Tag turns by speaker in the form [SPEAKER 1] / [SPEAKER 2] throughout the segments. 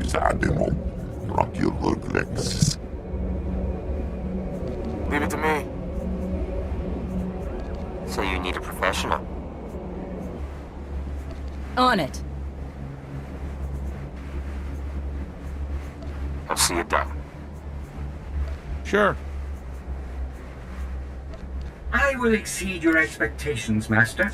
[SPEAKER 1] يساعدهم راك يضرب لكس.
[SPEAKER 2] Leave it to me. So you need a professional?
[SPEAKER 3] On it.
[SPEAKER 2] I'll see it done.
[SPEAKER 4] Sure.
[SPEAKER 5] I will exceed your expectations, Master.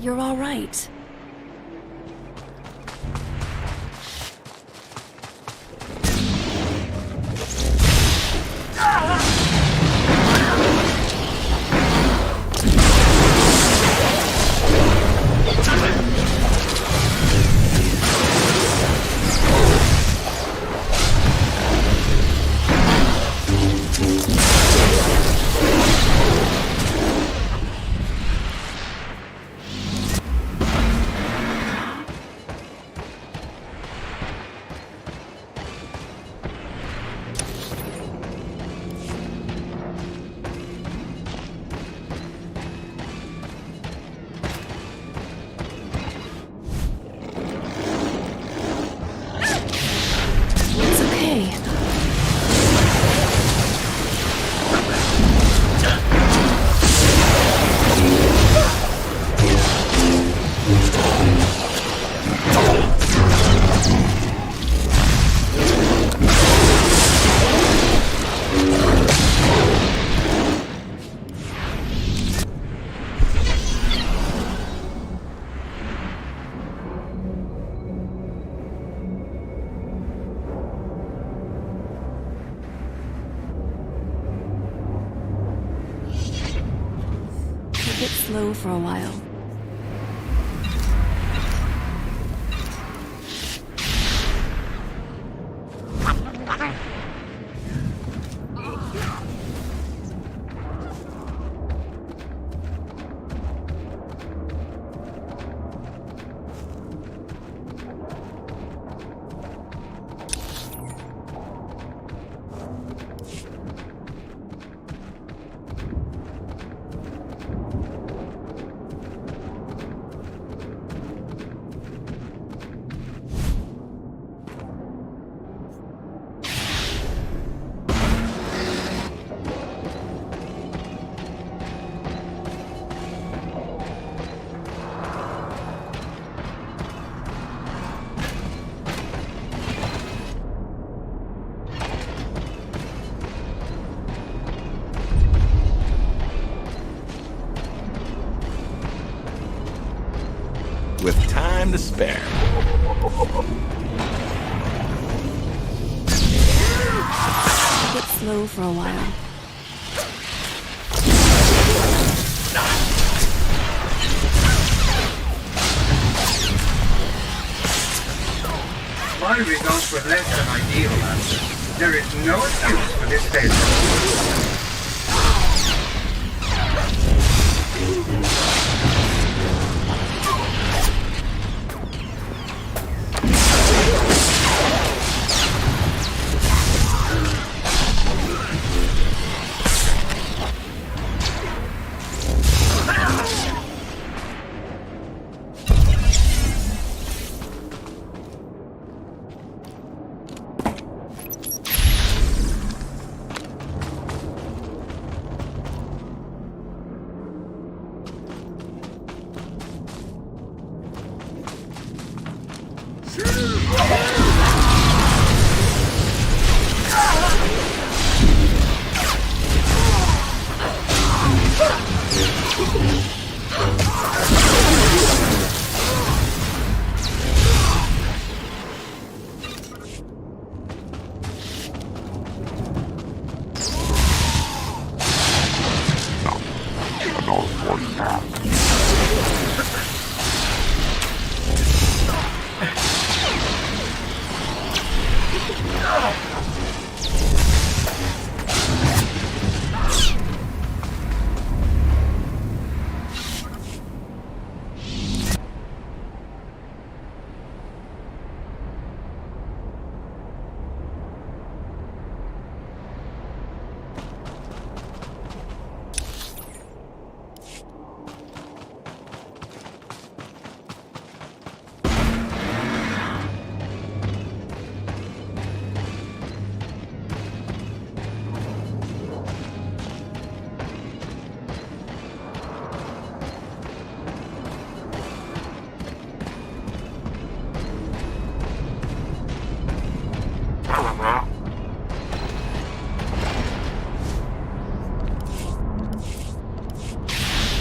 [SPEAKER 3] You're all right. It's okay. Take it slow for a while.
[SPEAKER 4] With time to spare.
[SPEAKER 3] Take it slow for a while.
[SPEAKER 5] My results were less than ideal, Master. There is no excuse for this failure.
[SPEAKER 1] Terminal Portal.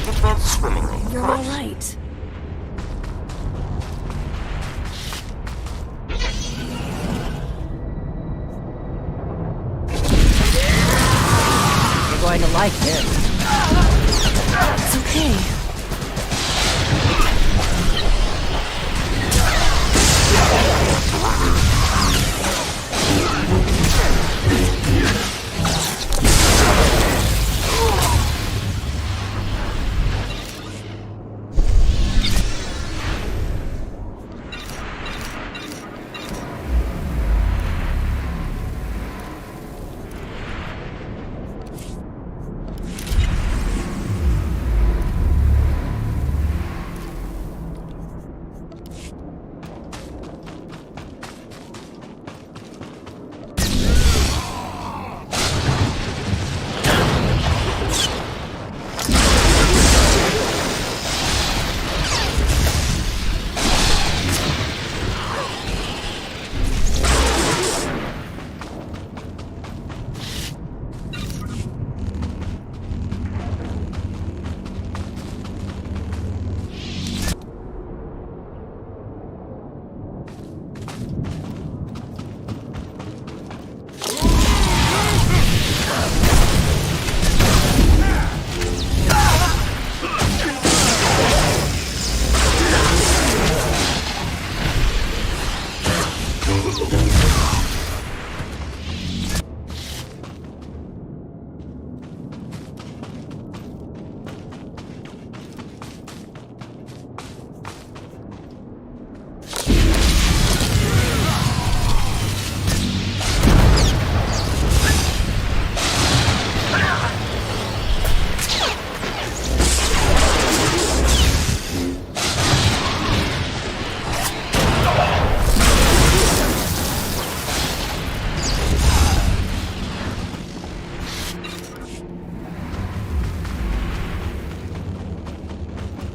[SPEAKER 2] It went swimmingly.
[SPEAKER 3] You're all right.
[SPEAKER 6] You're going to like this.
[SPEAKER 3] It's okay.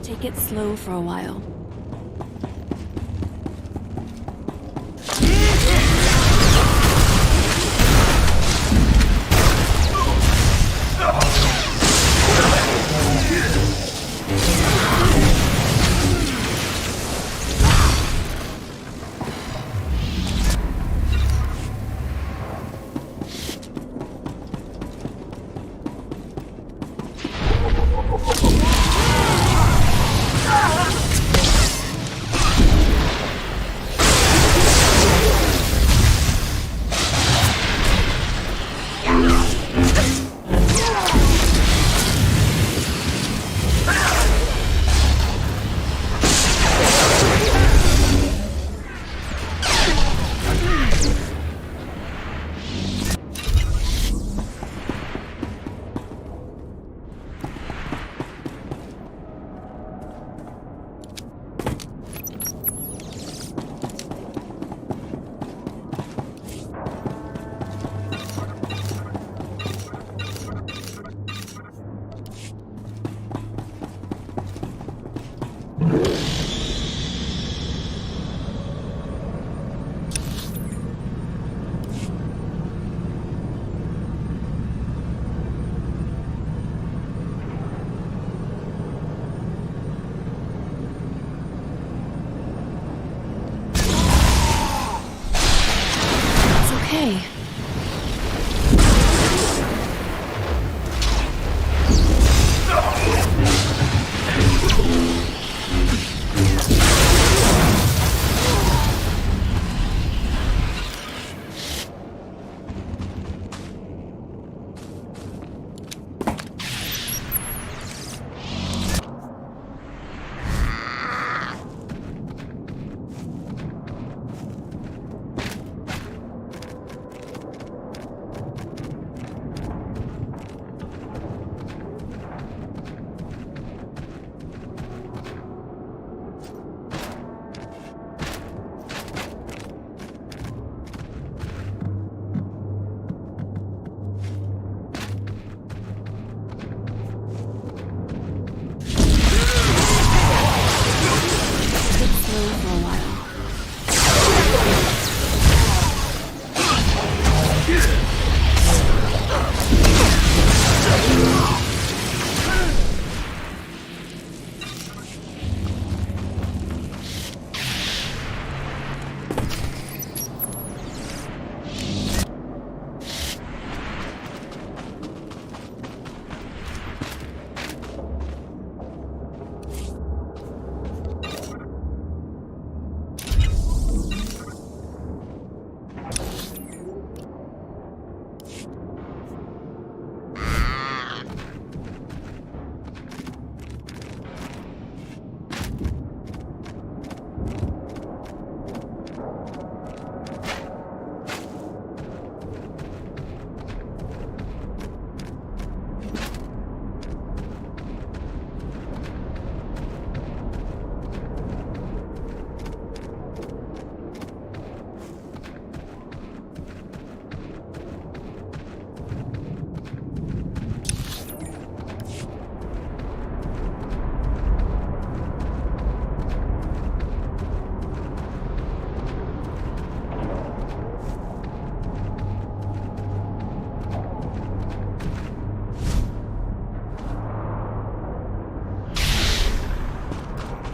[SPEAKER 3] Take it slow for a while.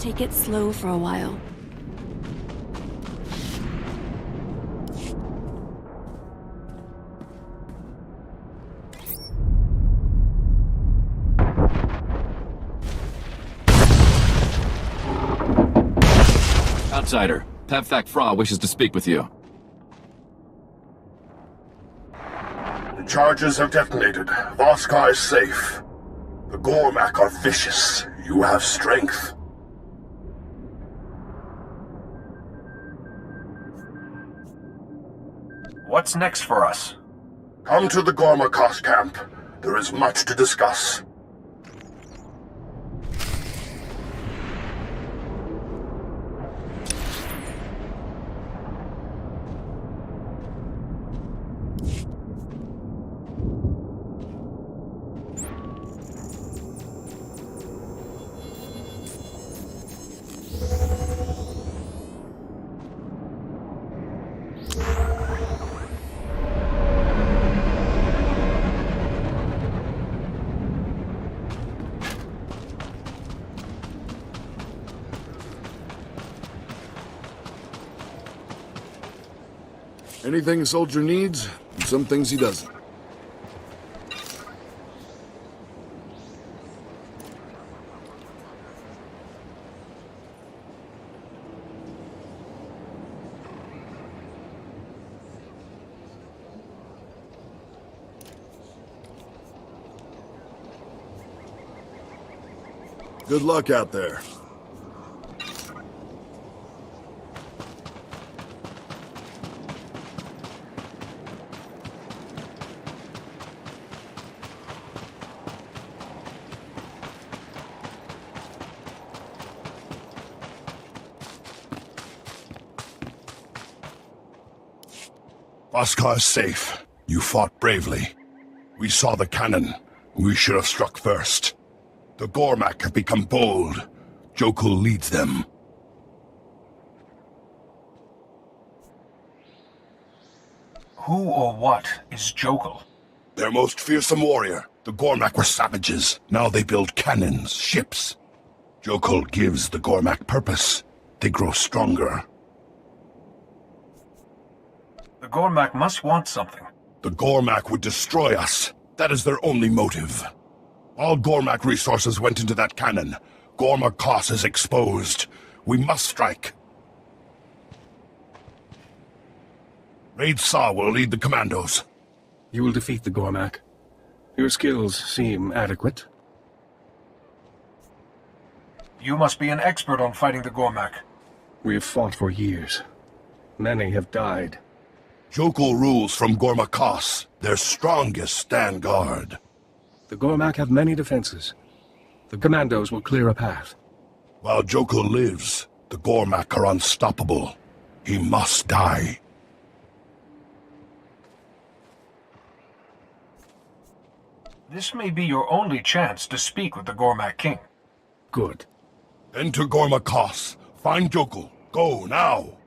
[SPEAKER 3] Take it slow for a while.
[SPEAKER 6] Outsider, Pevfak Fra wishes to speak with you.
[SPEAKER 1] The charges have detonated. Voskar is safe. The Gormak are vicious. You have strength.
[SPEAKER 5] What's next for us?
[SPEAKER 1] Come to the Gormakos camp. There is much to discuss.
[SPEAKER 7] Anything a soldier needs, and some things he doesn't. Good luck out there.
[SPEAKER 1] Voskar is safe. You fought bravely. We saw the cannon. We should have struck first. The Gormak have become bold. Jokul leads them.
[SPEAKER 5] Who or what is Jokul?
[SPEAKER 1] Their most fearsome warrior. The Gormak were savages. Now they build cannons, ships. Jokul gives the Gormak purpose. They grow stronger.
[SPEAKER 5] The Gormak must want something.
[SPEAKER 1] The Gormak would destroy us. That is their only motive. All Gormak resources went into that cannon. Gormakos is exposed. We must strike. Raid Saw will lead the commandos.
[SPEAKER 8] You will defeat the Gormak. Your skills seem adequate.
[SPEAKER 5] You must be an expert on fighting the Gormak.
[SPEAKER 8] We have fought for years. Many have died.
[SPEAKER 1] Jokul rules from Gormakos. Their strongest stand guard.
[SPEAKER 8] The Gormak have many defenses. The commandos will clear a path.
[SPEAKER 1] While Jokul lives, the Gormak are unstoppable. He must die.
[SPEAKER 5] This may be your only chance to speak with the Gormak King.
[SPEAKER 8] Good.
[SPEAKER 1] Enter Gormakos. Find Jokul. Go now.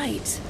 [SPEAKER 3] right.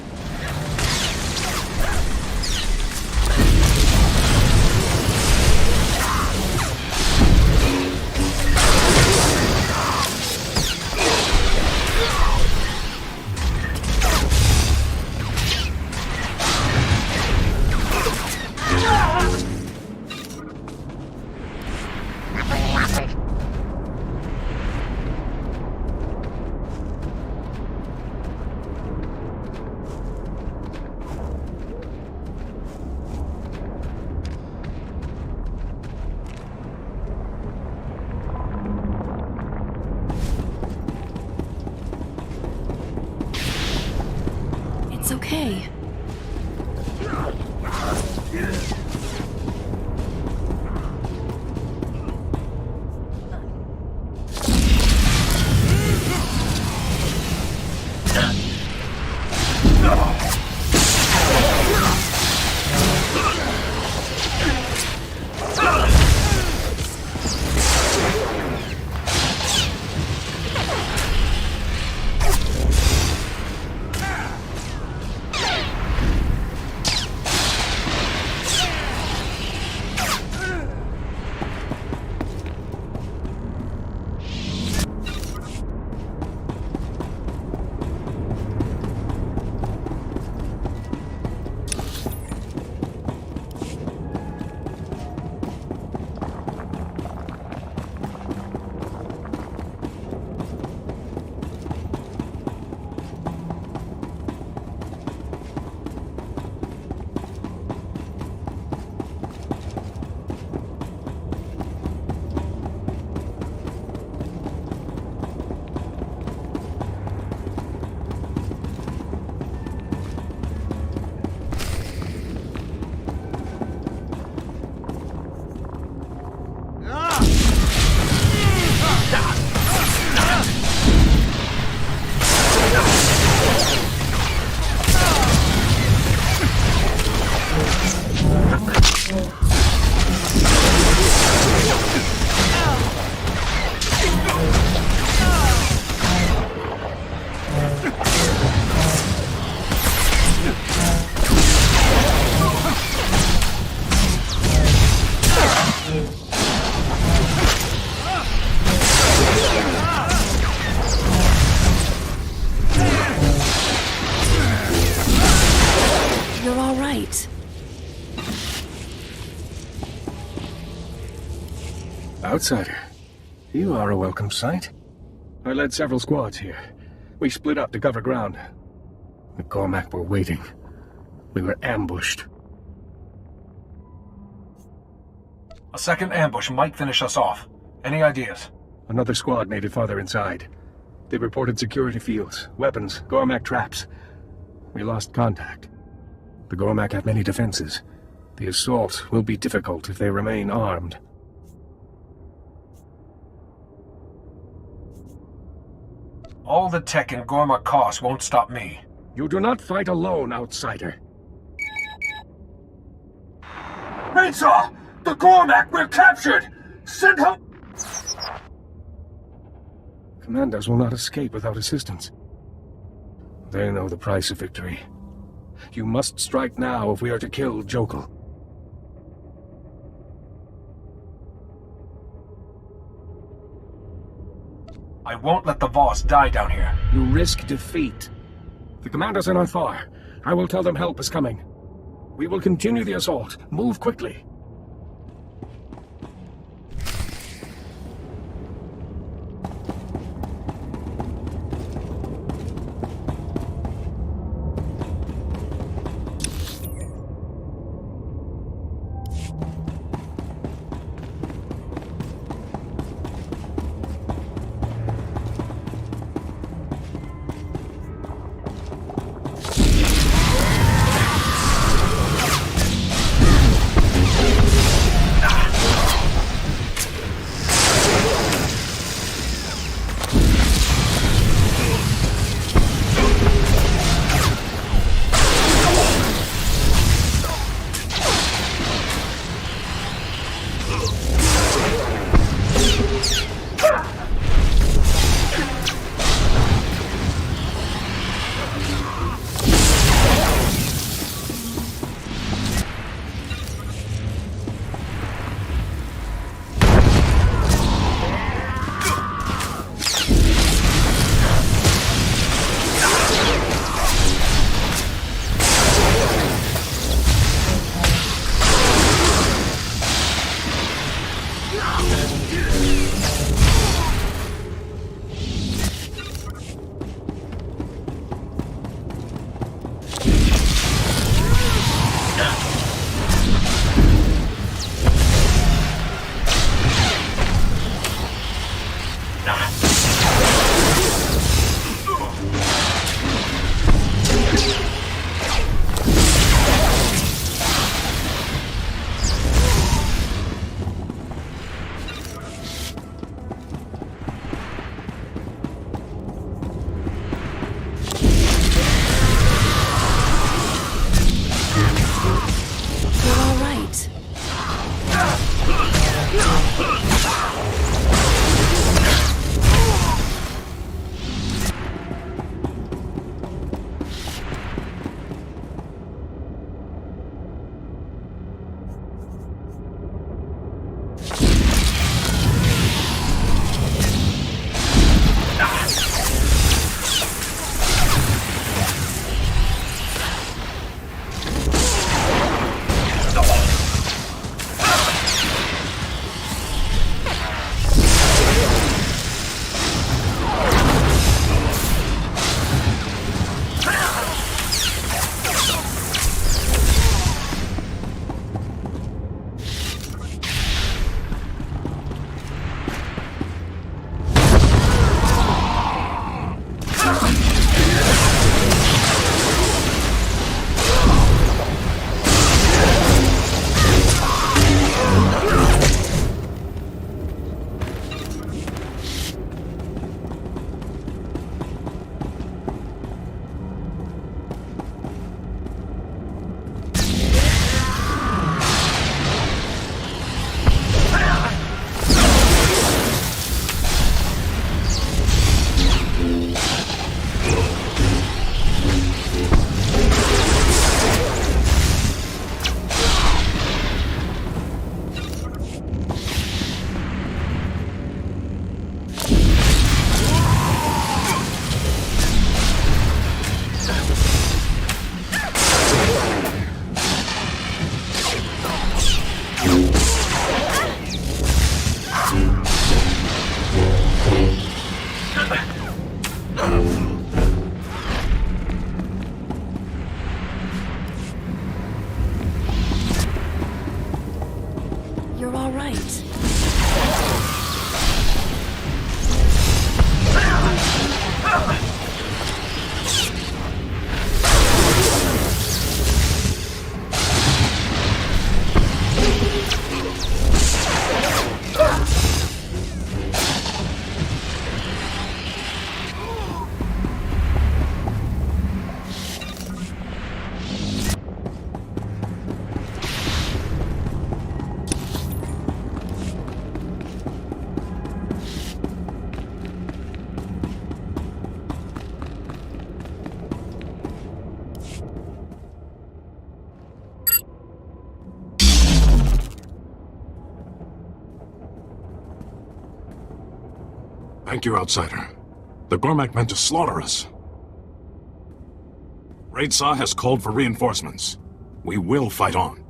[SPEAKER 3] It's okay. You're all right.
[SPEAKER 8] Outsider. You are a welcome sight. I led several squads here. We split up to cover ground. The Cormac were waiting. We were ambushed.
[SPEAKER 9] A second ambush might finish us off. Any ideas?
[SPEAKER 8] Another squad made it farther inside. They reported security fields, weapons, Cormac traps. We lost contact. The Cormac have many defenses. The assault will be difficult if they remain armed.
[SPEAKER 9] All the tech in Gorma cost won't stop me.
[SPEAKER 8] You do not fight alone, outsider.
[SPEAKER 9] Rainsaw! The Gormac! We're captured! Send help!
[SPEAKER 8] Commandos will not escape without assistance. They know the price of victory. You must strike now if we are to kill Jokul.
[SPEAKER 9] I won't let the Voss die down here.
[SPEAKER 8] You risk defeat. The commandos are not far. I will tell them help is coming. We will continue the assault. Move quickly.
[SPEAKER 3] You're all right.
[SPEAKER 10] Thank you, Outsider. The Gormak meant to slaughter us. Raidsaw has called for reinforcements. We will fight on.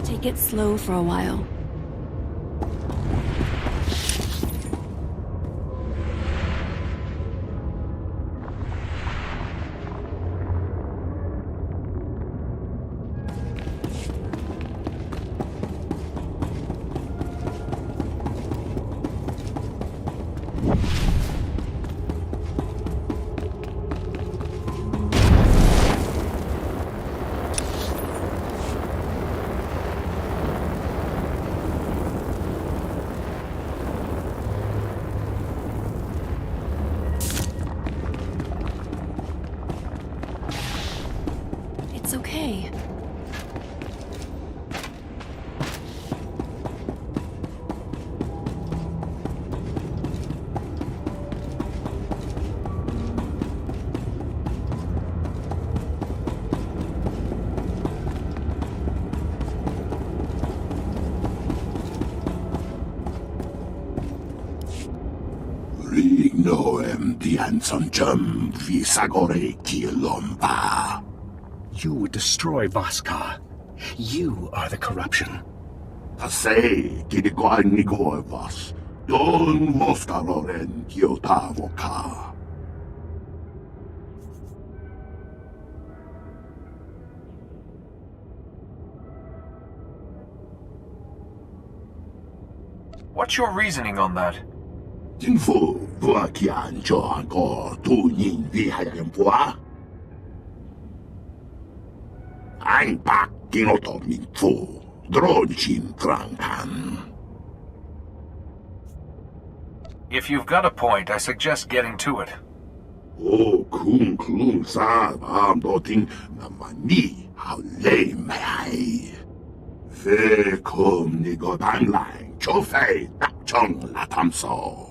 [SPEAKER 3] Take it slow for a while. It's okay.
[SPEAKER 1] Rignoem dianson visagore kilomba.
[SPEAKER 8] You would destroy Vaskar. You are the corruption.
[SPEAKER 1] Tasei kidikoanikoevas. Don mostaroren kiotavoka.
[SPEAKER 9] What's your reasoning on that?
[SPEAKER 1] Jinfu vuakian joanko tunin vihayanpua. Ein pak kinotominfu. Drojin trankan.
[SPEAKER 9] If you've got a point, I suggest getting to it.
[SPEAKER 1] O kung klung sa am doting namani how lay mai. Fe kum ni go bang lai cho fei tak chong la tam so.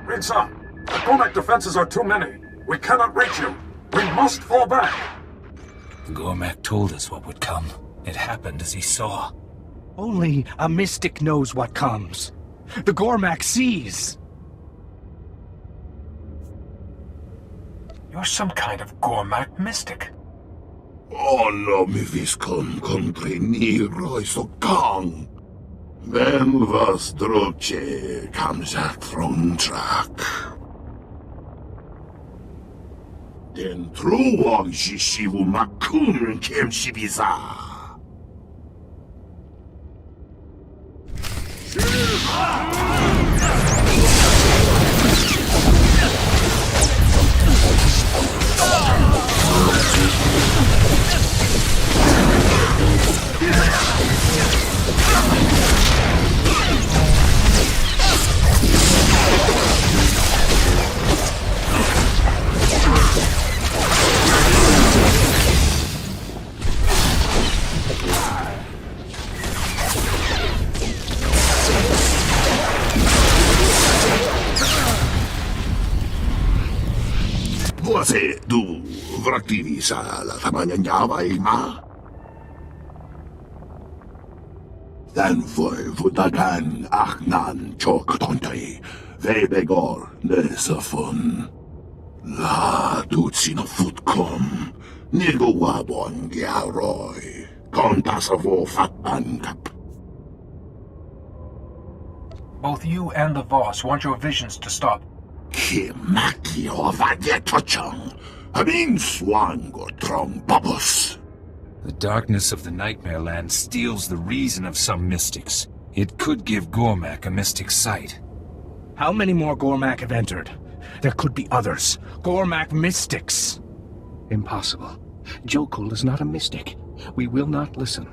[SPEAKER 9] Rinsa, the Gormak defenses are too many. We cannot reach you. We must fall back.
[SPEAKER 11] Gormak told us what would come. It happened as he saw.
[SPEAKER 12] Only a mystic knows what comes. The Gormak sees.
[SPEAKER 9] You're some kind of Gormak mystic.
[SPEAKER 1] Oh no mi viscum compreni roiso gang. Men was droche comes out from track. Den truog jishivu makun kem shibiza. Du wraktili sa latamanya niaway ma. Den voivodagan achnan choktontay, vebegor nesafon. La dutsina futkom, nilguwabon giaroy, kontasavo fatbankap.
[SPEAKER 8] Both you and the Voss want your visions to stop.
[SPEAKER 1] Kimakio vadyetochang, amin swango trombabos.
[SPEAKER 11] The darkness of the Nightmare Land steals the reason of some mystics. It could give Gormak a mystic sight.
[SPEAKER 12] How many more Gormak have entered? There could be others. Gormak mystics.
[SPEAKER 8] Impossible. Jokul is not a mystic. We will not listen.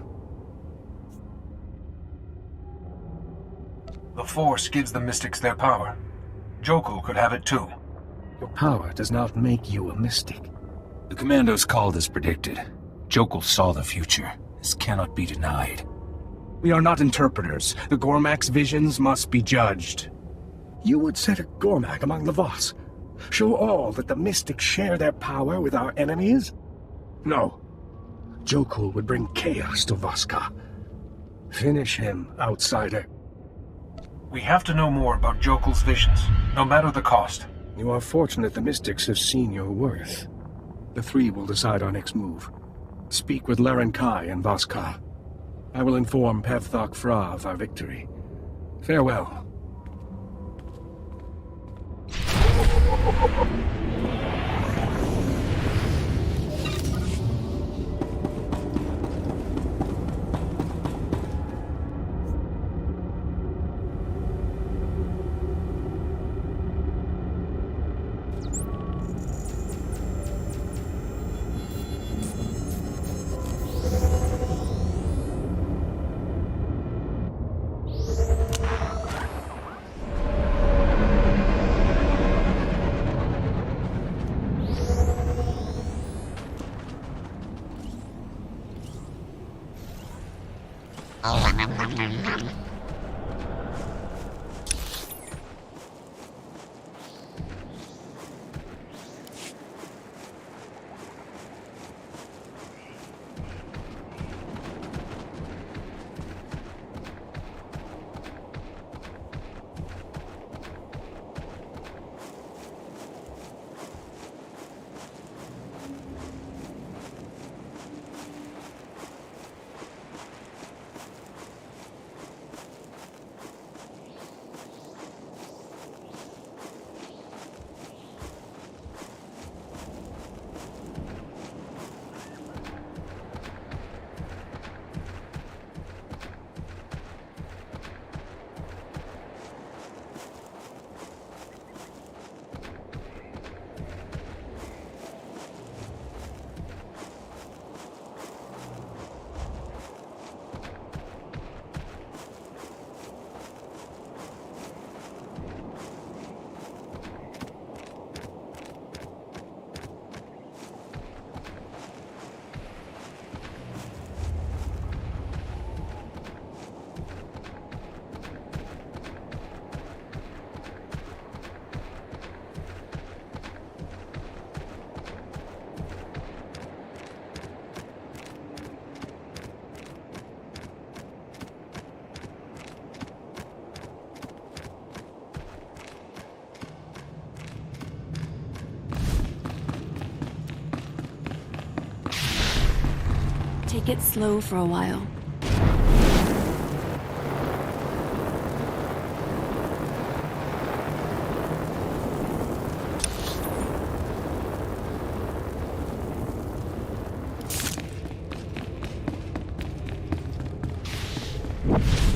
[SPEAKER 13] The Force gives the mystics their power. Jokul could have it too.
[SPEAKER 8] Your power does not make you a mystic.
[SPEAKER 11] The Commandos called as predicted. Jokul saw the future. This cannot be denied.
[SPEAKER 12] We are not interpreters. The Gormak's visions must be judged.
[SPEAKER 8] You would set a Gormak among the Voss. Show all that the mystics share their power with our enemies? No. Jokul would bring chaos to Voska. Finish him, outsider.
[SPEAKER 13] We have to know more about Jokul's visions, no matter the cost.
[SPEAKER 8] You are fortunate the mystics have seen your worth. The three will decide our next move. Speak with Laren Kai and Voska. I will inform Pevthok Fra of our victory. Farewell.
[SPEAKER 3] Take it slow for a while.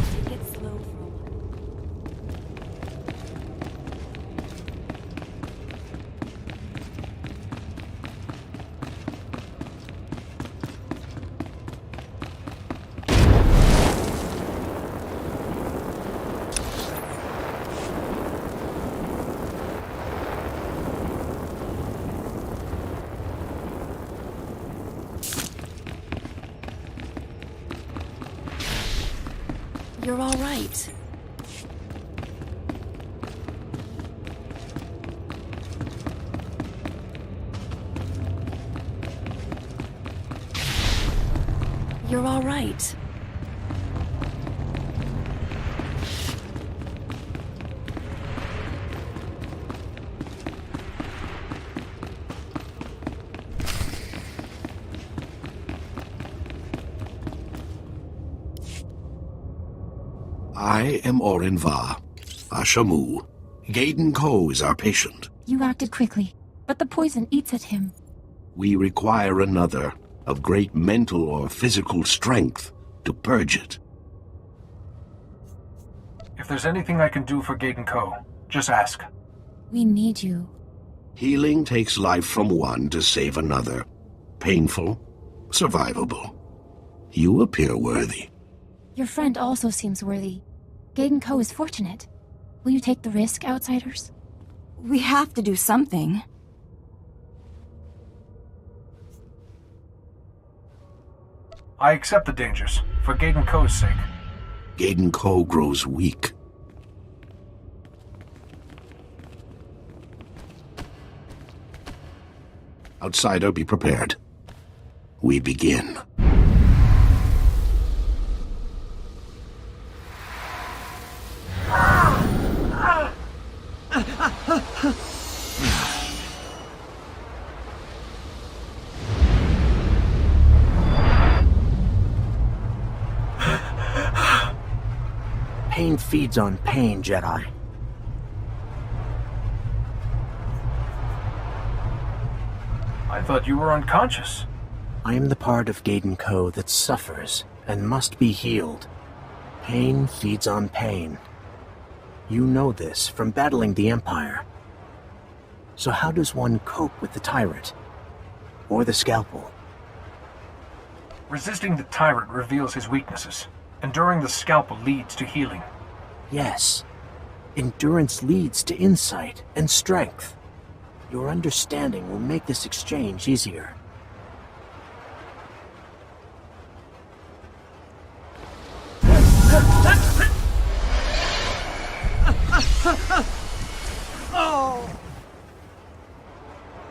[SPEAKER 3] Take it slow for a while. You're all right. You're all right.
[SPEAKER 14] I am Orin Va, Ashamu. Gaiden Ko is our patient.
[SPEAKER 15] You acted quickly, but the poison eats at him.
[SPEAKER 14] We require another, of great mental or physical strength, to purge it.
[SPEAKER 13] If there's anything I can do for Gaiden Ko, just ask.
[SPEAKER 15] We need you.
[SPEAKER 14] Healing takes life from one to save another. Painful, survivable. You appear worthy.
[SPEAKER 15] Your friend also seems worthy. Gaiden Ko is fortunate. Will you take the risk, outsiders?
[SPEAKER 3] We have to do something.
[SPEAKER 13] I accept the dangers, for Gaiden Ko's sake.
[SPEAKER 14] Gaiden Ko grows weak. Outsider, be prepared. We begin.
[SPEAKER 12] Pain feeds on pain, Jedi.
[SPEAKER 13] I thought you were unconscious.
[SPEAKER 12] I am the part of Gaiden Ko that suffers and must be healed. Pain feeds on pain. You know this from battling the Empire. So how does one cope with the Tyrant? Or the Scalpel?
[SPEAKER 13] Resisting the Tyrant reveals his weaknesses. Enduring the Scalpel leads to healing.
[SPEAKER 12] Yes. Endurance leads to insight and strength. Your understanding will make this exchange easier.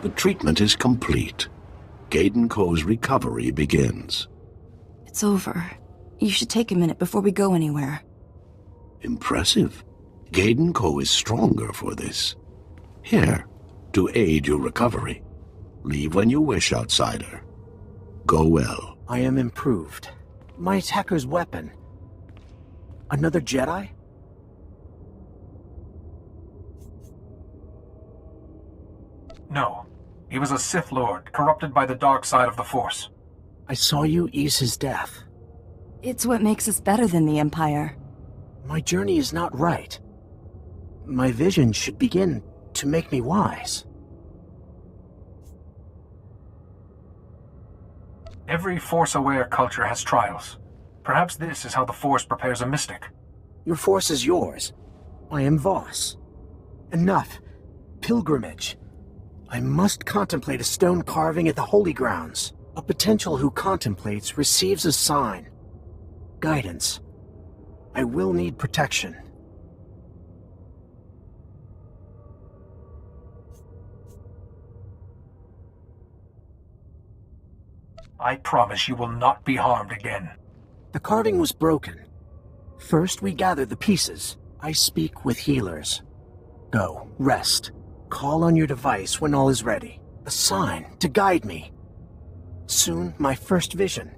[SPEAKER 14] The treatment is complete. Gaiden Ko's recovery begins.
[SPEAKER 3] It's over. You should take a minute before we go anywhere.
[SPEAKER 14] Impressive. Gaiden Ko is stronger for this. Here, to aid your recovery. Leave when you wish, outsider. Go well.
[SPEAKER 12] I am improved. My attacker's weapon. Another Jedi?
[SPEAKER 13] No. He was a Sith Lord, corrupted by the dark side of the Force.
[SPEAKER 12] I saw you ease his death.
[SPEAKER 3] It's what makes us better than the Empire.
[SPEAKER 12] My journey is not right. My vision should begin to make me wise.
[SPEAKER 13] Every Force-aware culture has trials. Perhaps this is how the Force prepares a mystic.
[SPEAKER 12] Your Force is yours. I am Voss. Enough. Pilgrimage. I must contemplate a stone carving at the Holy Grounds. A potential who contemplates receives a sign. Guidance. I will need protection.
[SPEAKER 13] I promise you will not be harmed again.
[SPEAKER 12] The carving was broken. First, we gather the pieces. I speak with healers. Go, rest. Call on your device when all is ready. A sign to guide me. Soon, my first vision.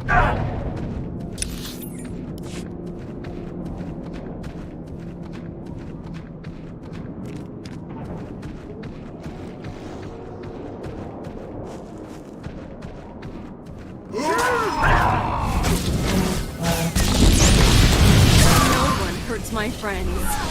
[SPEAKER 3] No one hurts my friends.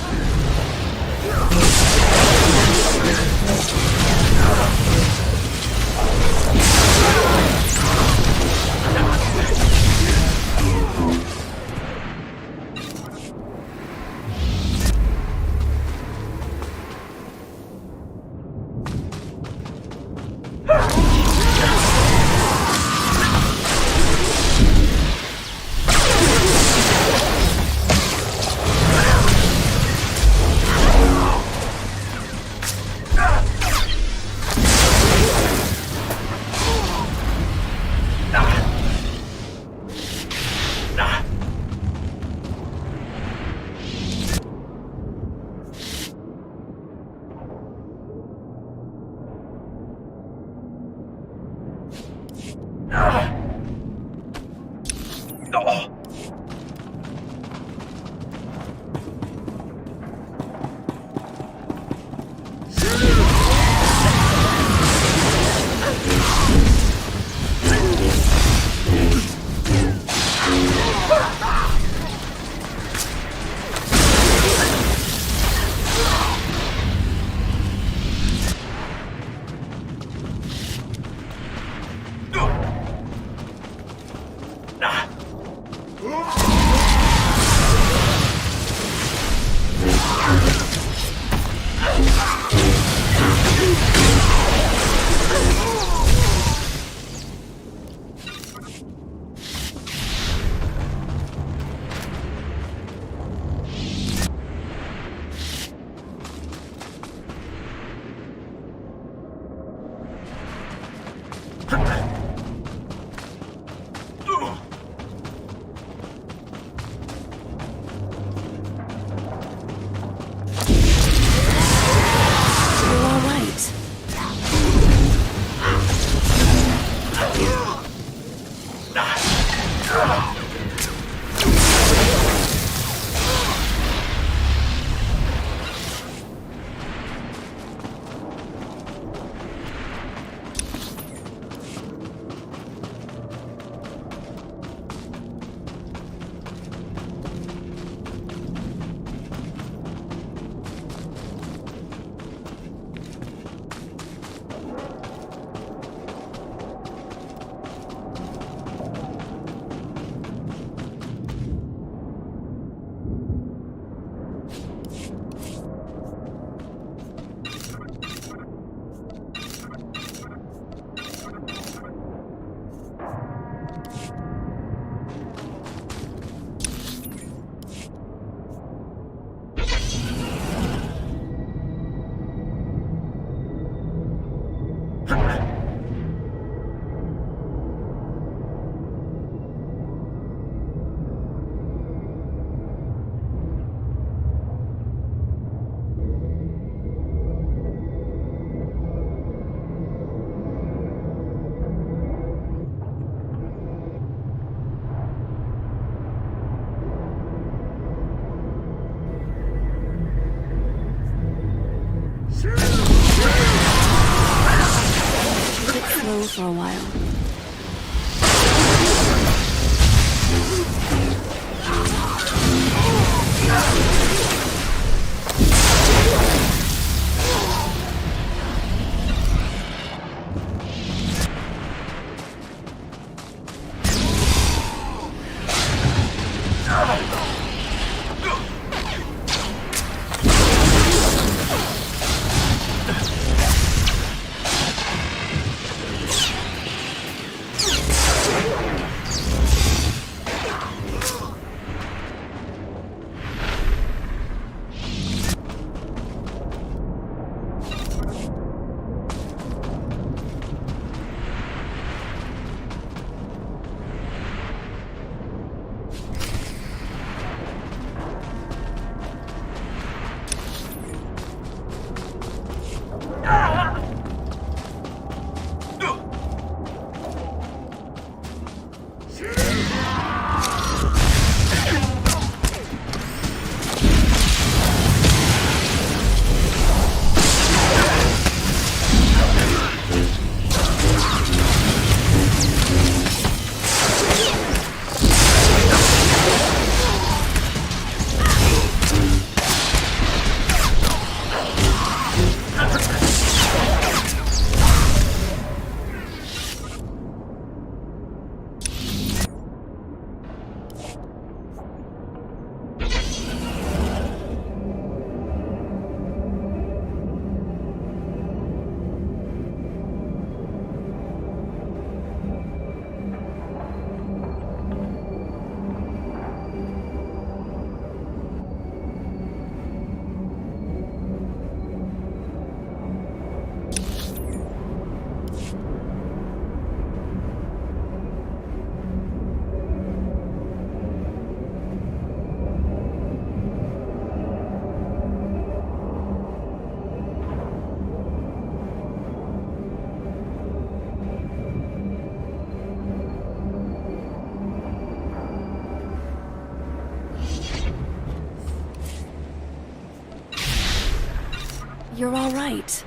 [SPEAKER 3] You're all right.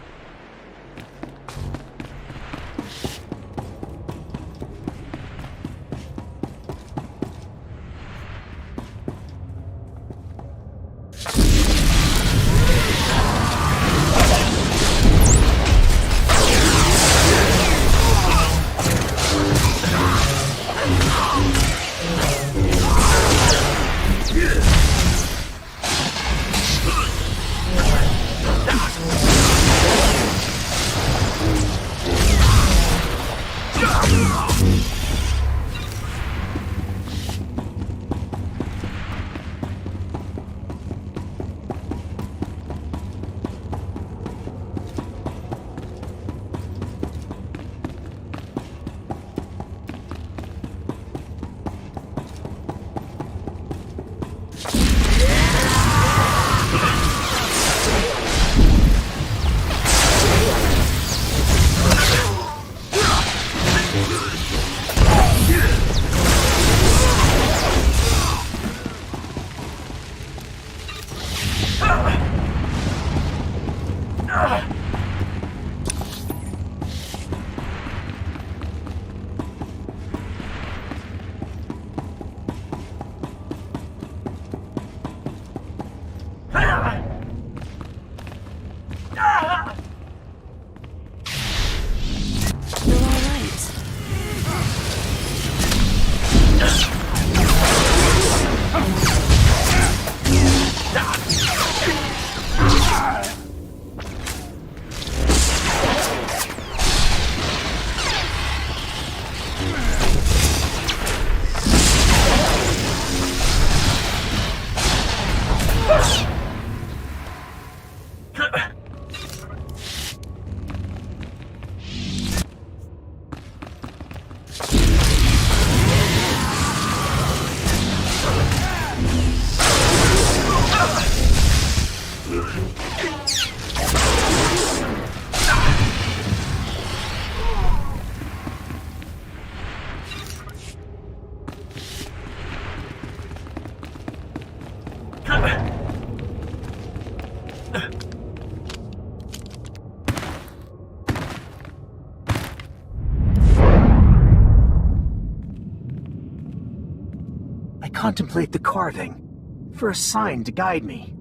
[SPEAKER 12] I contemplate the carving, for a sign to guide me.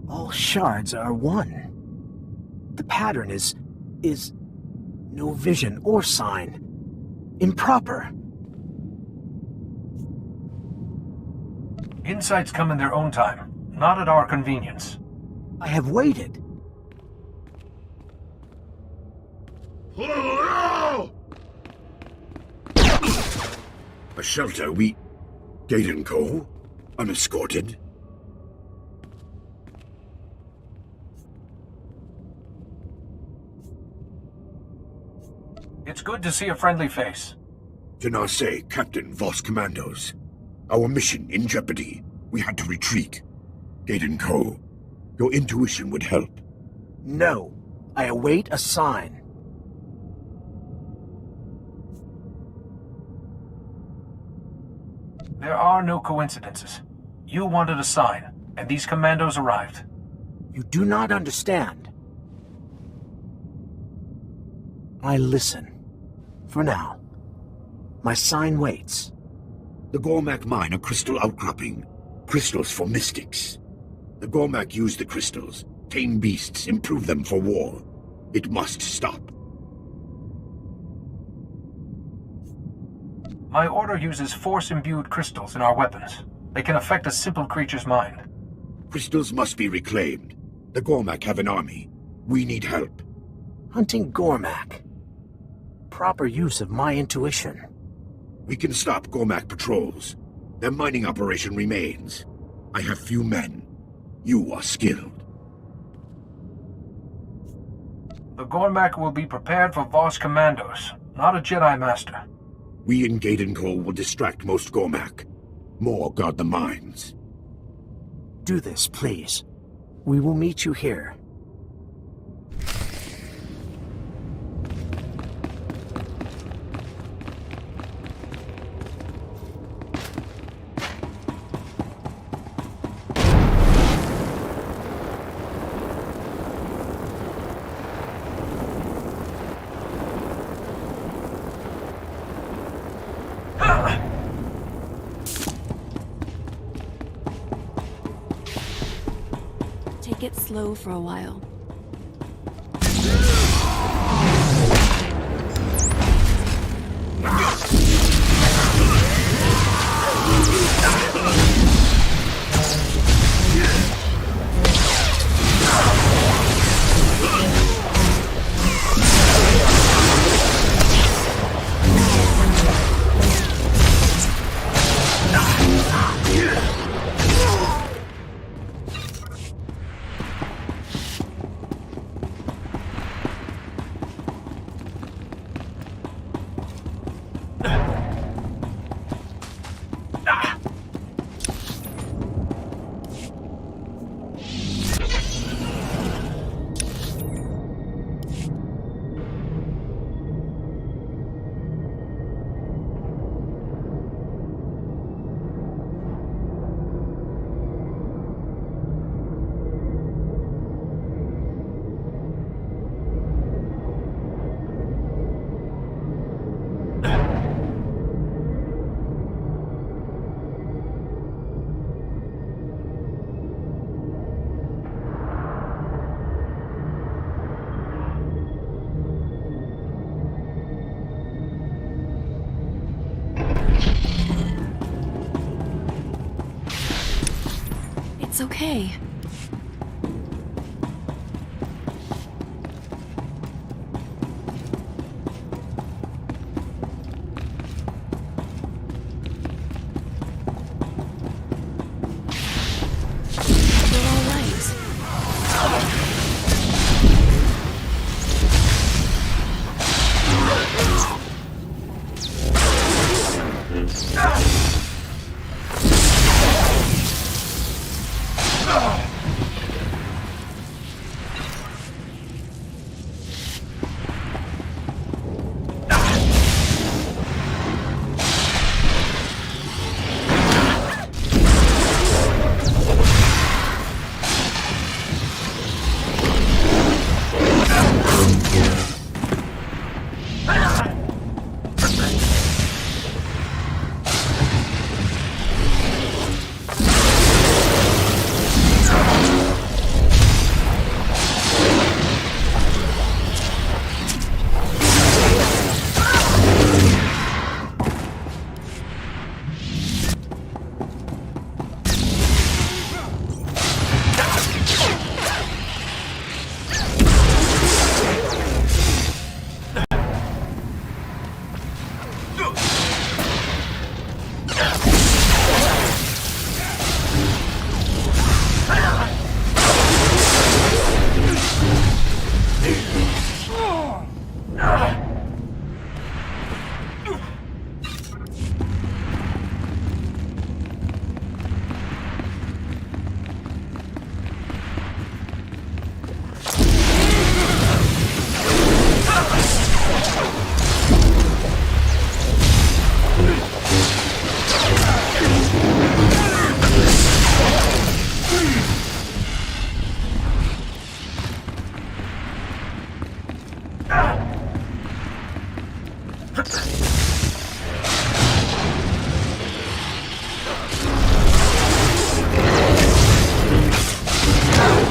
[SPEAKER 12] All shards are one. The pattern is no vision or sign. Improper.
[SPEAKER 13] Insights come in their own time, not at our convenience.
[SPEAKER 12] I have waited.
[SPEAKER 1] A shelter, we... Gaiden Co? Unescorted?
[SPEAKER 13] It's good to see a friendly face.
[SPEAKER 1] Tenase, Captain Voss Commandos. Our mission in jeopardy. We had to retreat. Gaiden Co, your intuition would help.
[SPEAKER 12] No. I await a sign.
[SPEAKER 13] There are no coincidences. You wanted a sign, and these commandos arrived.
[SPEAKER 12] You do not understand. I listen. For now. My sign waits.
[SPEAKER 1] The Gormak mine a crystal outcropping. Crystals for mystics. The Gormak use the crystals. Tame beasts, improve them for war. It must stop.
[SPEAKER 13] My order uses force-imbued crystals in our weapons. They can affect a simple creature's mind.
[SPEAKER 1] Crystals must be reclaimed. The Gormak have an army. We need help.
[SPEAKER 12] Hunting Gormak. Proper use of my intuition.
[SPEAKER 1] We can stop Gormak patrols. Their mining operation remains. I have few men. You are skilled.
[SPEAKER 13] The Gormak will be prepared for Voss commandos, not a Jedi Master.
[SPEAKER 1] We in Gaiden Co will distract most Gormak. More guard the mines.
[SPEAKER 12] Do this, please. We will meet you here.
[SPEAKER 3] it slow for a while. It's okay. You're all right.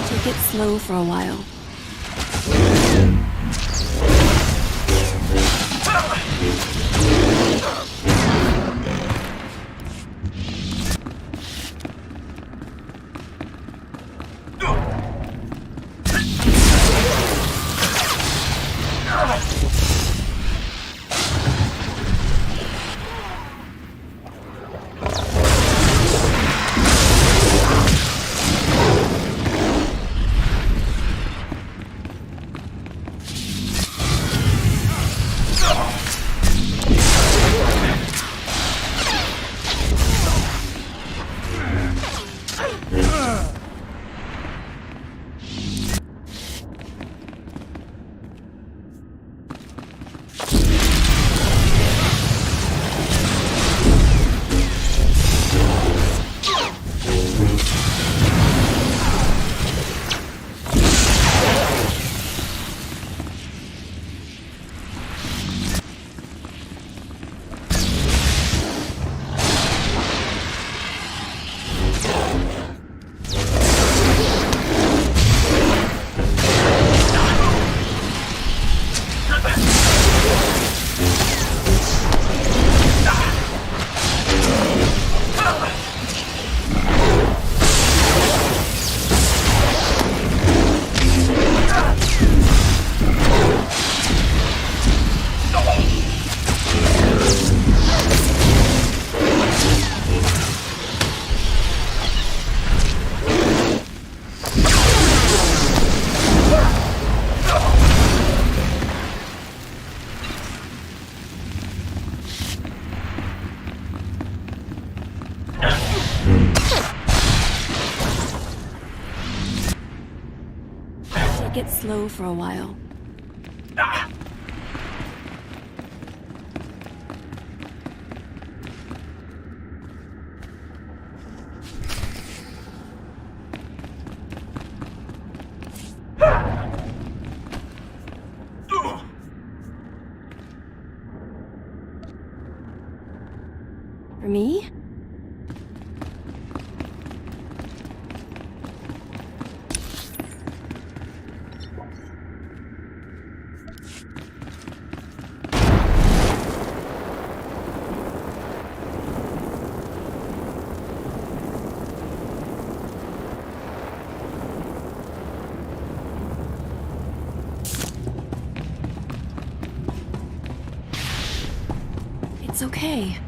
[SPEAKER 3] Take it slow for a while. get slow for a while.
[SPEAKER 13] Ah!
[SPEAKER 3] For me? It's okay.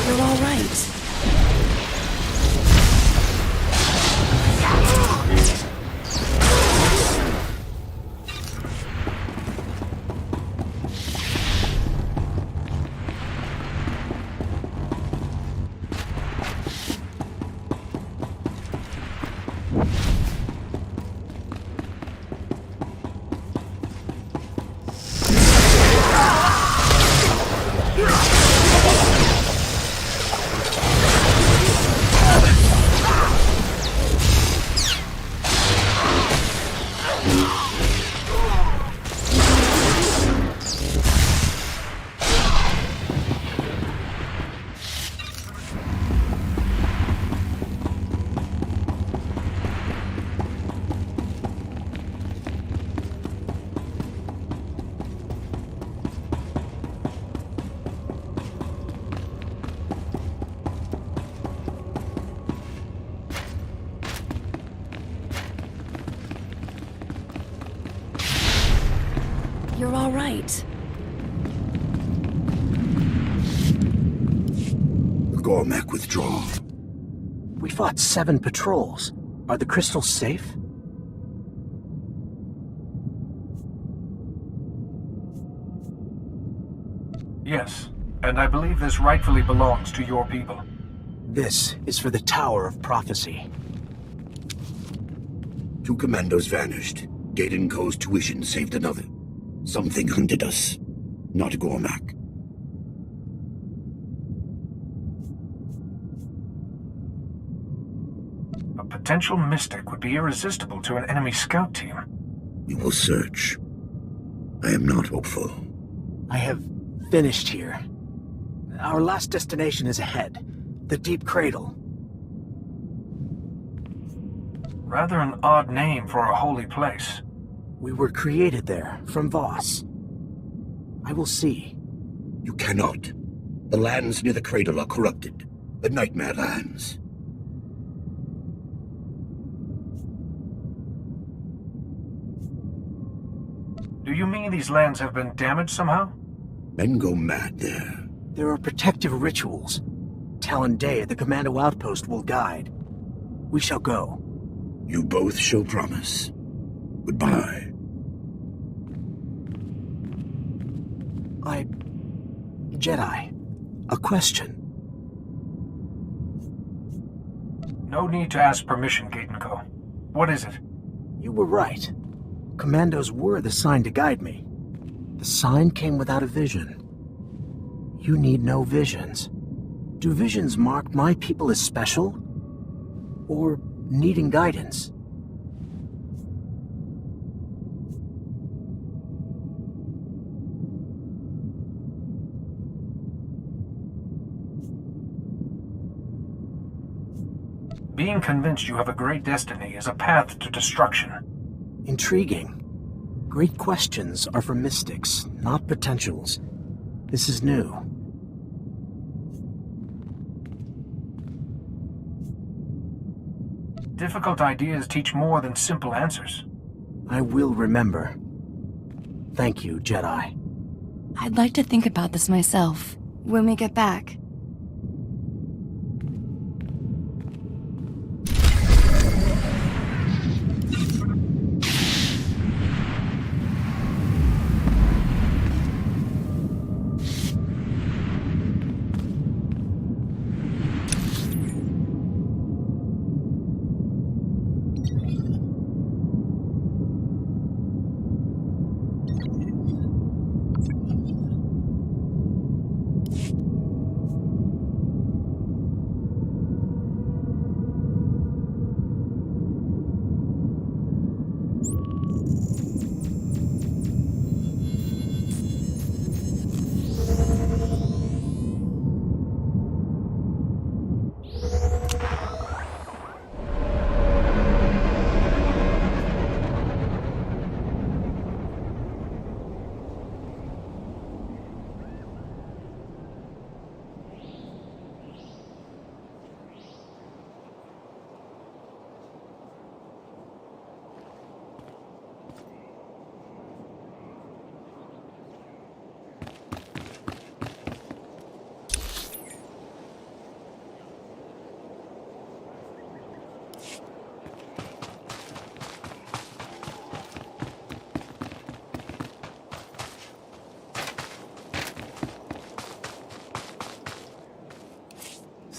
[SPEAKER 3] You're all right. You're all right.
[SPEAKER 14] The Gormak withdraw.
[SPEAKER 12] We fought 7 patrols. Are the crystals safe?
[SPEAKER 13] Yes, and I believe this rightfully belongs to your people.
[SPEAKER 12] This is for the Tower of Prophecy.
[SPEAKER 14] 2 commandos vanished. Gaydon Co's tuition saved another. Something hunted us. Not Gormak.
[SPEAKER 13] A potential mystic would be irresistible to an enemy scout team.
[SPEAKER 14] We will search. I am not hopeful.
[SPEAKER 12] I have Finished here. Our last destination is ahead. The Deep Cradle.
[SPEAKER 13] Rather an odd name for a holy place.
[SPEAKER 12] We were created there, from Voss. I will see.
[SPEAKER 14] You cannot. The lands near the cradle are corrupted. The Nightmare lands.
[SPEAKER 13] Do you mean these lands have been damaged somehow?
[SPEAKER 14] Men go mad there.
[SPEAKER 12] There are protective rituals. Talon Day at the Commando Outpost will guide. We shall go.
[SPEAKER 14] You both show promise. Goodbye.
[SPEAKER 12] Jedi. A question.
[SPEAKER 13] No need to ask permission, Gatenko. What is it?
[SPEAKER 12] You were right. Commandos were the sign to guide me. The sign came without a vision. You need no visions. Do visions mark my people as special? Or needing guidance?
[SPEAKER 13] Being convinced you have a great destiny is a path to destruction.
[SPEAKER 12] Intriguing. Great questions are for mystics, not potentials. This is new.
[SPEAKER 13] Difficult ideas teach more than simple answers.
[SPEAKER 12] I will remember. Thank you, Jedi.
[SPEAKER 3] I'd like to think about this myself when we get back.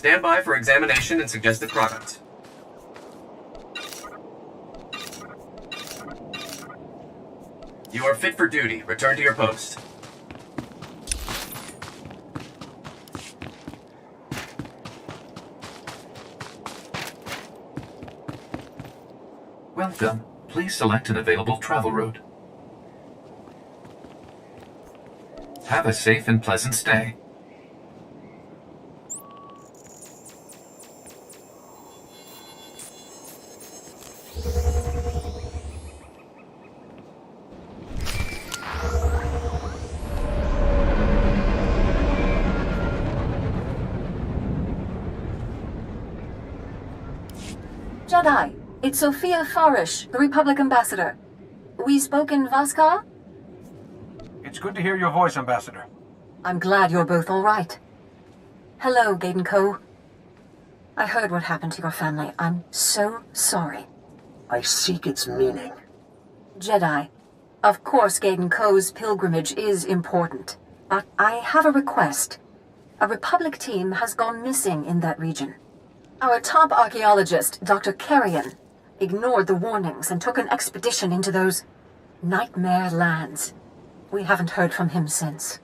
[SPEAKER 16] Stand by for examination and suggested product. You are fit for duty. Return to your post.
[SPEAKER 17] Welcome. Please select an available travel route. Have a safe and pleasant stay.
[SPEAKER 18] Jedi, it's Sophia Farish, the Republic Ambassador. We spoke in Vaskar?
[SPEAKER 13] It's good to hear your voice, Ambassador.
[SPEAKER 18] I'm glad you're both all right. Hello, Gadenko. I heard what happened to your family. I'm so sorry.
[SPEAKER 12] I seek its meaning.
[SPEAKER 18] Jedi, of course Gadenko's pilgrimage is important, but I have a request. A Republic team has gone missing in that region. Our top archaeologist, Dr. Carrion, ignored the warnings and took an expedition into those Nightmare lands. We haven't heard from him since.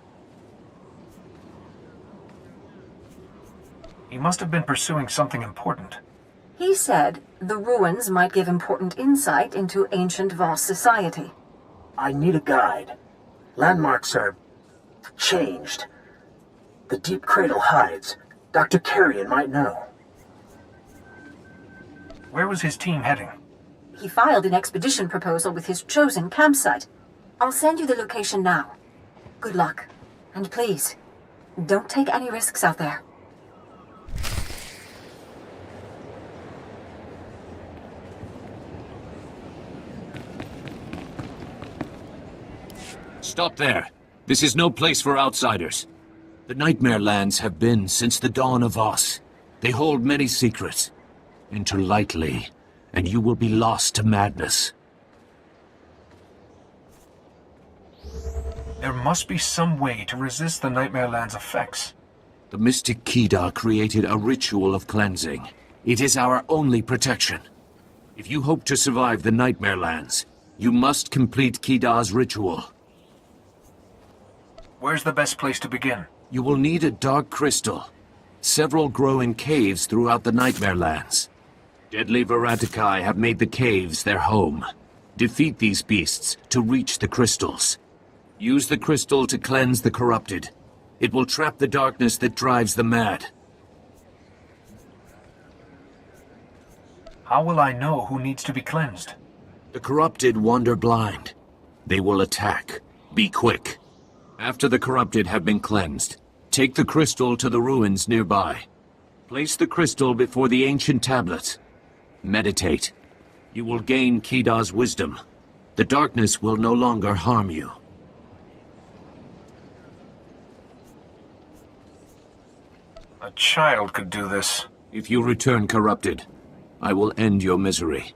[SPEAKER 13] He must have been pursuing something important.
[SPEAKER 18] He said the ruins might give important insight into ancient Voss society.
[SPEAKER 12] I need a guide. Landmarks are changed. The deep cradle hides. Dr. Carrion might know.
[SPEAKER 13] Where was his team heading?
[SPEAKER 18] He filed an expedition proposal with his chosen campsite. I'll send you the location now. Good luck. And please, don't take any risks out there.
[SPEAKER 11] Stop there. This is no place for outsiders. The Nightmare Lands have been since the dawn of Voss. They hold many secrets. Enter lightly, and you will be lost to madness.
[SPEAKER 13] There must be some way to resist the Nightmare Land's effects.
[SPEAKER 11] The mystic Kida created a ritual of cleansing. It is our only protection. If you hope to survive the Nightmare Lands, you must complete Kida's ritual.
[SPEAKER 13] Where's the best place to begin?
[SPEAKER 11] You will need a dark crystal. Several grow in caves throughout the Nightmare Lands. Deadly Veratikai have made the caves their home. Defeat these beasts to reach the crystals. Use the crystal to cleanse the corrupted. It will trap the darkness that drives the mad.
[SPEAKER 13] How will I know who needs to be cleansed?
[SPEAKER 11] The corrupted wander blind. They will attack. Be quick. After the corrupted have been cleansed, take the crystal to the ruins nearby. Place the crystal before the ancient tablets. Meditate. You will gain Kida's wisdom. The darkness will no longer harm you.
[SPEAKER 13] A child could do this.
[SPEAKER 11] If you return corrupted, I will end your misery.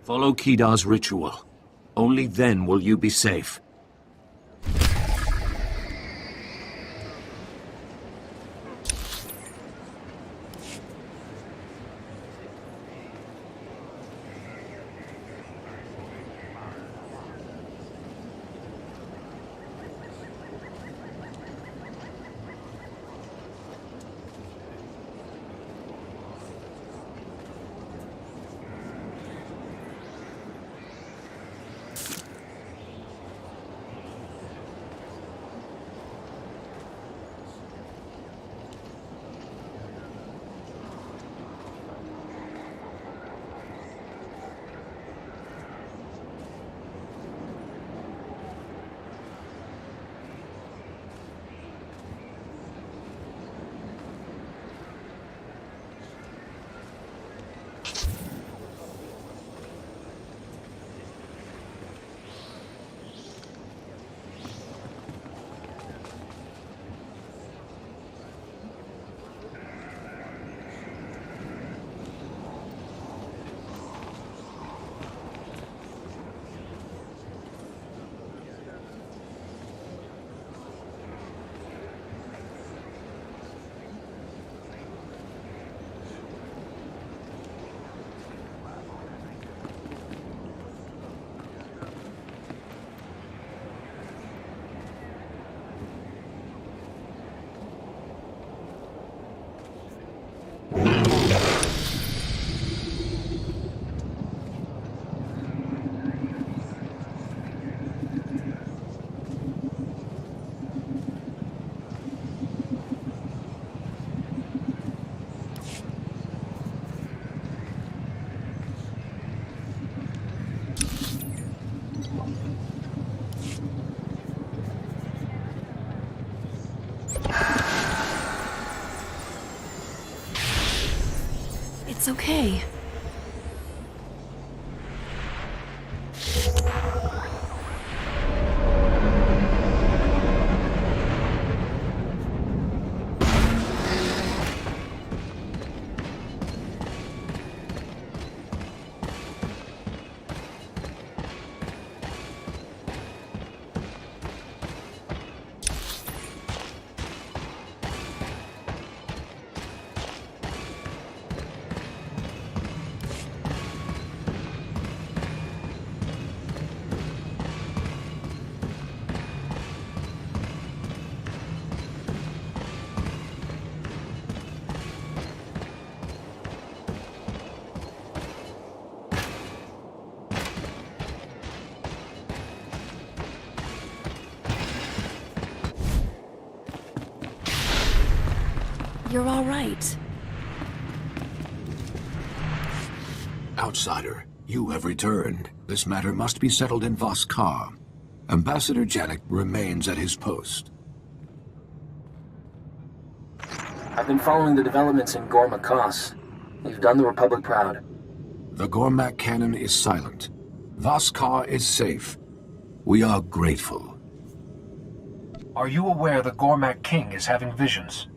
[SPEAKER 11] Follow Kida's ritual. Only then will you be safe.
[SPEAKER 3] It's okay. you're all right.
[SPEAKER 14] Outsider, you have returned. This matter must be settled in Voskar. Ambassador Janik remains at his post.
[SPEAKER 19] I've been following the developments in Gormakos. You've done the Republic proud.
[SPEAKER 14] The Gormak cannon is silent. Voskar is safe. We are grateful.
[SPEAKER 13] Are you aware the Gormak King is having visions?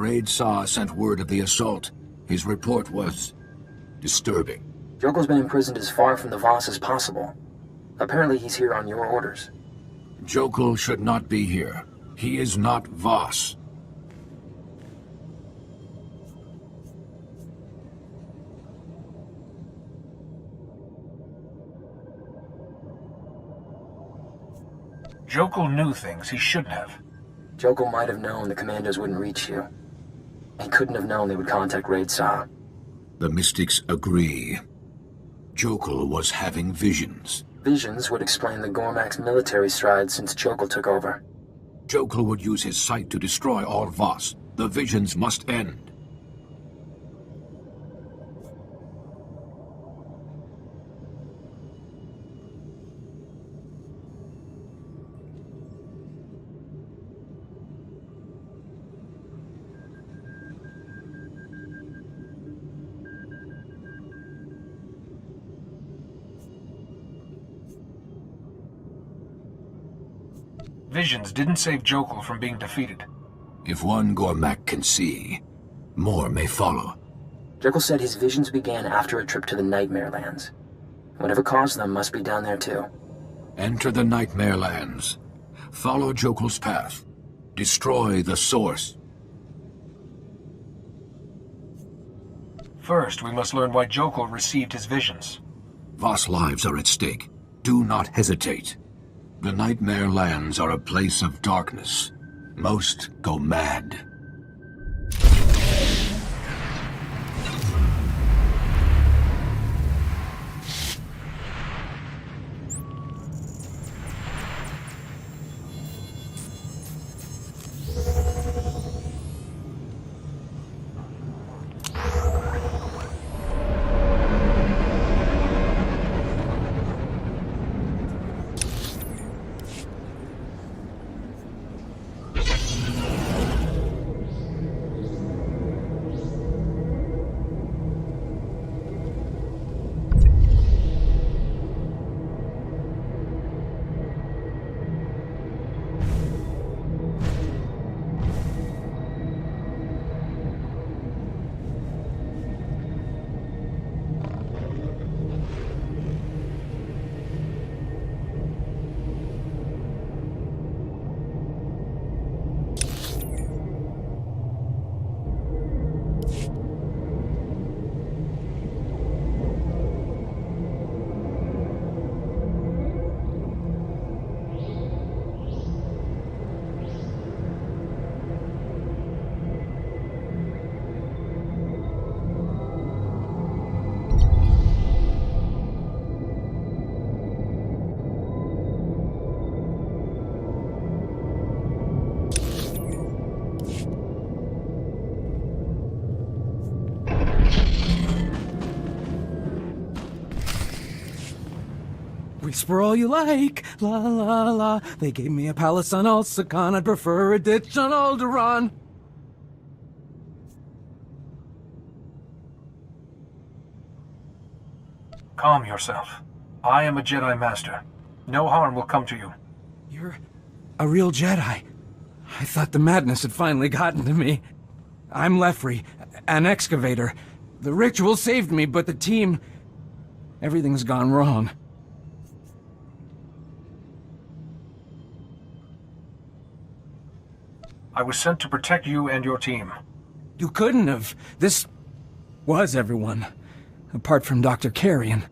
[SPEAKER 14] Raid Saw sent word of the assault. His report was disturbing.
[SPEAKER 19] Jokel's been imprisoned as far from the Voss as possible. Apparently he's here on your orders.
[SPEAKER 14] Jokel should not be here. He is not Voss.
[SPEAKER 13] Jokel knew things he shouldn't have.
[SPEAKER 19] Jokel might have known the commandos wouldn't reach you. He couldn't have known they would contact Raid Saw.
[SPEAKER 14] The Mystics agree. Jokel was having visions.
[SPEAKER 19] Visions would explain the Gormak's military strides since Jokel took over.
[SPEAKER 14] Jokel would use his sight to destroy all Voss. The visions must end.
[SPEAKER 13] Visions didn't save Jokel from being defeated.
[SPEAKER 14] If one Gormak can see, more may follow.
[SPEAKER 19] Jokel said his visions began after a trip to the Nightmare Lands. Whatever caused them must be down there too.
[SPEAKER 14] Enter the Nightmare Lands. Follow Jokel's path. Destroy the source.
[SPEAKER 13] First, we must learn why Jokel received his visions.
[SPEAKER 14] Voss lives are at stake. Do not hesitate. The Nightmare Lands are a place of darkness. Most go mad.
[SPEAKER 20] Whisper all you like, la la la. They gave me a palace on Alsakan, I'd prefer a ditch on Alderaan.
[SPEAKER 13] Calm yourself. I am a Jedi Master. No harm will come to you.
[SPEAKER 20] You're a real Jedi. I thought the madness had finally gotten to me. I'm Lefri, an excavator. The ritual saved me, but the team... everything's gone wrong.
[SPEAKER 13] I was sent to protect you and your team.
[SPEAKER 20] You couldn't have. This was everyone, apart from Dr. Carrion.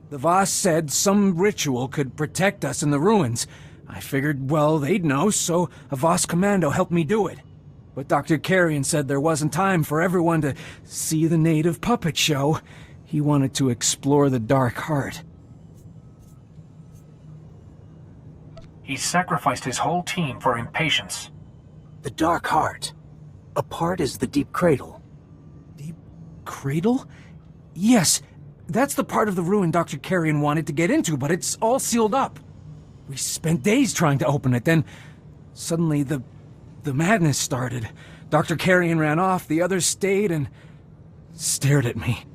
[SPEAKER 20] The Voss said some ritual could protect us in the ruins. I figured, well, they'd know, so a Voss commando helped me do it. But Dr. Carrion said there wasn't time for everyone to see the native puppet show. He wanted to explore the Dark Heart.
[SPEAKER 13] He sacrificed his whole team for impatience.
[SPEAKER 12] The Dark Heart. A part is the deep cradle.
[SPEAKER 20] Deep cradle? Yes, that's the part of the ruin Dr. Carrion wanted to get into, but it's all sealed up. We spent days trying to open it, then suddenly the madness started. Dr. Carrion ran off, the others stayed and stared at me.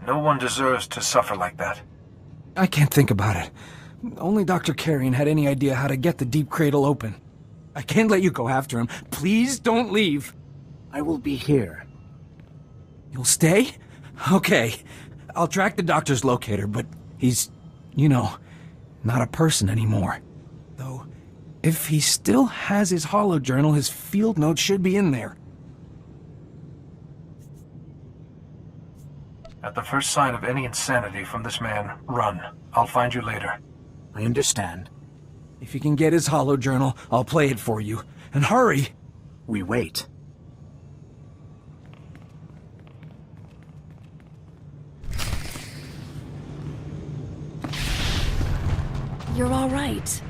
[SPEAKER 13] No one deserves to suffer like that.
[SPEAKER 20] I can't think about it. Only Dr. Carrion had any idea how to get the deep cradle open. I can't let you go after him. Please don't leave.
[SPEAKER 12] I will be here.
[SPEAKER 20] You'll stay? Okay. I'll track the doctor's locator, but he's, you know, not a person anymore. Though, if he still has his holojournal, his field notes should be in there.
[SPEAKER 13] At the first sign of any insanity from this man, run. I'll find you later.
[SPEAKER 12] I understand.
[SPEAKER 20] If you can get his holojournal, I'll play it for you. And hurry!
[SPEAKER 12] We wait.
[SPEAKER 3] You're all right.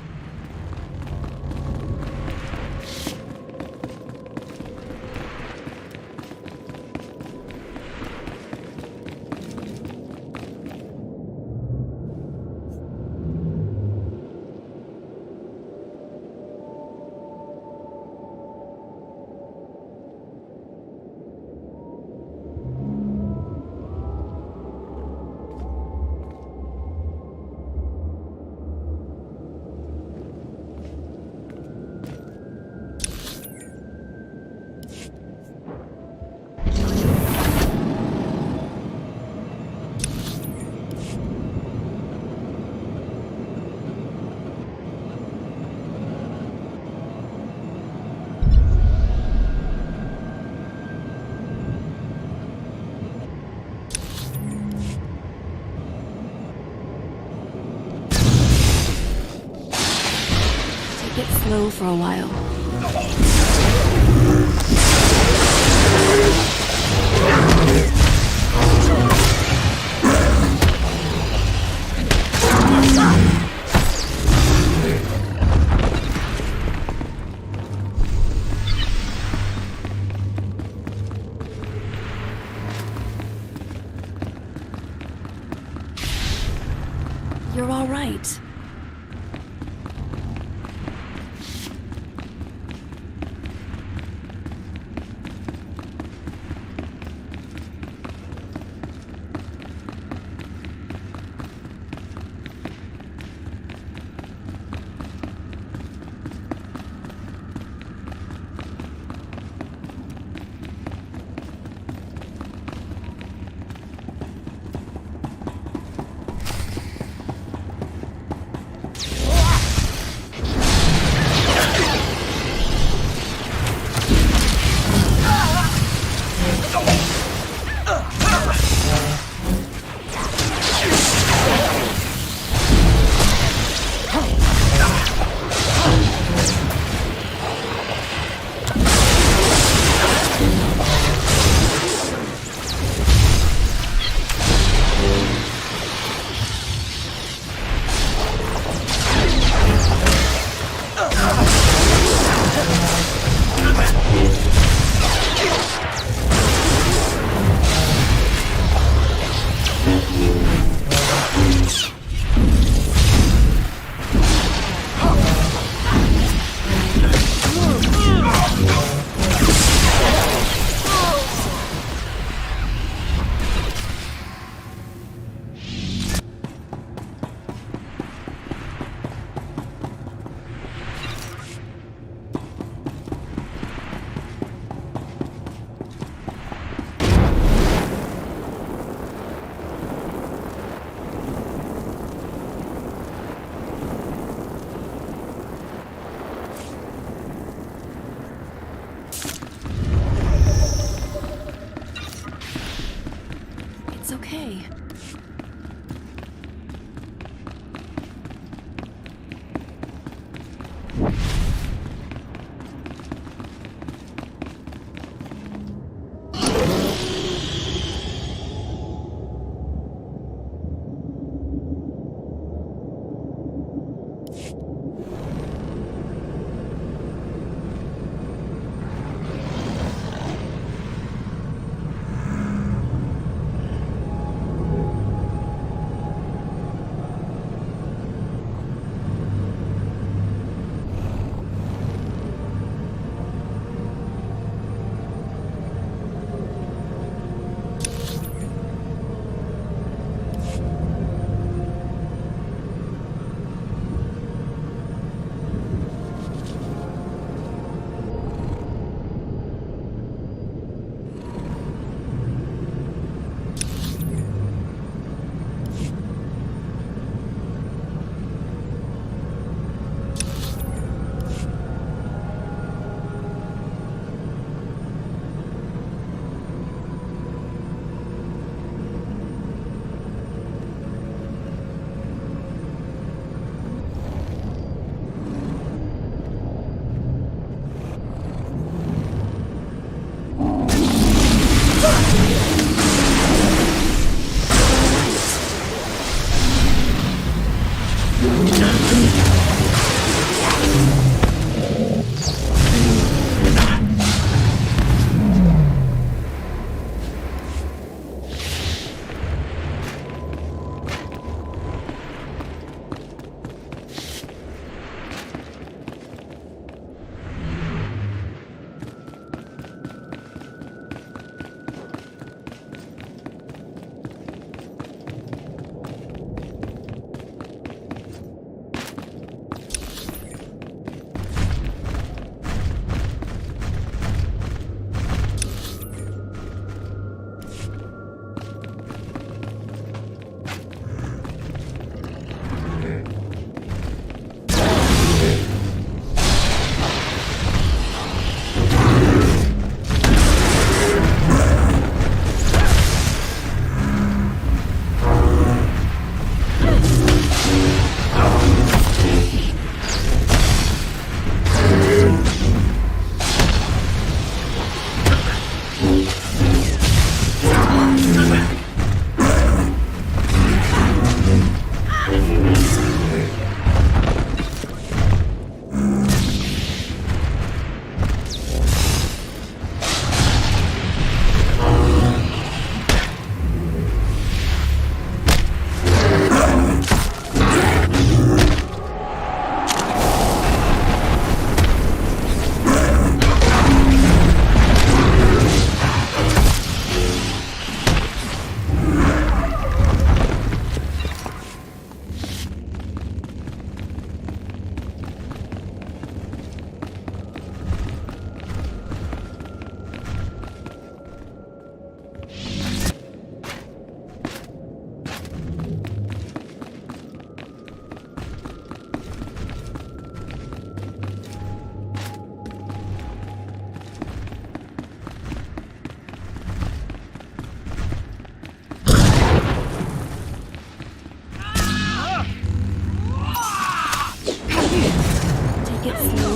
[SPEAKER 3] Take it slow for a while. You're all right. It's okay.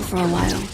[SPEAKER 3] for a while.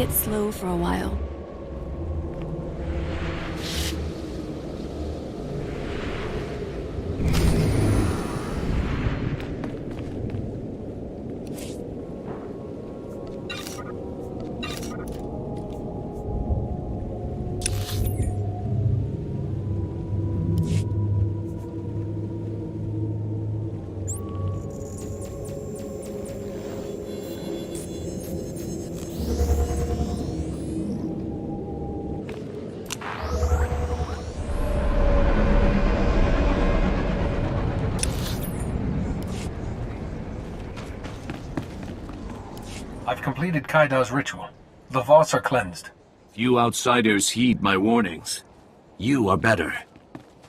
[SPEAKER 3] get slow for a while.
[SPEAKER 13] I've completed Kaida's ritual. The Voss are cleansed.
[SPEAKER 11] Few outsiders heed my warnings. You are better.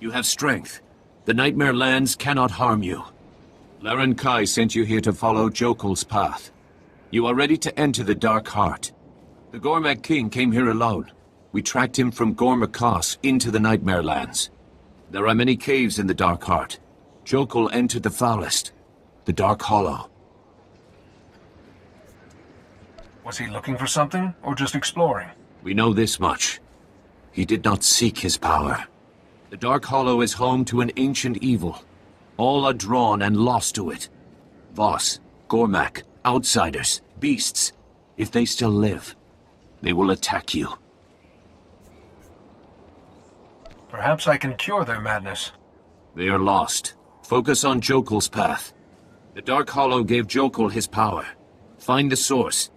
[SPEAKER 11] You have strength. The Nightmare Lands cannot harm you. Laren Kai sent you here to follow Jokul's path. You are ready to enter the Dark Heart. The Gormak King came here alone. We tracked him from Gormakos into the Nightmare Lands. There are many caves in the Dark Heart. Jokul entered the foulest, the Dark Hollow.
[SPEAKER 13] Was he looking for something, or just exploring?
[SPEAKER 11] We know this much. He did not seek his power. The Dark Hollow is home to an ancient evil. All are drawn and lost to it. Voss, Gormak, outsiders, beasts. If they still live, they will attack you.
[SPEAKER 13] Perhaps I can cure their madness.
[SPEAKER 11] They are lost. Focus on Jokul's path. The Dark Hollow gave Jokul his power. Find the source.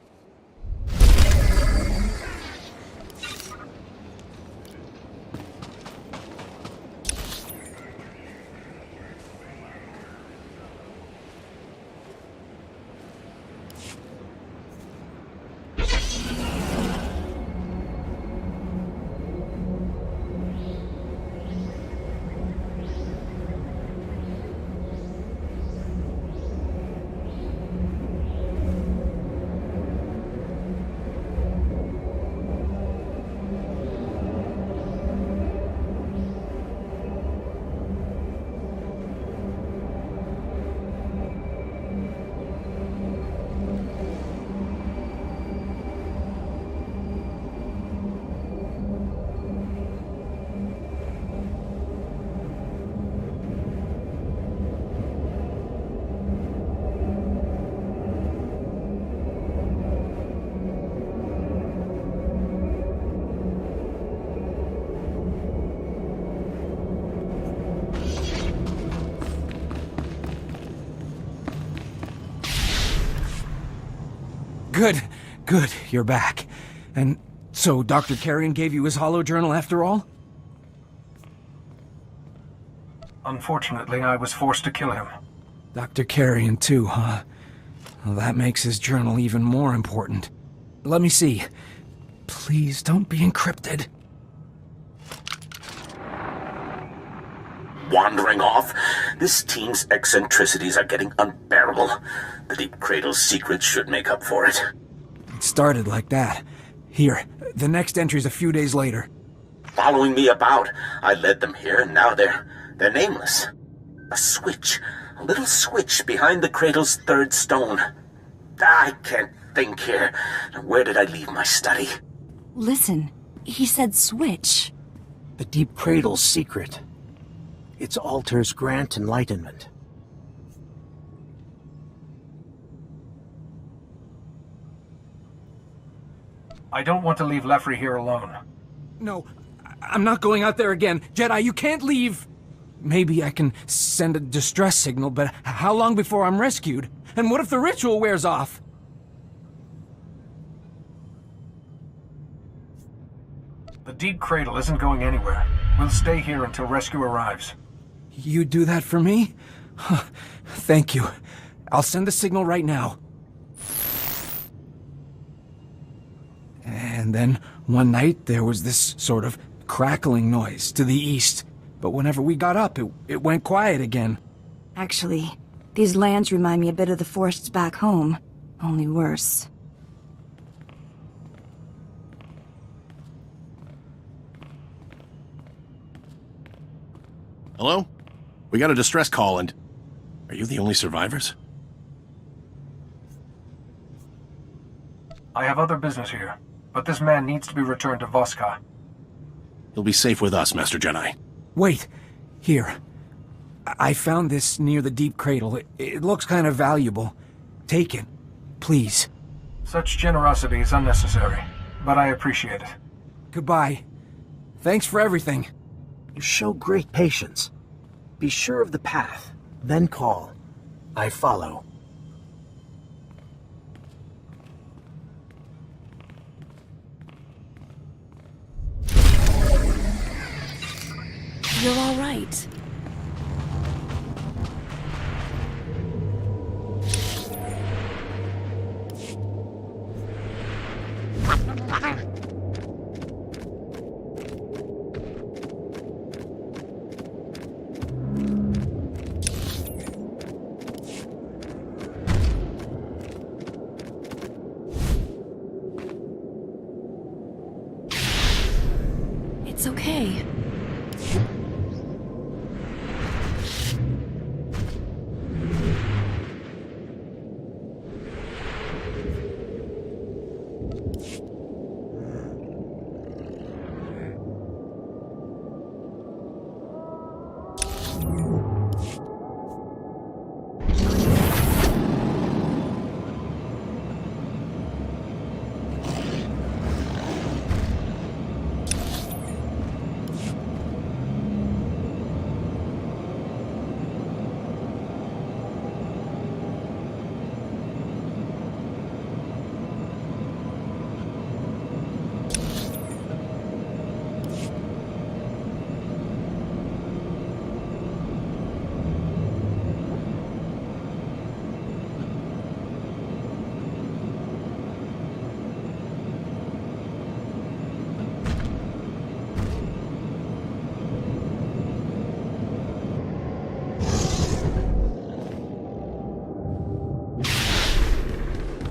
[SPEAKER 20] Good, you're back. And so Dr. Carrion gave you his hollow journal after all?
[SPEAKER 13] Unfortunately, I was forced to kill him.
[SPEAKER 20] Dr. Carrion too, huh? Well, that makes his journal even more important. Let me see. Please don't be encrypted.
[SPEAKER 14] Wandering off? This team's eccentricities are getting unbearable. The Deep Cradle's secrets should make up for it.
[SPEAKER 20] It started like that. Here, the next entry's a few days later.
[SPEAKER 14] Following me about. I led them here, and now they're nameless. A switch. A little switch behind the Cradle's third stone. I can't think here. Where did I leave my study?
[SPEAKER 3] Listen, he said switch.
[SPEAKER 12] The Deep Cradle's secret. Its altars grant enlightenment.
[SPEAKER 13] I don't want to leave Leffrey here alone.
[SPEAKER 20] No, I'm not going out there again. Jedi, you can't leave! Maybe I can send a distress signal, but how long before I'm rescued? And what if the ritual wears off?
[SPEAKER 13] The Deep Cradle isn't going anywhere. We'll stay here until rescue arrives.
[SPEAKER 20] You do that for me? Thank you. I'll send the signal right now. And then, one night, there was this sort of crackling noise to the east. But whenever we got up, it went quiet again.
[SPEAKER 3] Actually, these lands remind me a bit of the forests back home. Only worse.
[SPEAKER 21] Hello? We got a distress call and... Are you the only survivors?
[SPEAKER 13] I have other business here. but this man needs to be returned to Voska.
[SPEAKER 21] He'll be safe with us, Master Jedi.
[SPEAKER 20] Wait. Here. I found this near the deep cradle. It looks kind of valuable. Take it. Please.
[SPEAKER 13] Such generosity is unnecessary, but I appreciate it.
[SPEAKER 20] Goodbye. Thanks for everything.
[SPEAKER 12] You show great patience. Be sure of the path, then call. I follow.
[SPEAKER 3] You're all right. It's okay.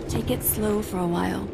[SPEAKER 3] Take it slow for a while.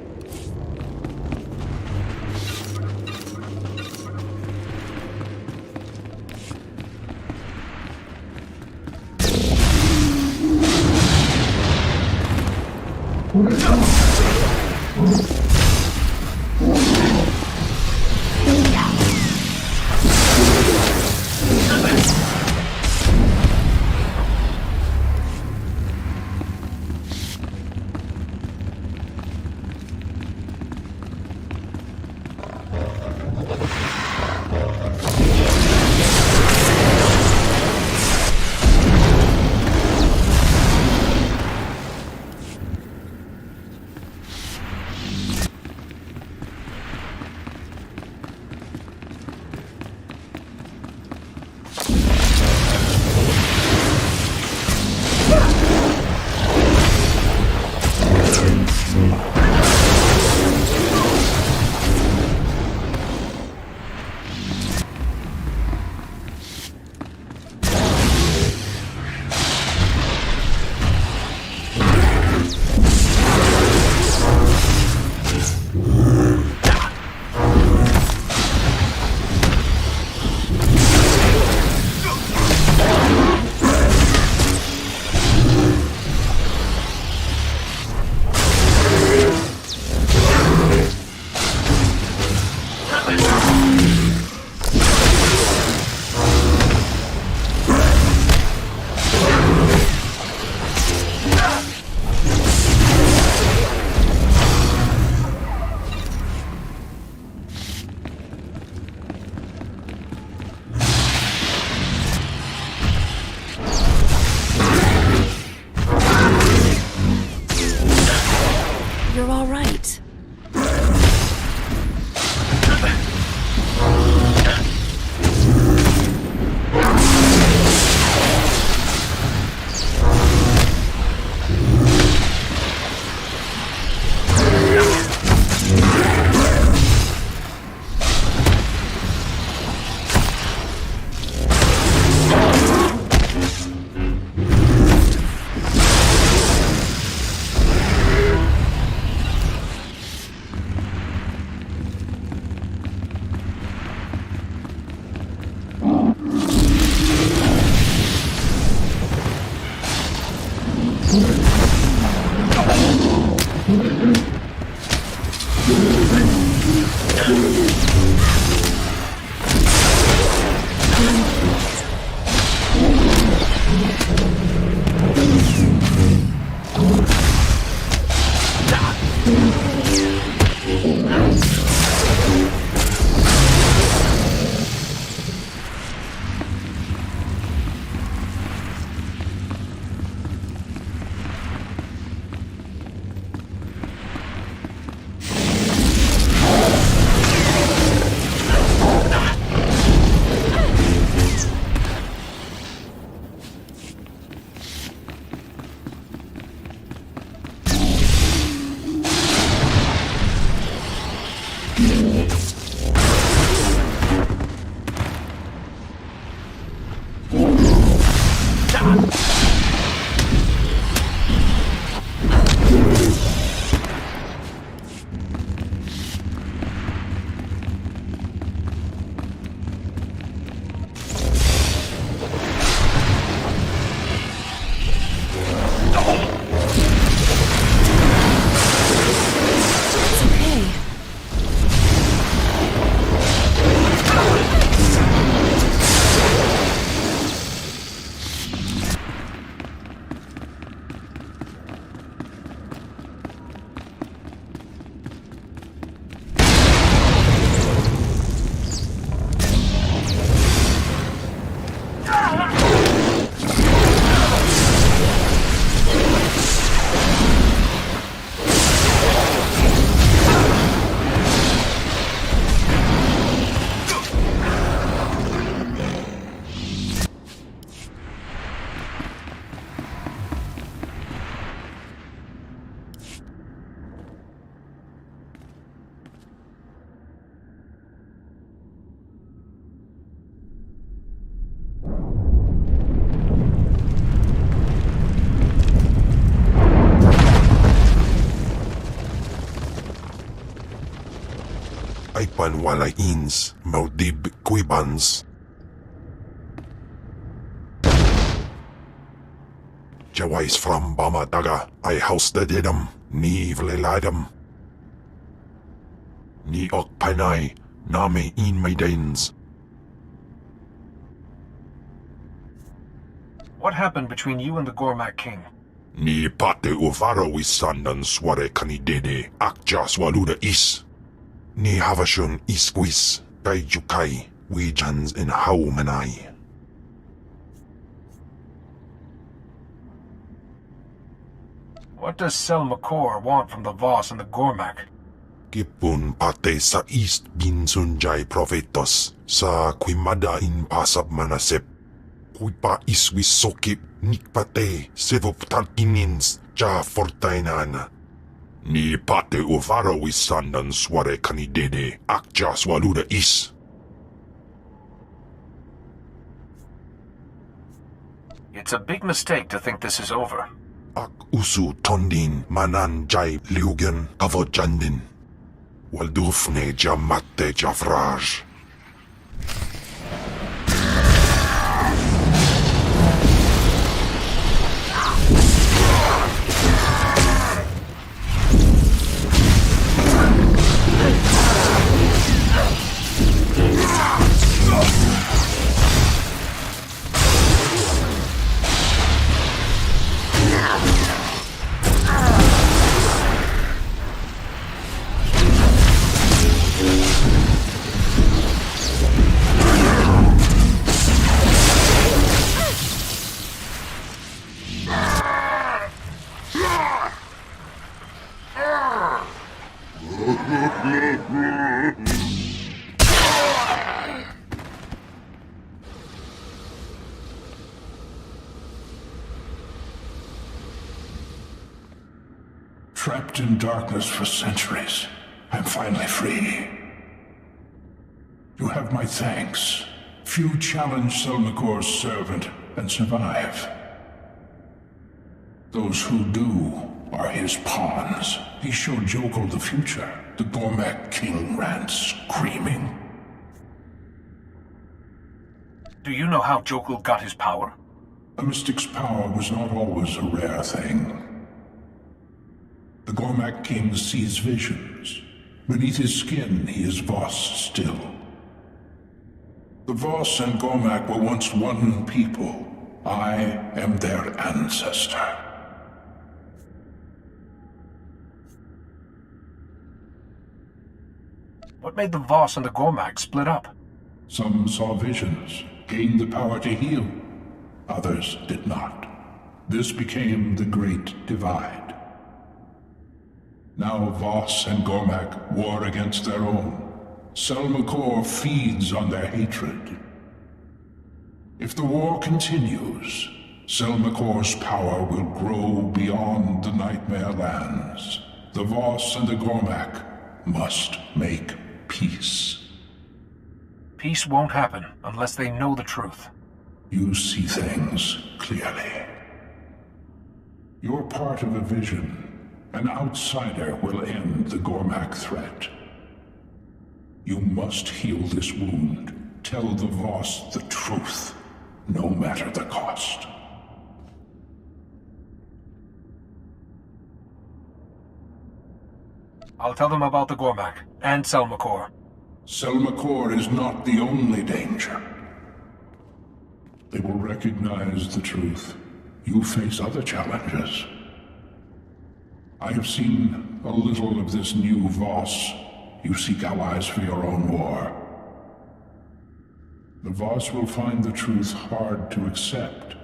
[SPEAKER 3] You're all right.
[SPEAKER 4] Aipan walay ins, maudib kuibans. Jawais from Bamadaga, I house the didam, ni vleladam. Ni ok panay, name in my dains.
[SPEAKER 13] What happened between you and the Gormak King?
[SPEAKER 4] Ni pate uvaro wisandan sware kanidede, akjas waluda is. Ni havashun isquis, kay jukai, wijans in haumanai.
[SPEAKER 13] What does Selmakor want from the Voss and the Gormak?
[SPEAKER 4] Kipun pate sa east binsunjay profetos, sa quimada in pasab manasep. Kuipa iswis sokip, nikpate, sevoptantinins, ja fortainana. Ni pate uvaro wisandan sware kanidede, akja swaluda is.
[SPEAKER 13] It's a big mistake to think this is over.
[SPEAKER 4] Ak usu tondin manan jay liugen avojandin. Waldufne jamate jafraj.
[SPEAKER 9] Trapped in darkness for centuries, I'm finally free. You have my thanks. Few challenge Selmakor's servant and survive. Those who do are his pawns. He showed Jokul the future. The Gormak King ran screaming.
[SPEAKER 13] Do you know how Jokul got his power?
[SPEAKER 9] A mystic's power was not always a rare thing. The Gormak King sees visions. Beneath his skin, he is Voss still. The Voss and Gormak were once one people. I am their ancestor.
[SPEAKER 13] What made the Voss and the Gormak split up?
[SPEAKER 9] Some saw visions, gained the power to heal. Others did not. This became the Great Divide. Now Voss and Gormak war against their own. Selmakor feeds on their hatred. If the war continues, Selmakor's power will grow beyond the Nightmare Lands. The Voss and the Gormak must make peace.
[SPEAKER 13] Peace won't happen unless they know the truth.
[SPEAKER 9] You see things clearly. You're part of a vision. An outsider will end the Gormak threat. You must heal this wound. Tell the Voss the truth, no matter the cost.
[SPEAKER 13] I'll tell them about the Gormak and Selmakor.
[SPEAKER 9] Selmakor is not the only danger. They will recognize the truth. You face other challenges. I have seen a little of this new Voss. You seek allies for your own war. The Voss will find the truth hard to accept.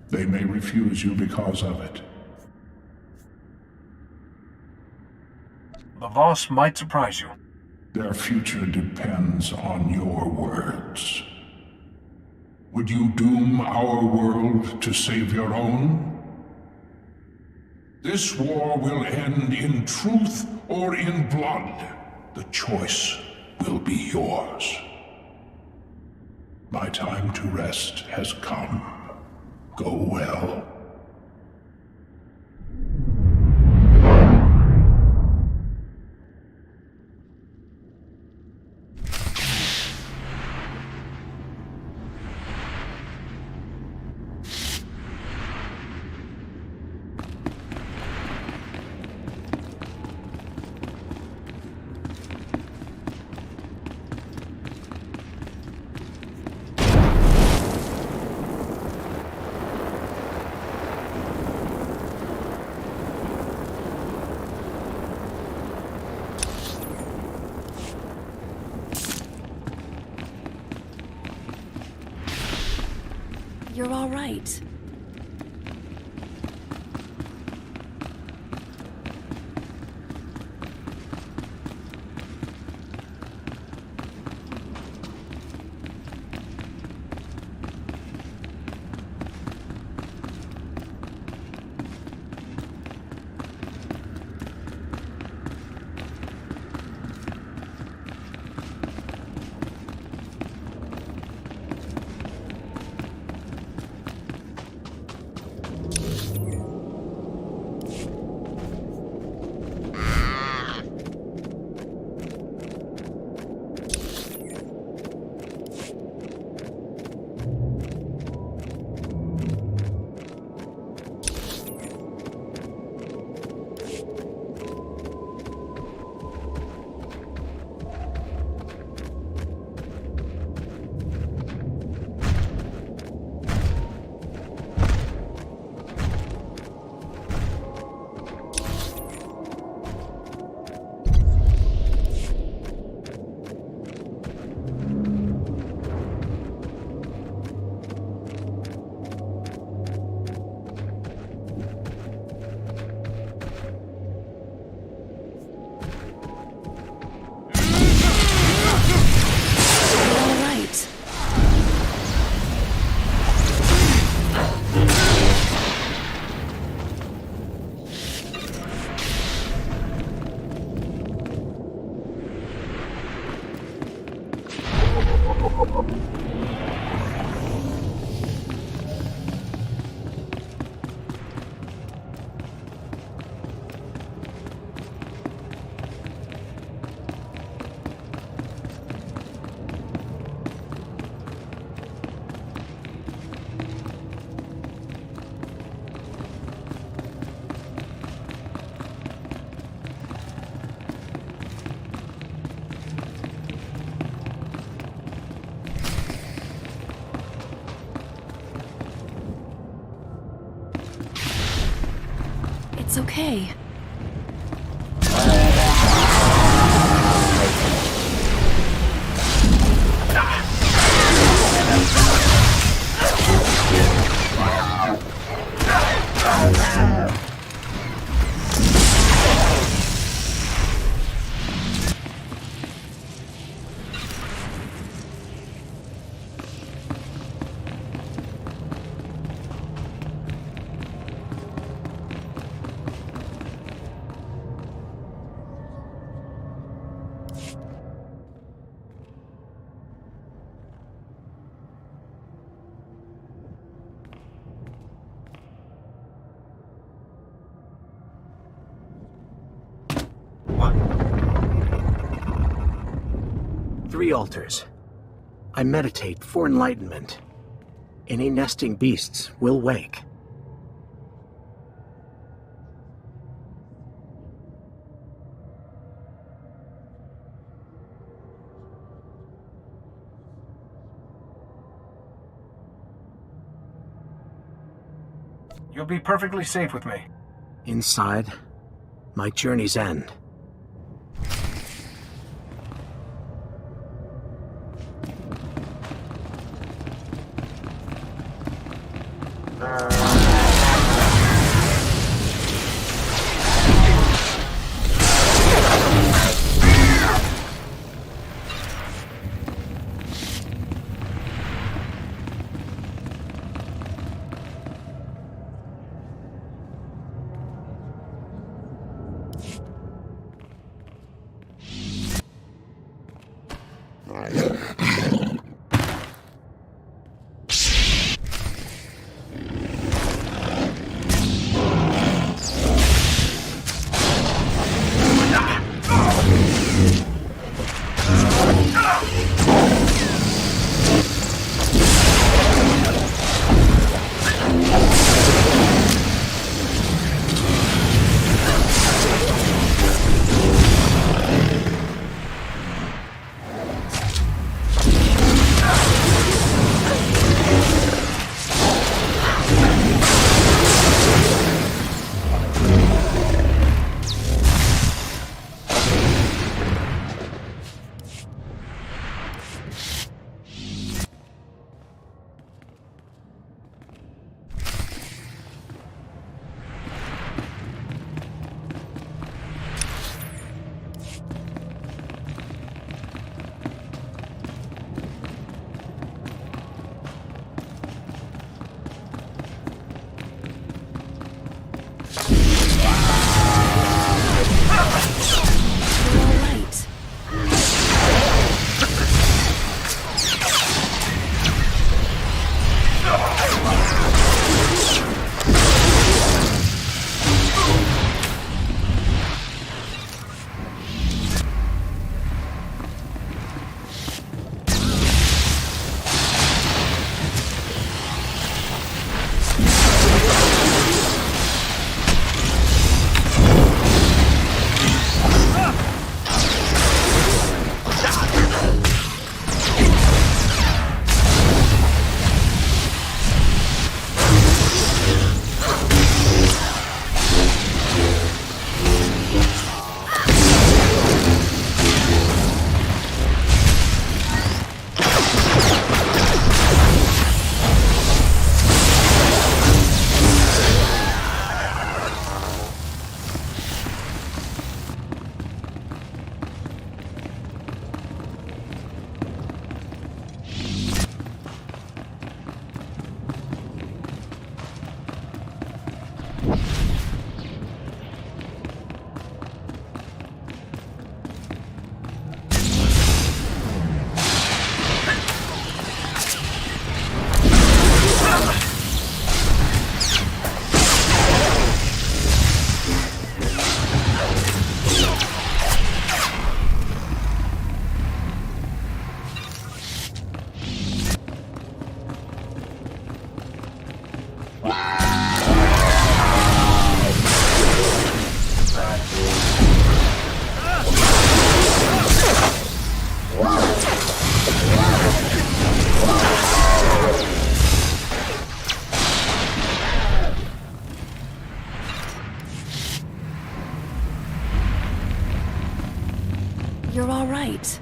[SPEAKER 9] They may refuse you because of it.
[SPEAKER 13] The Voss might surprise you.
[SPEAKER 9] Their future depends on your words. Would you doom our world to save your own? This war will end in truth or in blood. The choice will be yours. My time to rest has come. Go well.
[SPEAKER 2] you're all right. It's okay.
[SPEAKER 12] Three altars. I meditate for enlightenment. Any nesting beasts will wake.
[SPEAKER 13] You'll be perfectly safe with me.
[SPEAKER 12] Inside, my journey's end.
[SPEAKER 2] you're all right.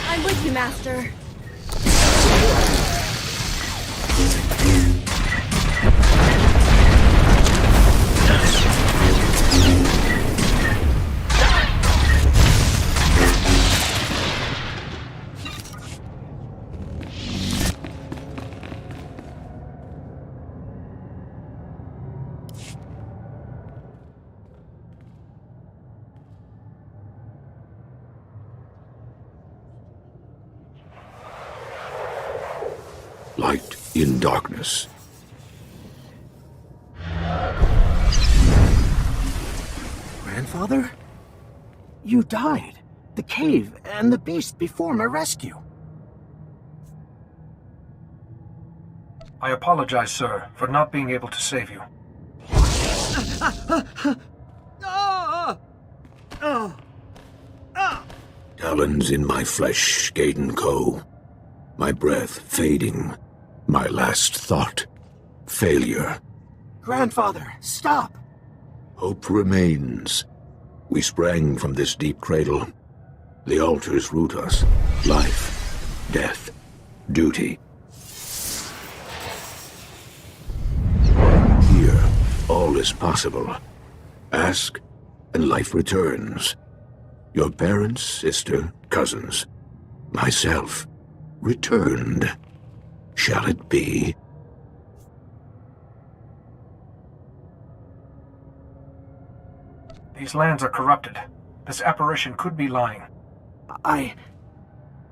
[SPEAKER 2] I'm with you, Master.
[SPEAKER 14] Light in darkness.
[SPEAKER 12] Grandfather? You died. The cave and the beast before my rescue.
[SPEAKER 13] I apologize, sir, for not being able to save you.
[SPEAKER 14] Talons in my flesh, Gaiden Co. My breath fading. My last thought. Failure.
[SPEAKER 12] Grandfather, stop!
[SPEAKER 14] Hope remains. We sprang from this deep cradle. The altars root us. Life, death, duty. Here, all is possible. Ask, and life returns. Your parents, sister, cousins, myself, returned. Shall it be?
[SPEAKER 13] These lands are corrupted. This apparition could be lying.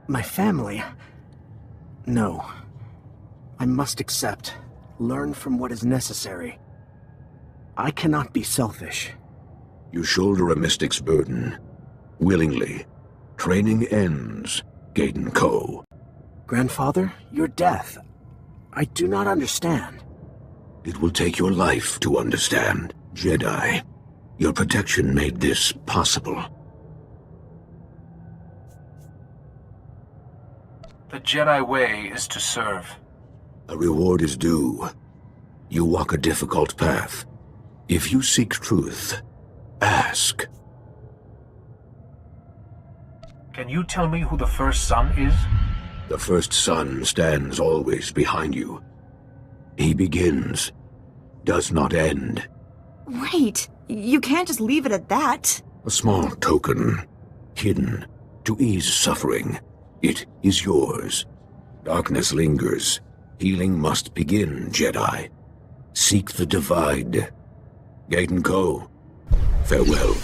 [SPEAKER 12] My family... No. I must accept. Learn from what is necessary. I cannot be selfish.
[SPEAKER 14] You shoulder a mystic's burden. Willingly. Training ends, Gaiden Co.
[SPEAKER 12] Grandfather, your death... I do not understand.
[SPEAKER 14] It will take your life to understand, Jedi. Your protection made this possible.
[SPEAKER 13] The Jedi way is to serve.
[SPEAKER 14] A reward is due. You walk a difficult path. If you seek truth, ask.
[SPEAKER 13] Can you tell me who the first son is?
[SPEAKER 14] The first son stands always behind you. He begins, does not end.
[SPEAKER 3] Wait, you can't just leave it at that.
[SPEAKER 14] A small token, hidden, to ease suffering. It is yours. Darkness lingers. Healing must begin, Jedi. Seek the Divide. Gaten Ko, farewell.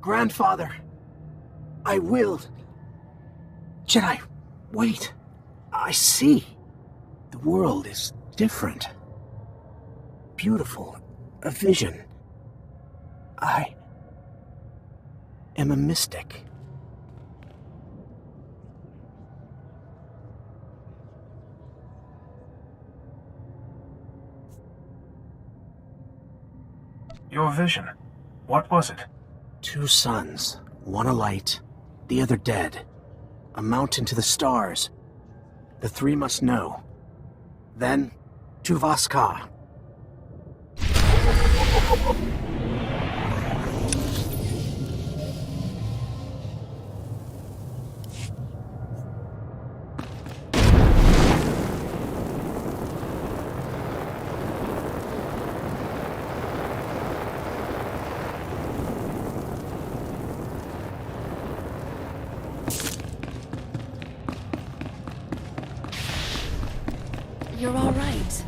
[SPEAKER 12] Grandfather, I will. Jedi, wait. I see. The world is different. Beautiful. A vision. I am a mystic.
[SPEAKER 13] Your vision. What was it?
[SPEAKER 12] 2 suns, one alight, the other dead. A mountain to the stars. The 3 must know. Then, to Vaska.
[SPEAKER 2] You're all right.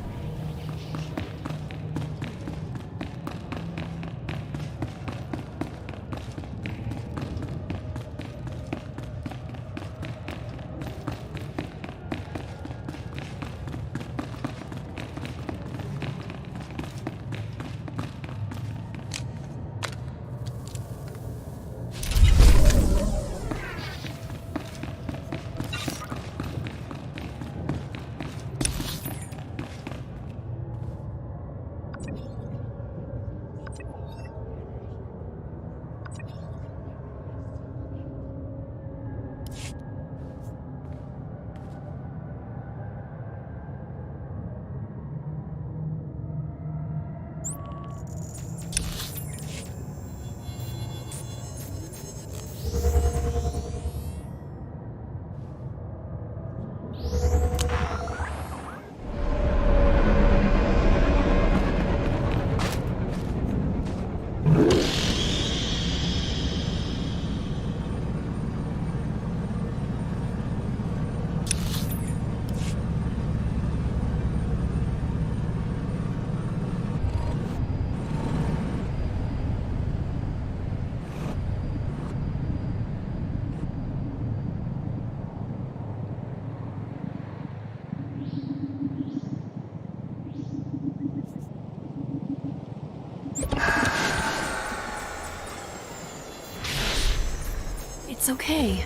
[SPEAKER 2] It's okay.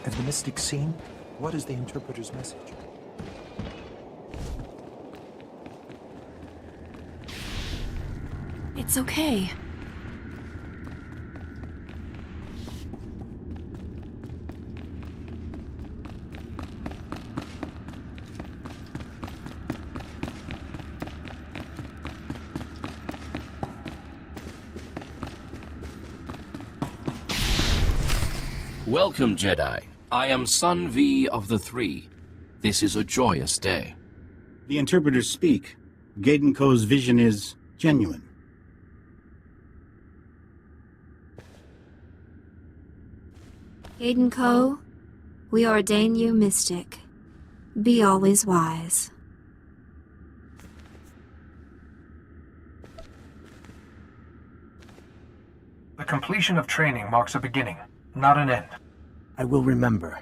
[SPEAKER 6] Have the mystics seen? What is the interpreter's message?
[SPEAKER 2] It's okay.
[SPEAKER 11] Welcome, Jedi. I am Son V of the Three. This is a joyous day.
[SPEAKER 22] The interpreters speak. Gaten Ko's vision is genuine.
[SPEAKER 23] Gaten Ko, we ordain you mystic. Be always wise.
[SPEAKER 13] The completion of training marks a beginning, not an end.
[SPEAKER 12] I will remember.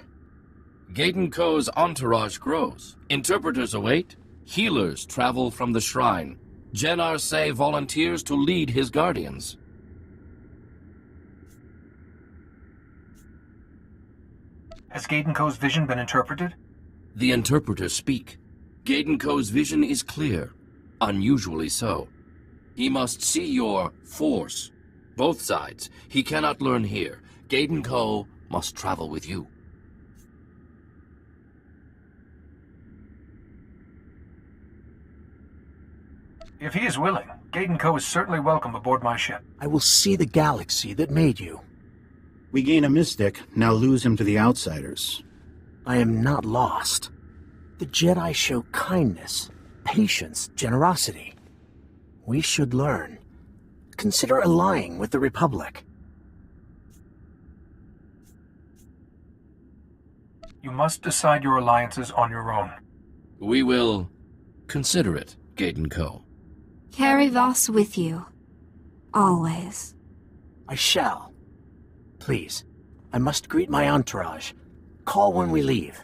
[SPEAKER 11] Gaten Ko's entourage grows. Interpreters await. Healers travel from the shrine. Jen Arce volunteers to lead his guardians.
[SPEAKER 13] Has Gaten Ko's vision been interpreted?
[SPEAKER 11] The interpreters speak. Gaten Ko's vision is clear, unusually so. He must see your force. Both sides. He cannot learn here. Gaiden Ko must travel with you.
[SPEAKER 13] If he is willing, Gaiden Ko is certainly welcome aboard my ship.
[SPEAKER 12] I will see the galaxy that made you.
[SPEAKER 22] We gain a mystic, now lose him to the outsiders.
[SPEAKER 12] I am not lost. The Jedi show kindness, patience, generosity. We should learn. Consider allying with the Republic.
[SPEAKER 13] You must decide your alliances on your own.
[SPEAKER 11] We will consider it, Gaiden Ko.
[SPEAKER 23] Carry Voss with you. Always.
[SPEAKER 12] I shall. Please, I must greet my entourage. Call when we leave.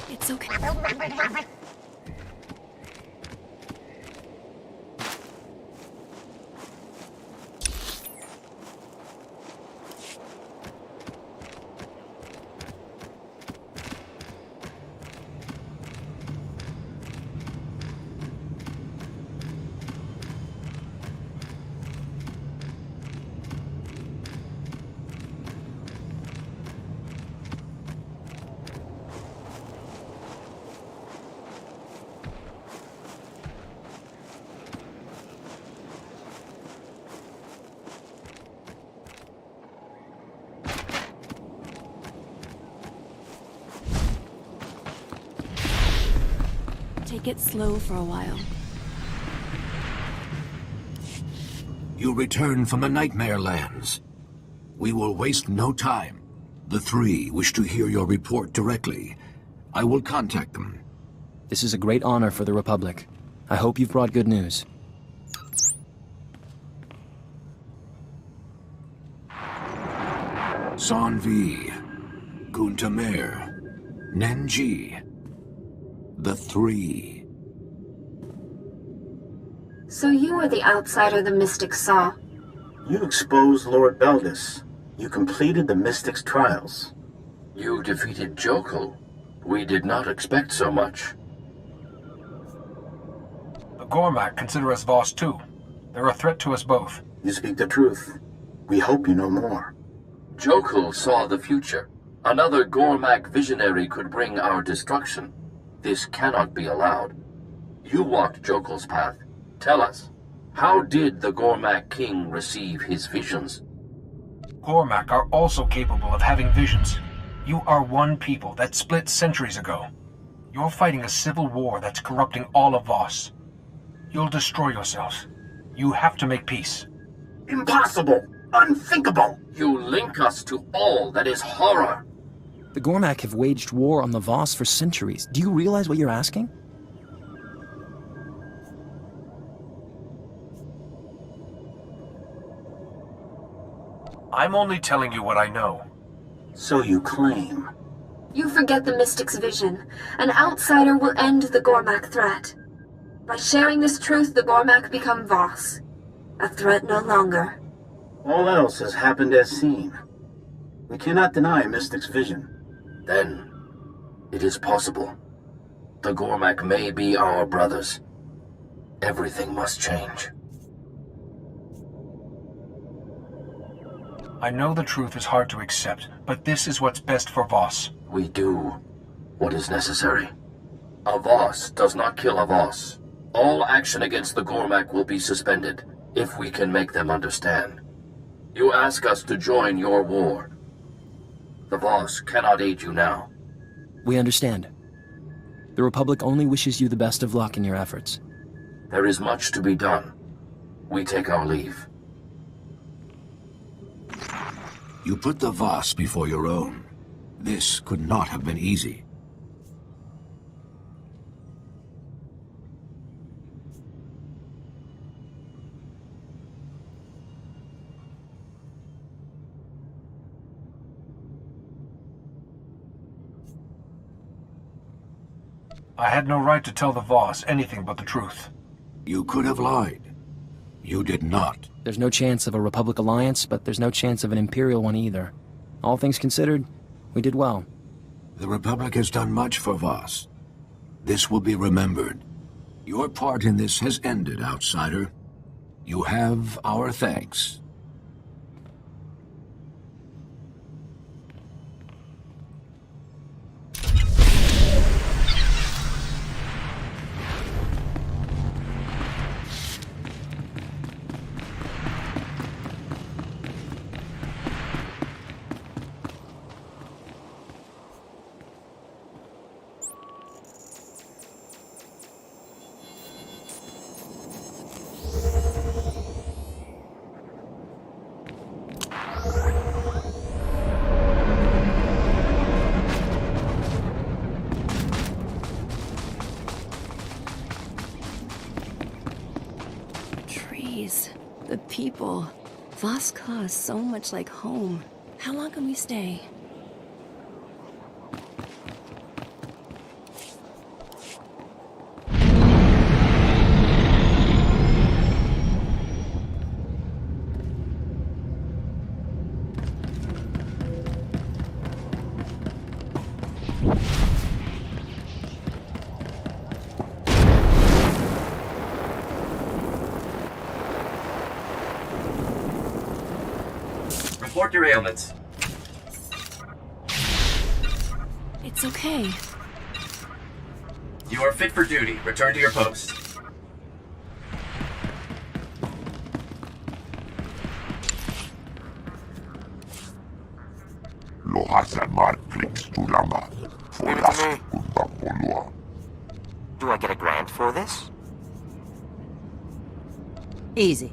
[SPEAKER 2] It's okay. Take it slow for a while.
[SPEAKER 11] You return from the Nightmare Lands. We will waste no time. The three wish to hear your report directly. I will contact them.
[SPEAKER 19] This is a great honor for the Republic. I hope you've brought good news.
[SPEAKER 11] Sanvi, Guntamer, Nenji. The three.
[SPEAKER 18] So you were the outsider the Mystics saw.
[SPEAKER 22] You exposed Lord Beldis. You completed the Mystic's trials.
[SPEAKER 11] You defeated Jokul. We did not expect so much.
[SPEAKER 13] The Gormak consider us Voss too. They're a threat to us both.
[SPEAKER 22] You speak the truth. We hope you know more.
[SPEAKER 11] Jokul saw the future. Another Gormak visionary could bring our destruction. This cannot be allowed. You walked Jokul's path. Tell us, how did the Gormak king receive his visions?
[SPEAKER 13] Gormak are also capable of having visions. You are one people that split centuries ago. You're fighting a civil war that's corrupting all of Voss. You'll destroy yourselves. You have to make peace.
[SPEAKER 22] Impossible! Unthinkable!
[SPEAKER 11] You link us to all that is horror.
[SPEAKER 19] The Gormak have waged war on the Voss for centuries. Do you realize what you're asking?
[SPEAKER 13] I'm only telling you what I know.
[SPEAKER 22] So you claim.
[SPEAKER 18] You forget the Mystic's vision. An outsider will end the Gormak threat. By sharing this truth, the Gormak become Voss. A threat no longer.
[SPEAKER 22] All else has happened as seen. We cannot deny Mystic's vision.
[SPEAKER 11] Then, it is possible. The Gormak may be our brothers. Everything must change.
[SPEAKER 13] I know the truth is hard to accept, but this is what's best for Voss.
[SPEAKER 11] We do what is necessary. A Voss does not kill a Voss. All action against the Gormak will be suspended, if we can make them understand. You ask us to join your war. The Voss cannot aid you now.
[SPEAKER 19] We understand. The Republic only wishes you the best of luck in your efforts.
[SPEAKER 11] There is much to be done. We take our leave. You put the Voss before your own. This could not have been easy.
[SPEAKER 13] I had no right to tell the Voss anything but the truth.
[SPEAKER 14] You could have lied. You did not.
[SPEAKER 19] There's no chance of a Republic alliance, but there's no chance of an Imperial one either. All things considered, we did well.
[SPEAKER 14] The Republic has done much for Voss. This will be remembered. Your part in this has ended, outsider. You have our thanks.
[SPEAKER 2] The people. Voska is so much like home. How long can we stay?
[SPEAKER 16] Report your ailments.
[SPEAKER 2] It's okay.
[SPEAKER 16] You are fit for duty. Return to your post.
[SPEAKER 5] Do I get a grant for this?
[SPEAKER 7] Easy.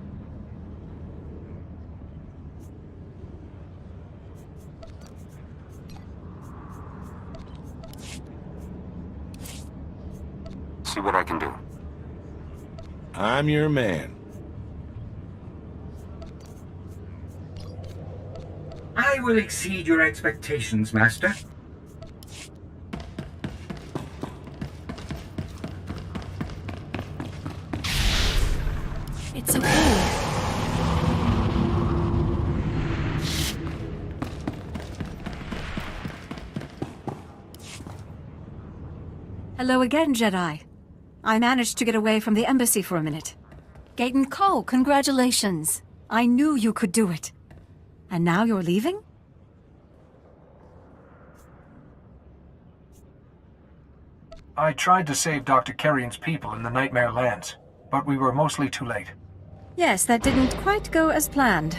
[SPEAKER 5] See what I can do.
[SPEAKER 10] I'm your man.
[SPEAKER 24] I will exceed your expectations, Master.
[SPEAKER 2] It's okay.
[SPEAKER 3] Hello again, Jedi. I managed to get away from the embassy for a minute. Gaten Ko, congratulations. I knew you could do it. And now you're leaving?
[SPEAKER 13] I tried to save Dr. Carrion's people in the Nightmare Lands, but we were mostly too late.
[SPEAKER 3] Yes, that didn't quite go as planned.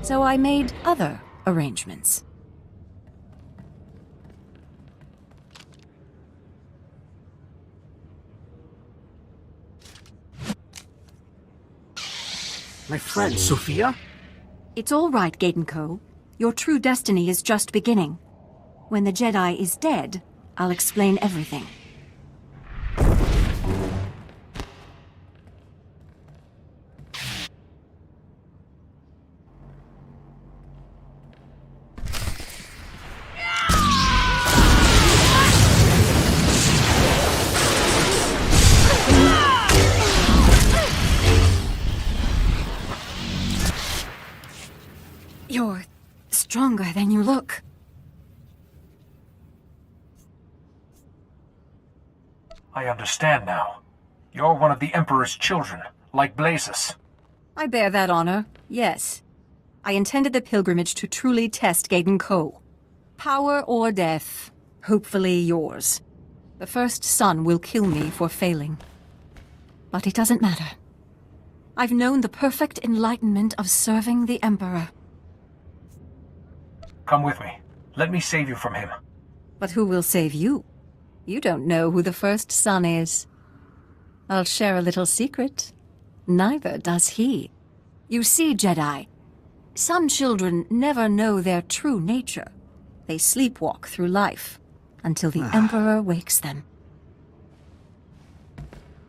[SPEAKER 3] So I made other arrangements.
[SPEAKER 12] My friend, Sophia?
[SPEAKER 3] It's all right, Gaten Ko. Your true destiny is just beginning. When the Jedi is dead, I'll explain everything. You're stronger than you look.
[SPEAKER 13] I understand now. You're one of the Emperor's children, like Blazes.
[SPEAKER 3] I bear that honor, yes. I intended the pilgrimage to truly test Gaten Ko. Power or death, hopefully yours. The first son will kill me for failing. But it doesn't matter. I've known the perfect enlightenment of serving the Emperor.
[SPEAKER 13] Come with me. Let me save you from him.
[SPEAKER 3] But who will save you? You don't know who the first son is. I'll share a little secret. Neither does he. You see, Jedi, some children never know their true nature. They sleepwalk through life until the Emperor wakes them.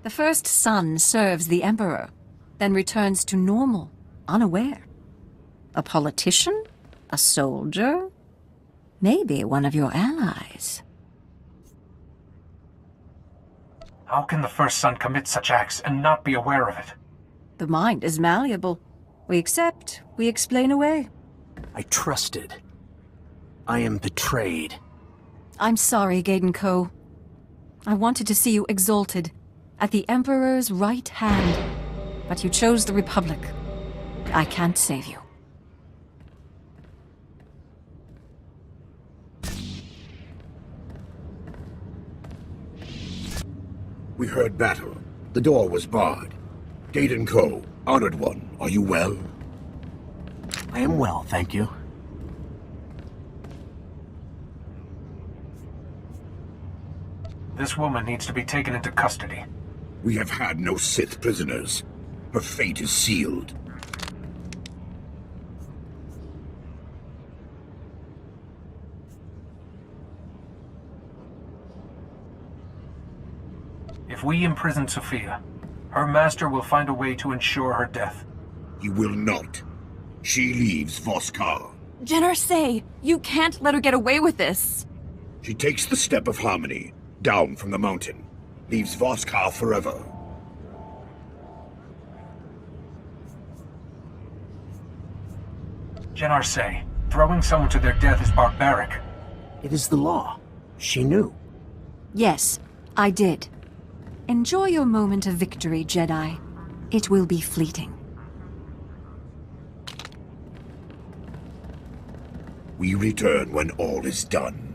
[SPEAKER 3] The first son serves the Emperor, then returns to normal, unaware. A politician? A soldier? Maybe one of your allies.
[SPEAKER 13] How can the First Son commit such acts and not be aware of it?
[SPEAKER 3] The mind is malleable. We accept, we explain away.
[SPEAKER 12] I trusted. I am betrayed.
[SPEAKER 3] I'm sorry, Gaiden Ko. I wanted to see you exalted, at the Emperor's right hand. But you chose the Republic. I can't save you.
[SPEAKER 14] We heard battle. The door was barred. Gaiden Ko, Honored One, are you well?
[SPEAKER 12] I am well, thank you.
[SPEAKER 13] This woman needs to be taken into custody.
[SPEAKER 14] We have had no Sith prisoners. Her fate is sealed.
[SPEAKER 13] If we imprison Sophia, her master will find a way to ensure her death.
[SPEAKER 14] He will not. She leaves Voskar.
[SPEAKER 1] Jenner, say, you can't let her get away with this.
[SPEAKER 14] She takes the step of harmony, down from the mountain, leaves Voskar forever.
[SPEAKER 13] Jenner, say, throwing someone to their death is barbaric.
[SPEAKER 12] It is the law. She knew.
[SPEAKER 3] Yes, I did. Enjoy your moment of victory, Jedi. It will be fleeting.
[SPEAKER 14] We return when all is done.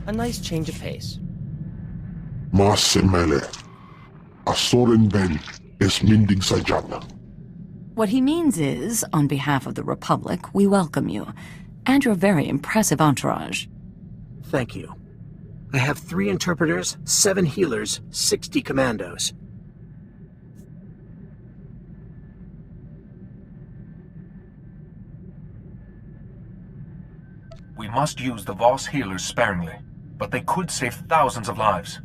[SPEAKER 7] A nice change of pace.
[SPEAKER 4] Masimele. Asorin Ben is mindig sajana.
[SPEAKER 2] What he means is, on behalf of the Republic, we welcome you, and your very impressive entourage.
[SPEAKER 12] Thank you. I have 3 interpreters, 7 healers, 60 commandos.
[SPEAKER 13] We must use the Voss healers sparingly, but they could save thousands of lives.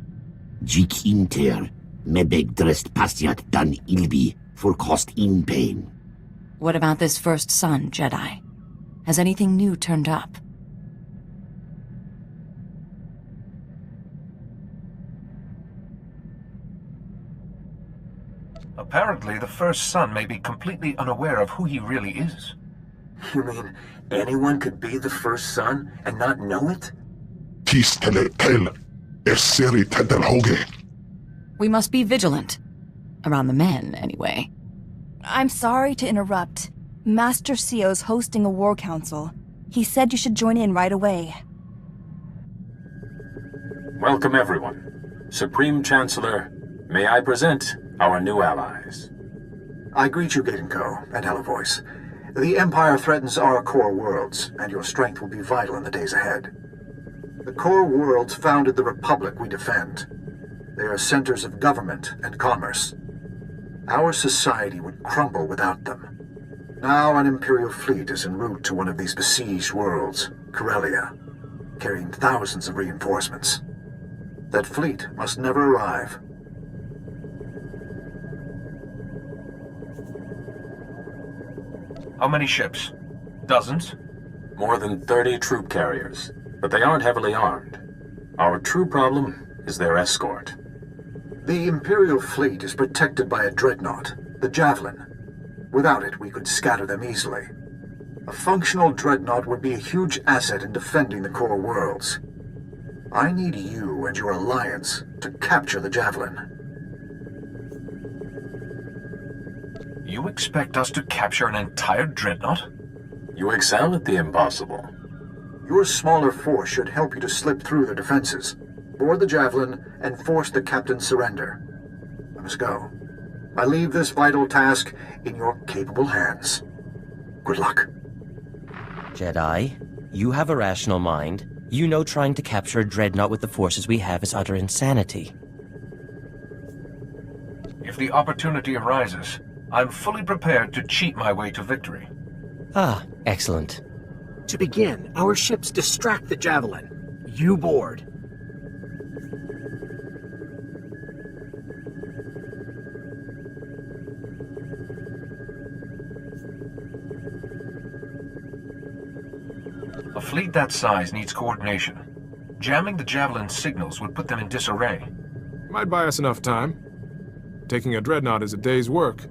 [SPEAKER 14] Jik inter, mebeg drest pastiat dan ilbi, for cost in pain.
[SPEAKER 2] What about this first son, Jedi? Has anything new turned up?
[SPEAKER 13] Apparently, the First Son may be completely unaware of who he really is.
[SPEAKER 12] You mean anyone could be the First Son and not know it?
[SPEAKER 4] Tis teletel, esseri tedel hoge.
[SPEAKER 2] We must be vigilant. Around the men, anyway.
[SPEAKER 1] I'm sorry to interrupt. Master Sio's hosting a war council. He said you should join in right away.
[SPEAKER 8] Welcome, everyone. Supreme Chancellor, may I present our new allies.
[SPEAKER 6] I greet you, Gaiden Ko and Hello Voice. The Empire threatens our core worlds, and your strength will be vital in the days ahead. The core worlds founded the Republic we defend. They are centers of government and commerce. Our society would crumble without them. Now an Imperial fleet is en route to one of these besieged worlds, Corellia, carrying thousands of reinforcements. That fleet must never arrive.
[SPEAKER 13] How many ships? Dozens?
[SPEAKER 8] More than 30 troop carriers, but they aren't heavily armed. Our true problem is their escort.
[SPEAKER 6] The Imperial fleet is protected by a dreadnought, the Javelin. Without it, we could scatter them easily. A functional dreadnought would be a huge asset in defending the core worlds. I need you and your alliance to capture the Javelin.
[SPEAKER 13] You expect us to capture an entire dreadnought?
[SPEAKER 8] You excel at the impossible.
[SPEAKER 6] Your smaller force should help you to slip through their defenses, board the Javelin, and force the captain's surrender. I must go. I leave this vital task in your capable hands. Good luck.
[SPEAKER 7] Jedi, you have a rational mind. You know trying to capture a dreadnought with the forces we have is utter insanity.
[SPEAKER 13] If the opportunity arises, I'm fully prepared to cheat my way to victory.
[SPEAKER 7] Ah, excellent.
[SPEAKER 12] To begin, our ships distract the Javelin. You board.
[SPEAKER 13] A fleet that size needs coordination. Jamming the Javelin's signals would put them in disarray.
[SPEAKER 15] Might buy us enough time. Taking a dreadnought is a day's work.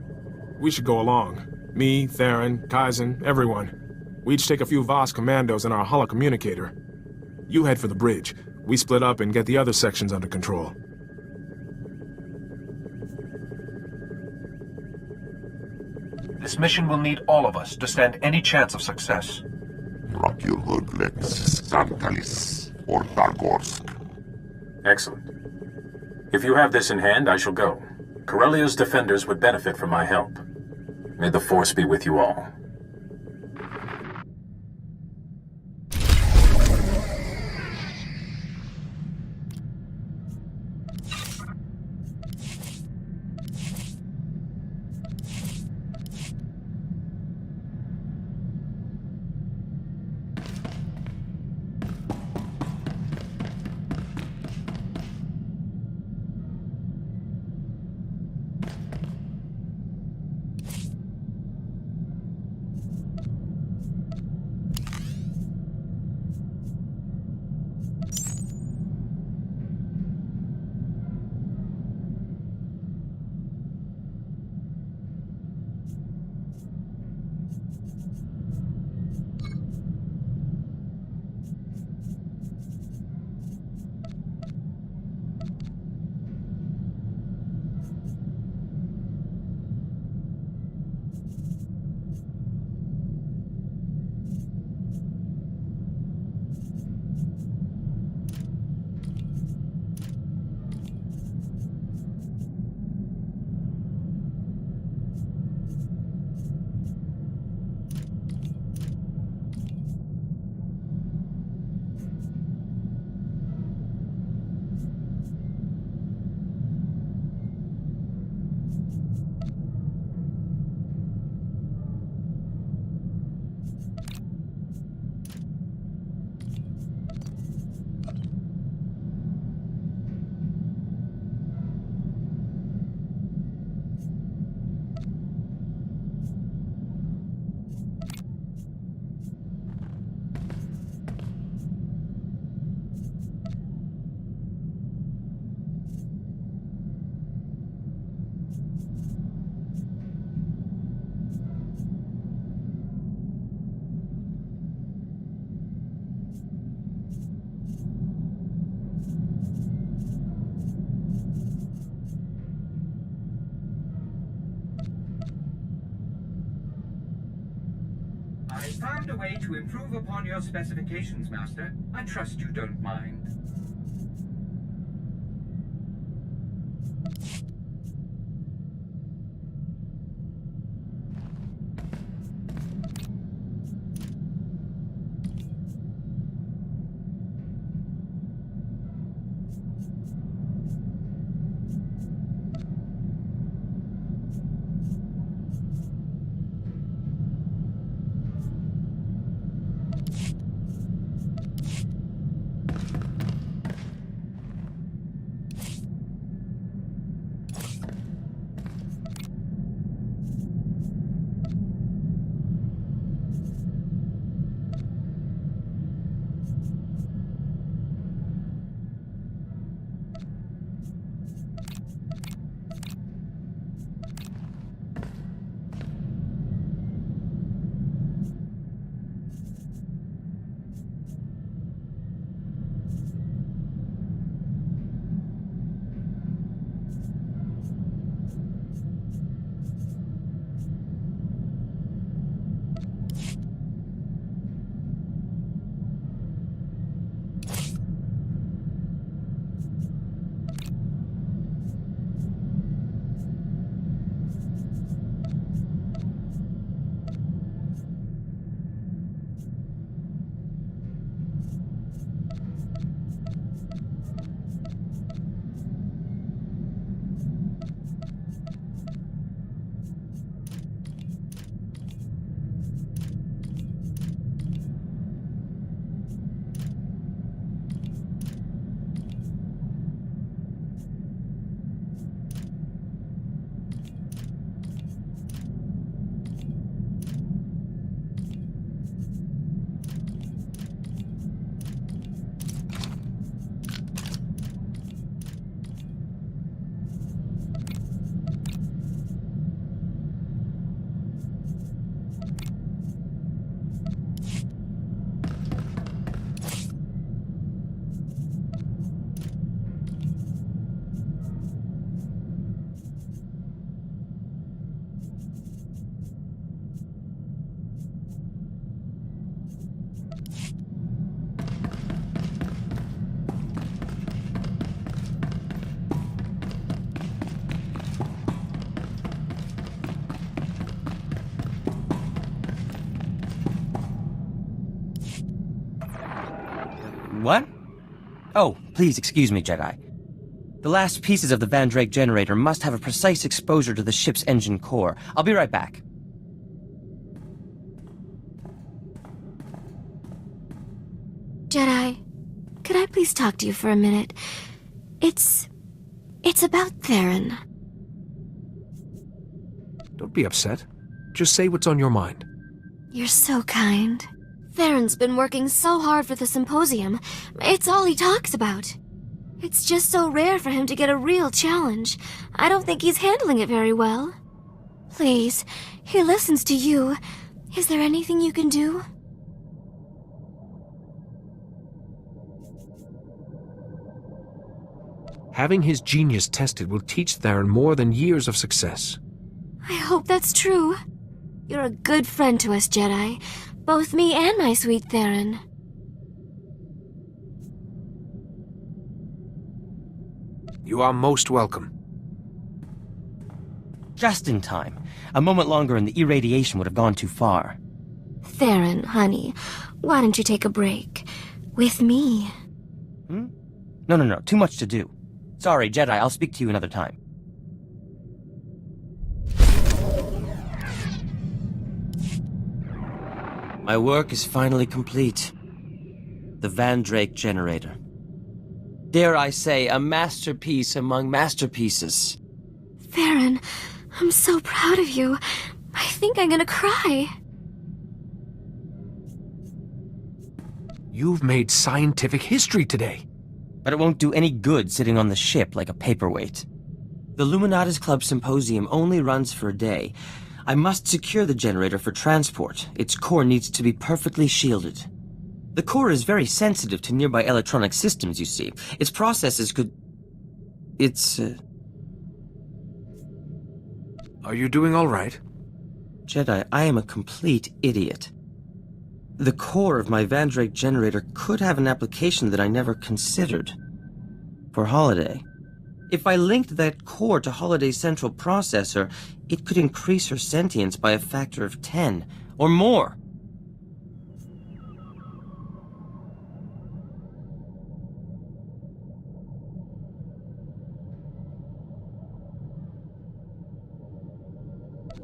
[SPEAKER 15] We should go along. Me, Theron, Kaizen, everyone. We each take a few Voss commandos and our holocommunicator. You head for the bridge. We split up and get the other sections under control.
[SPEAKER 13] This mission will need all of us to stand any chance of success.
[SPEAKER 8] Excellent. If you have this in hand, I shall go. Corellio's defenders would benefit from my help. May the Force be with you all.
[SPEAKER 24] I found a way to improve upon your specifications, Master. I trust you don't mind.
[SPEAKER 7] What? Oh, please excuse me, Jedi. The last pieces of the Van Drake generator must have a precise exposure to the ship's engine core. I'll be right back.
[SPEAKER 23] Jedi, could I please talk to you for a minute? It's about Theron.
[SPEAKER 13] Don't be upset. Just say what's on your mind.
[SPEAKER 23] You're so kind. Theron's been working so hard for the symposium. It's all he talks about. It's just so rare for him to get a real challenge. I don't think he's handling it very well. Please, he listens to you. Is there anything you can do?
[SPEAKER 13] Having his genius tested will teach Theron more than years of success.
[SPEAKER 23] I hope that's true. You're a good friend to us, Jedi. Both me and my sweet Theron.
[SPEAKER 13] You are most welcome.
[SPEAKER 7] Just in time. A moment longer and the irradiation would have gone too far.
[SPEAKER 23] Theron, honey, why don't you take a break? With me.
[SPEAKER 7] No. Too much to do. Sorry, Jedi. I'll speak to you another time. My work is finally complete. The Van Drake generator. Dare I say, a masterpiece among masterpieces.
[SPEAKER 23] Theron, I'm so proud of you. I think I'm gonna cry.
[SPEAKER 13] You've made scientific history today.
[SPEAKER 7] But it won't do any good sitting on the ship like a paperweight. The Illuminatus Club Symposium only runs for a day. I must secure the generator for transport. Its core needs to be perfectly shielded. The core is very sensitive to nearby electronic systems, you see. Its processes could...
[SPEAKER 13] Are you doing all right?
[SPEAKER 7] Jedi, I am a complete idiot. The core of my Van Drake generator could have an application that I never considered. For Holiday. If I linked that core to Holiday's central processor, it could increase her sentience by a factor of 10, or more.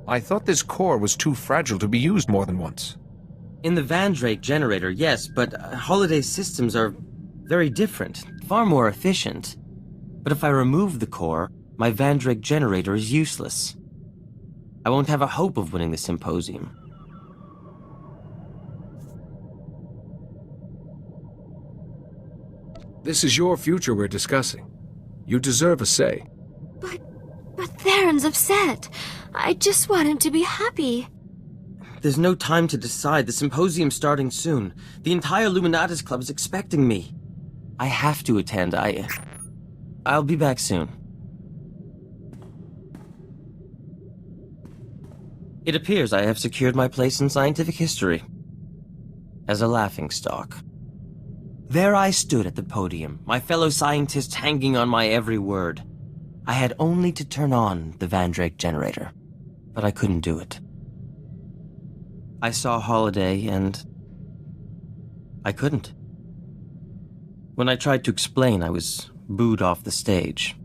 [SPEAKER 13] I thought this core was too fragile to be used more than once.
[SPEAKER 7] In the Van Drake generator, yes, but Holiday's systems are very different, far more efficient. But if I remove the core, my Van Drake generator is useless. I won't have a hope of winning the symposium.
[SPEAKER 13] This is your future we're discussing. You deserve a say.
[SPEAKER 23] But Theron's upset. I just want him to be happy.
[SPEAKER 7] There's no time to decide. The symposium's starting soon. The entire Illuminatus Club is expecting me. I have to attend. I'll be back soon. It appears I have secured my place in scientific history. As a laughingstock. There I stood at the podium, my fellow scientists hanging on my every word. I had only to turn on the Van Drake generator, but I couldn't do it. I saw Holiday, and I couldn't. When I tried to explain, I was booed off the stage.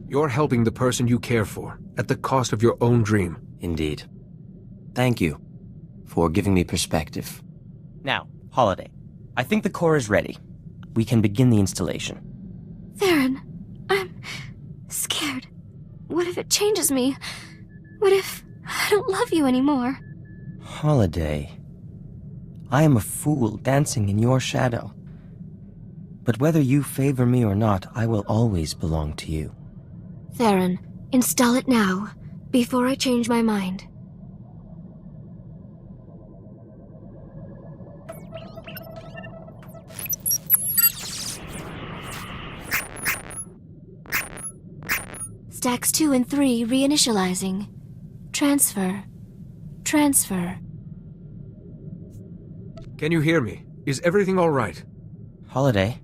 [SPEAKER 13] You're helping the person you care for, at the cost of your own dream.
[SPEAKER 7] Indeed. Thank you for giving me perspective. Now, Holiday, I think the core is ready. We can begin the installation.
[SPEAKER 23] Theron, I'm scared. What if it changes me? What if I don't love you anymore?
[SPEAKER 7] Holiday, I am a fool dancing in your shadow. But whether you favor me or not, I will always belong to you.
[SPEAKER 23] Theron, install it now, before I change my mind. Stacks 2 and 3 reinitializing. Transfer. Transfer.
[SPEAKER 13] Can you hear me? Is everything all right?
[SPEAKER 7] Holiday,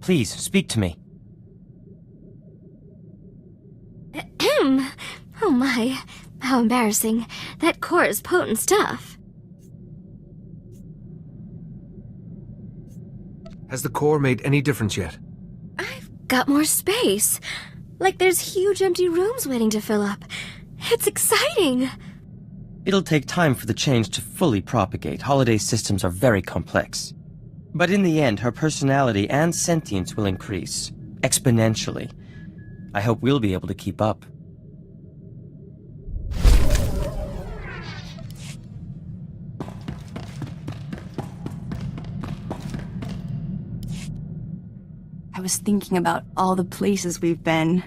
[SPEAKER 7] please speak to me.
[SPEAKER 23] Oh my, how embarrassing. That core is potent stuff.
[SPEAKER 9] Has the core made any difference yet?
[SPEAKER 23] Got more space. Like there's huge empty rooms waiting to fill up. It's exciting.
[SPEAKER 7] It'll take time for the change to fully propagate. Holiday's systems are very complex. But in the end, her personality and sentience will increase. Exponentially. I hope we'll be able to keep up.
[SPEAKER 1] I was thinking about all the places we've been.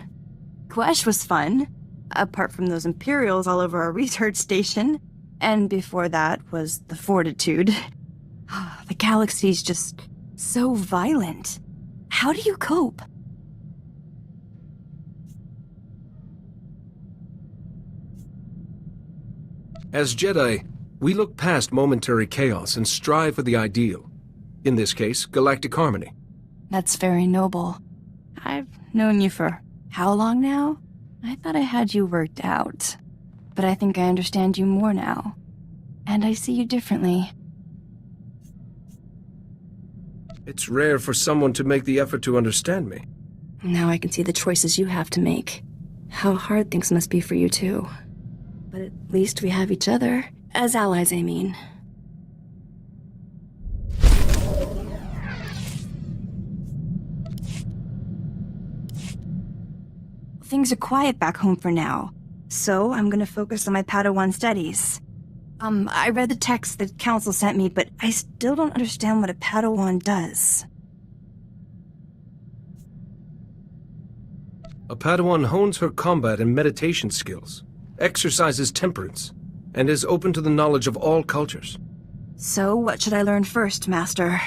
[SPEAKER 1] Quesh was fun, apart from those Imperials all over our research station. And before that was the Fortitude. The galaxy's just so violent. How do you cope?
[SPEAKER 9] As Jedi, we look past momentary chaos and strive for the ideal. In this case, galactic harmony.
[SPEAKER 1] That's very noble. I've known you for how long now? I thought I had you worked out. But I think I understand you more now. And I see you differently.
[SPEAKER 9] It's rare for someone to make the effort to understand me.
[SPEAKER 2] Now I can see the choices you have to make. How hard things must be for you, too. But at least we have each other. As allies, I mean.
[SPEAKER 1] Things are quiet back home for now, so I'm gonna focus on my Padawan studies. I read the text that Council sent me, but I still don't understand what a Padawan does.
[SPEAKER 9] A Padawan hones her combat and meditation skills, exercises temperance, and is open to the knowledge of all cultures.
[SPEAKER 1] So, what should I learn first, Master?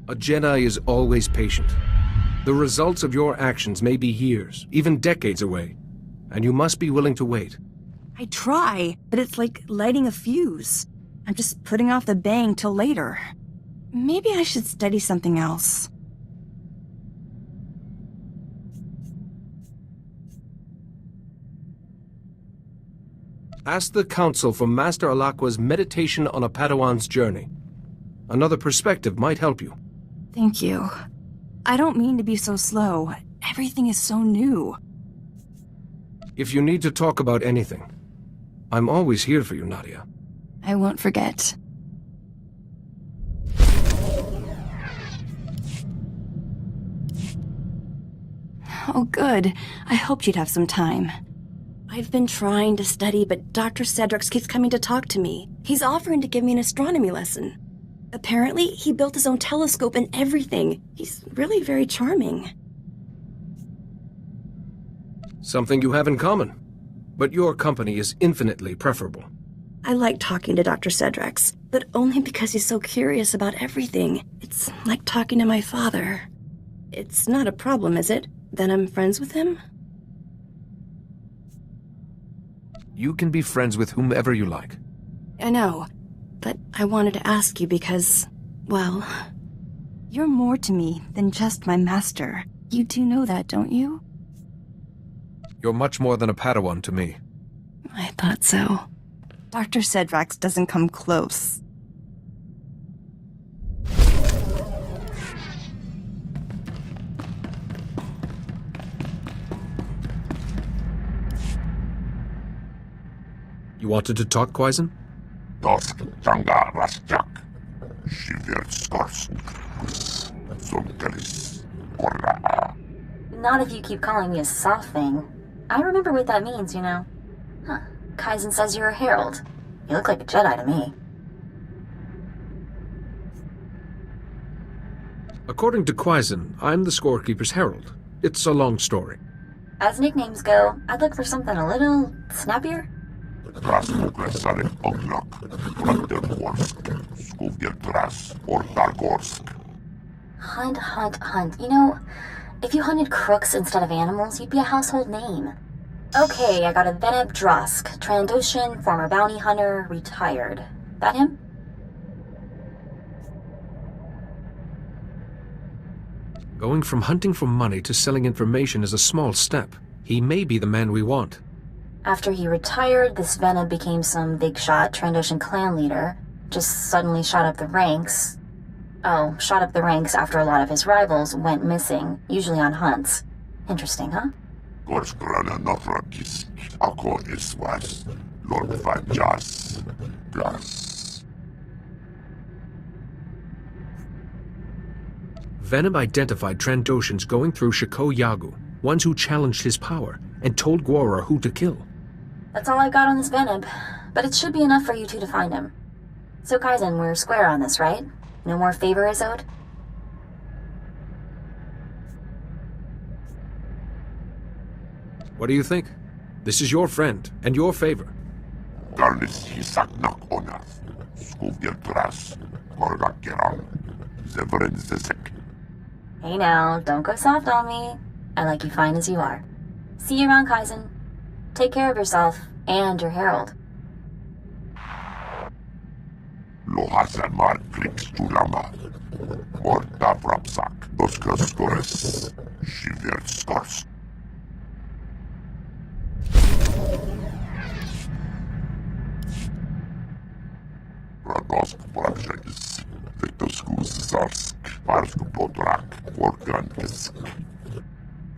[SPEAKER 9] A Jedi is always patient. The results of your actions may be years, even decades away, and you must be willing to wait.
[SPEAKER 1] I try, but it's like lighting a fuse. I'm just putting off the bang till later. Maybe I should study something else.
[SPEAKER 9] Ask the Council for Master Alakwa's Meditation on a Padawan's Journey. Another perspective might help you.
[SPEAKER 1] Thank you. I don't mean to be so slow. Everything is so new.
[SPEAKER 9] If you need to talk about anything, I'm always here for you, Nadia.
[SPEAKER 1] I won't forget. Oh, good. I hoped you'd have some time.
[SPEAKER 2] I've been trying to study, but Dr. Cedrix keeps coming to talk to me. He's offering to give me an astronomy lesson. Apparently, he built his own telescope and everything. He's really very charming.
[SPEAKER 9] Something you have in common. But your company is infinitely preferable.
[SPEAKER 2] I like talking to Dr. Cedrix, but only because he's so curious about everything. It's like talking to my father. It's not a problem, is it? That I'm friends with him?
[SPEAKER 9] You can be friends with whomever you like.
[SPEAKER 2] I know, but I wanted to ask you because, well...
[SPEAKER 1] You're more to me than just my master. You do know that, don't you?
[SPEAKER 9] You're much more than a Padawan to me.
[SPEAKER 2] I thought so.
[SPEAKER 1] Dr. Cedrix doesn't come close.
[SPEAKER 9] You wanted to talk, Quaizen?
[SPEAKER 4] Dosk Janga Rasjak. Shiverskorsk. Zonkelis. Korra.
[SPEAKER 18] Not if you keep calling me a soft thing. I remember what that means, you know. Huh. Kaizen says you're a herald. You look like a Jedi to me.
[SPEAKER 9] According to Quaizen, I'm the Scorekeeper's herald. It's a long story.
[SPEAKER 18] As nicknames go, I'd look for something a little snappier. Hunt, hunt, hunt. You know, if you hunted crooks instead of animals, you'd be a household name. Okay, I got a Veneb Drosk, Trandoshan, former bounty hunter, retired. That him?
[SPEAKER 9] Going from hunting for money to selling information is a small step. He may be the man we want.
[SPEAKER 18] After he retired, this Venom became some big shot Trandoshan clan leader. Just suddenly shot up the ranks. Oh, shot up the ranks after a lot of his rivals went missing, usually on hunts. Interesting, huh?
[SPEAKER 14] Ako iswas, Lord Vajas, Gas.
[SPEAKER 9] Venom identified Trandoshans going through Shiko Yagu, ones who challenged his power, and told Gwora who to kill.
[SPEAKER 18] That's all I got on this Venom, but it should be enough for you two to find him. So Kaizen, we're square on this, right? No more favor is owed?
[SPEAKER 9] What do you think? This is your friend, and your favor.
[SPEAKER 14] Garnis hisaknak onas, skuvgeltras, korgakeran, zevren zesek.
[SPEAKER 18] Hey now, don't go soft on me. I like you fine as you are. See you around, Kaizen. Take care of yourself, and your herald.
[SPEAKER 14] Lohasamar krix tulama, morta vrapsak, doskas gores, shiver stars. Radosk prakshakis, Vectoskus zarsk, Parsk podrak, Vorgankisk.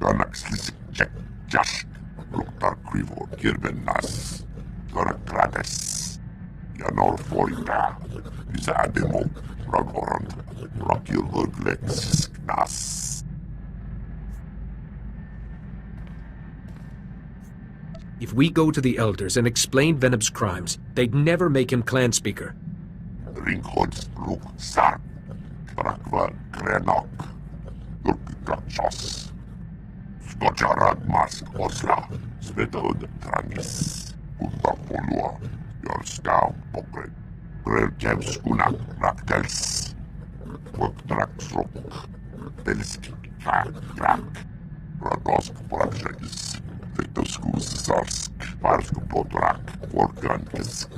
[SPEAKER 14] Ganaxlis check, Jask, Luktar krivo, Kirben nas, Gorakrades, Yanor Forita, Izademo, Ragorand, Rakil Urglex, Nas.
[SPEAKER 9] If we go to the Elders and explain Venom's crimes, they'd never make him clan speaker.
[SPEAKER 14] Ringhods Ruk Sark, Brakva Krenok, Urkikachos, Skojarad Mask Osla, Svetod Tranis, Undapolua, Yorskau Pokret, Grelkev Skunak Raktels, Worktraksrok, Belskik Krak, Radosk Prakshakis, Vectoskus Zarsk, Parsk Podrak, Workankisk.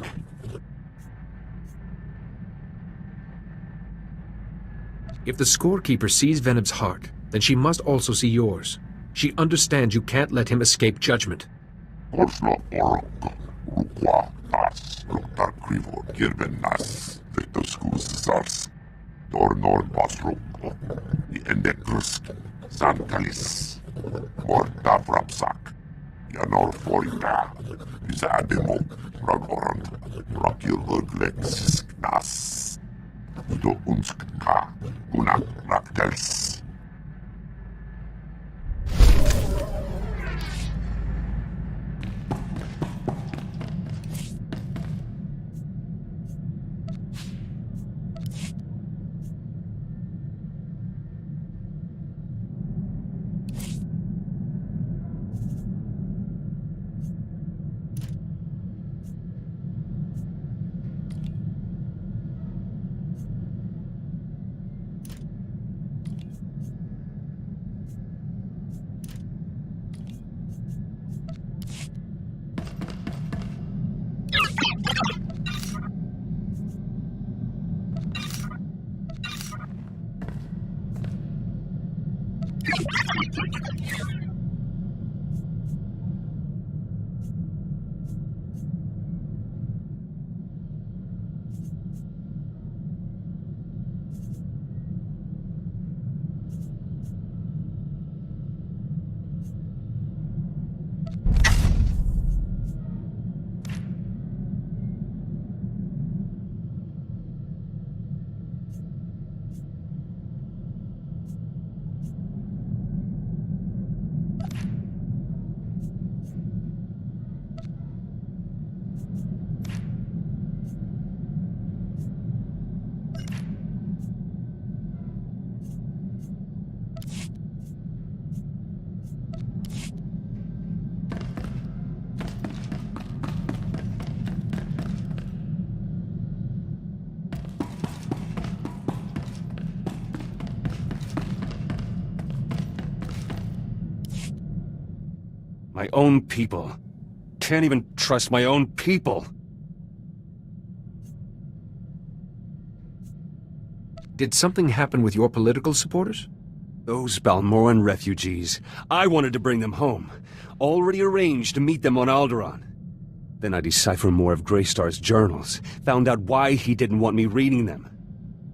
[SPEAKER 9] If the scorekeeper sees Venom's heart, then she must also see yours. She understands you can't let him escape judgment.
[SPEAKER 14] Oslo Orok, Rukwa, Nas, Luktar Krivo, Kirben Nas, Vectoskus Zars, Dornor Basruk, the Endekrusk, Zankalis, Morta Vrapsak, Yanor Forita, Izademo, Ragorand, Rakil Urglex, Nas, Do Unskka, Unak Raktels.
[SPEAKER 17] My own people. Can't even trust my own people.
[SPEAKER 9] Did something happen with your political supporters?
[SPEAKER 17] Those Balmoran refugees. I wanted to bring them home. Already arranged to meet them on Alderaan. Then I deciphered more of Greystar's journals. Found out why he didn't want me reading them.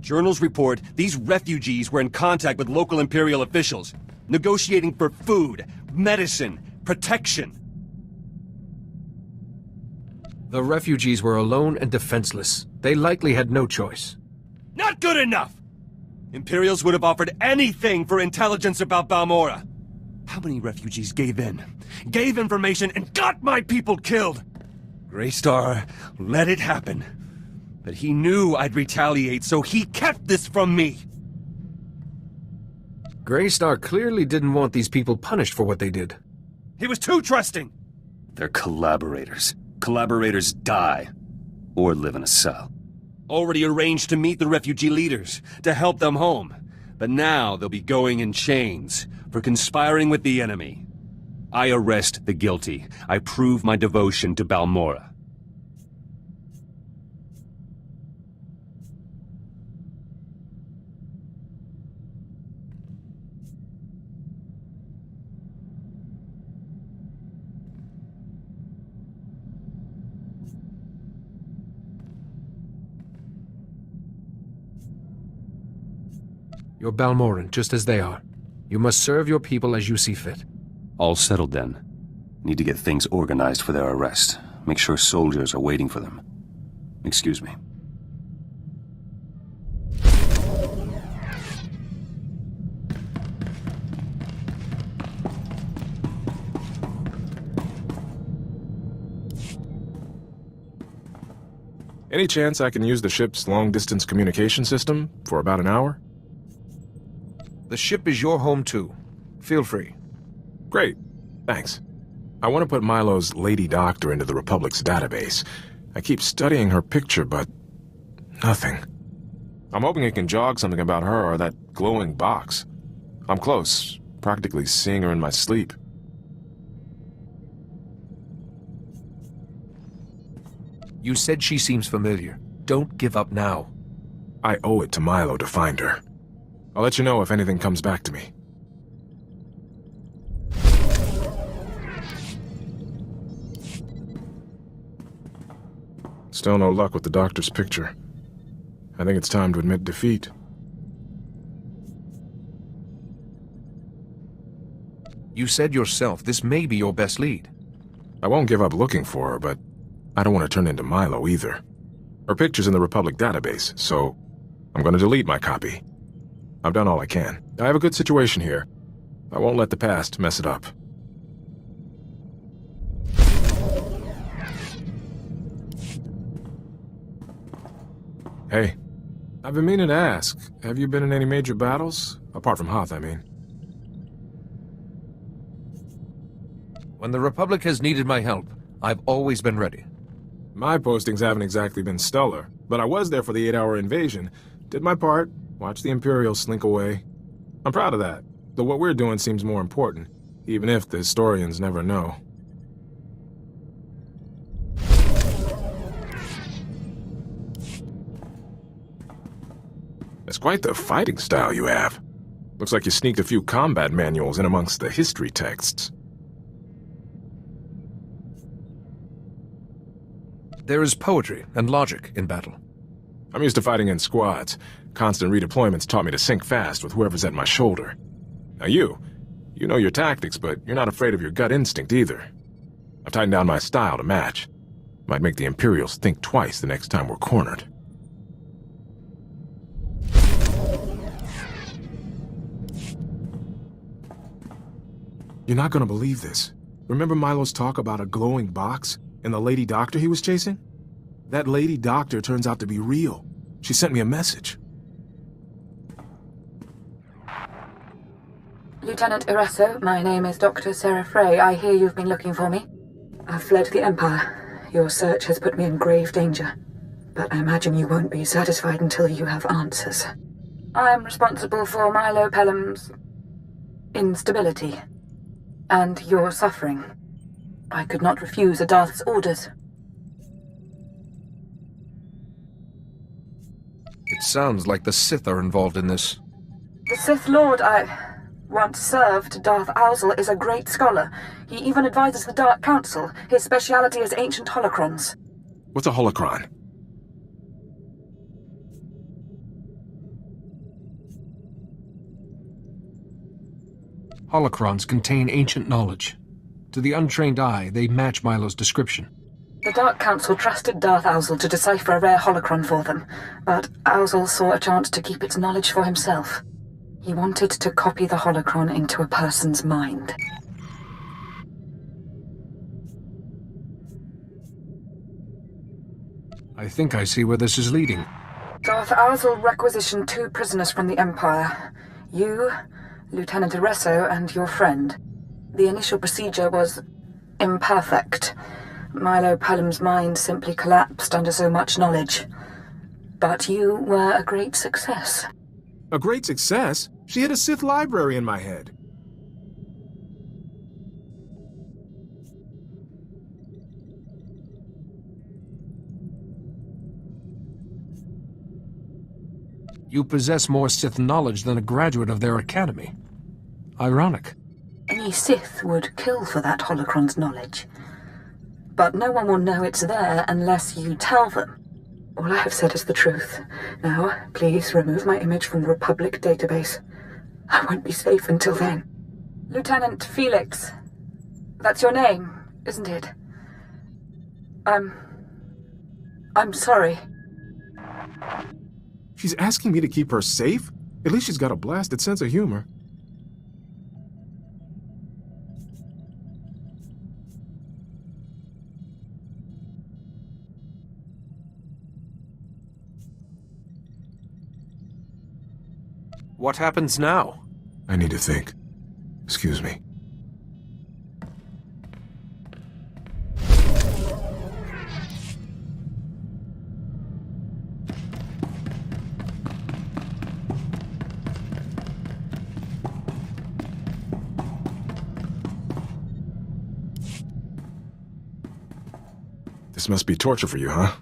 [SPEAKER 17] Journals report these refugees were in contact with local Imperial officials, negotiating for food, medicine, protection.
[SPEAKER 9] The refugees were alone and defenseless. They likely had no choice.
[SPEAKER 17] Not good enough! Imperials would have offered anything for intelligence about Balmora. How many refugees gave in, gave information, and got my people killed? Greystar let it happen. But he knew I'd retaliate, so he kept this from me.
[SPEAKER 9] Greystar clearly didn't want these people punished for what they did.
[SPEAKER 17] He was too trusting. They're collaborators. Collaborators die. Or live in a cell. Already arranged to meet the refugee leaders, to help them home. But now they'll be going in chains for conspiring with the enemy. I arrest the guilty. I prove my devotion to Balmora.
[SPEAKER 9] You're Balmoran, just as they are. You must serve your people as you see fit.
[SPEAKER 17] All settled then. Need to get things organized for their arrest. Make sure soldiers are waiting for them. Excuse me.
[SPEAKER 15] Any chance I can use the ship's long-distance communication system for about an hour?
[SPEAKER 9] The ship is your home too. Feel free.
[SPEAKER 15] Great. Thanks. I want to put Milo's Lady Doctor into the Republic's database. I keep studying her picture, but nothing. I'm hoping it can jog something about her or that glowing box. I'm close, practically seeing her in my sleep.
[SPEAKER 9] You said she seems familiar. Don't give up now.
[SPEAKER 15] I owe it to Milo to find her. I'll let you know if anything comes back to me. Still no luck with the doctor's picture. I think it's time to admit defeat.
[SPEAKER 9] You said yourself this may be your best lead.
[SPEAKER 15] I won't give up looking for her, but I don't want to turn into Milo either. Her picture's in the Republic database, so I'm going to delete my copy. I've done all I can. I have a good situation here. I won't let the past mess it up. Hey, I've been meaning to ask, have you been in any major battles? Apart from Hoth, I mean.
[SPEAKER 9] When the Republic has needed my help, I've always been ready.
[SPEAKER 15] My postings haven't exactly been stellar, but I was there for the 8-hour invasion. Did my part, watched the Imperials slink away. I'm proud of that, though what we're doing seems more important, even if the historians never know. It's quite the fighting style you have. Looks like you sneaked a few combat manuals in amongst the history texts.
[SPEAKER 9] There is poetry and logic in battle.
[SPEAKER 15] I'm used to fighting in squads. Constant redeployments taught me to sync fast with whoever's at my shoulder. Now you know your tactics, but you're not afraid of your gut instinct either. I've tightened down my style to match. Might make the Imperials think twice the next time we're cornered. You're not gonna believe this. Remember Milo's talk about a glowing box and the Lady Doctor he was chasing? That Lady Doctor turns out to be real. She sent me a message.
[SPEAKER 18] Lieutenant Eraso, my name is Dr. Sarah Frey. I hear you've been looking for me. I've fled the Empire. Your search has put me in grave danger. But I imagine you won't be satisfied until you have answers. I'm responsible for Milo Pelham's instability. And your suffering. I could not refuse a Darth's orders.
[SPEAKER 9] It sounds like the Sith are involved in this.
[SPEAKER 18] The Sith Lord, Once served, Darth Owsel is a great scholar. He even advises the Dark Council. His speciality is ancient holocrons.
[SPEAKER 15] What's a holocron?
[SPEAKER 9] Holocrons contain ancient knowledge. To the untrained eye, they match Milo's description.
[SPEAKER 18] The Dark Council trusted Darth Owsel to decipher a rare holocron for them, but Owsel saw a chance to keep its knowledge for himself. He wanted to copy the holocron into a person's mind.
[SPEAKER 9] I think I see where this is leading.
[SPEAKER 18] Darth Owsel requisitioned 2 prisoners from the Empire. You, Lieutenant Arreso, and your friend. The initial procedure was imperfect. Milo Pelham's mind simply collapsed under so much knowledge. But you were a great success.
[SPEAKER 15] A great success? She hid a Sith library in my head.
[SPEAKER 9] You possess more Sith knowledge than a graduate of their academy. Ironic.
[SPEAKER 18] Any Sith would kill for that holocron's knowledge. But no one will know it's there unless you tell them. All I have said is the truth. Now, please remove my image from the Republic database. I won't be safe until then. Lieutenant Felix. That's your name, isn't it? I'm sorry.
[SPEAKER 15] She's asking me to keep her safe? At least she's got a blasted sense of humor.
[SPEAKER 9] What happens now?
[SPEAKER 15] I need to think. Excuse me. This must be torture for you, huh?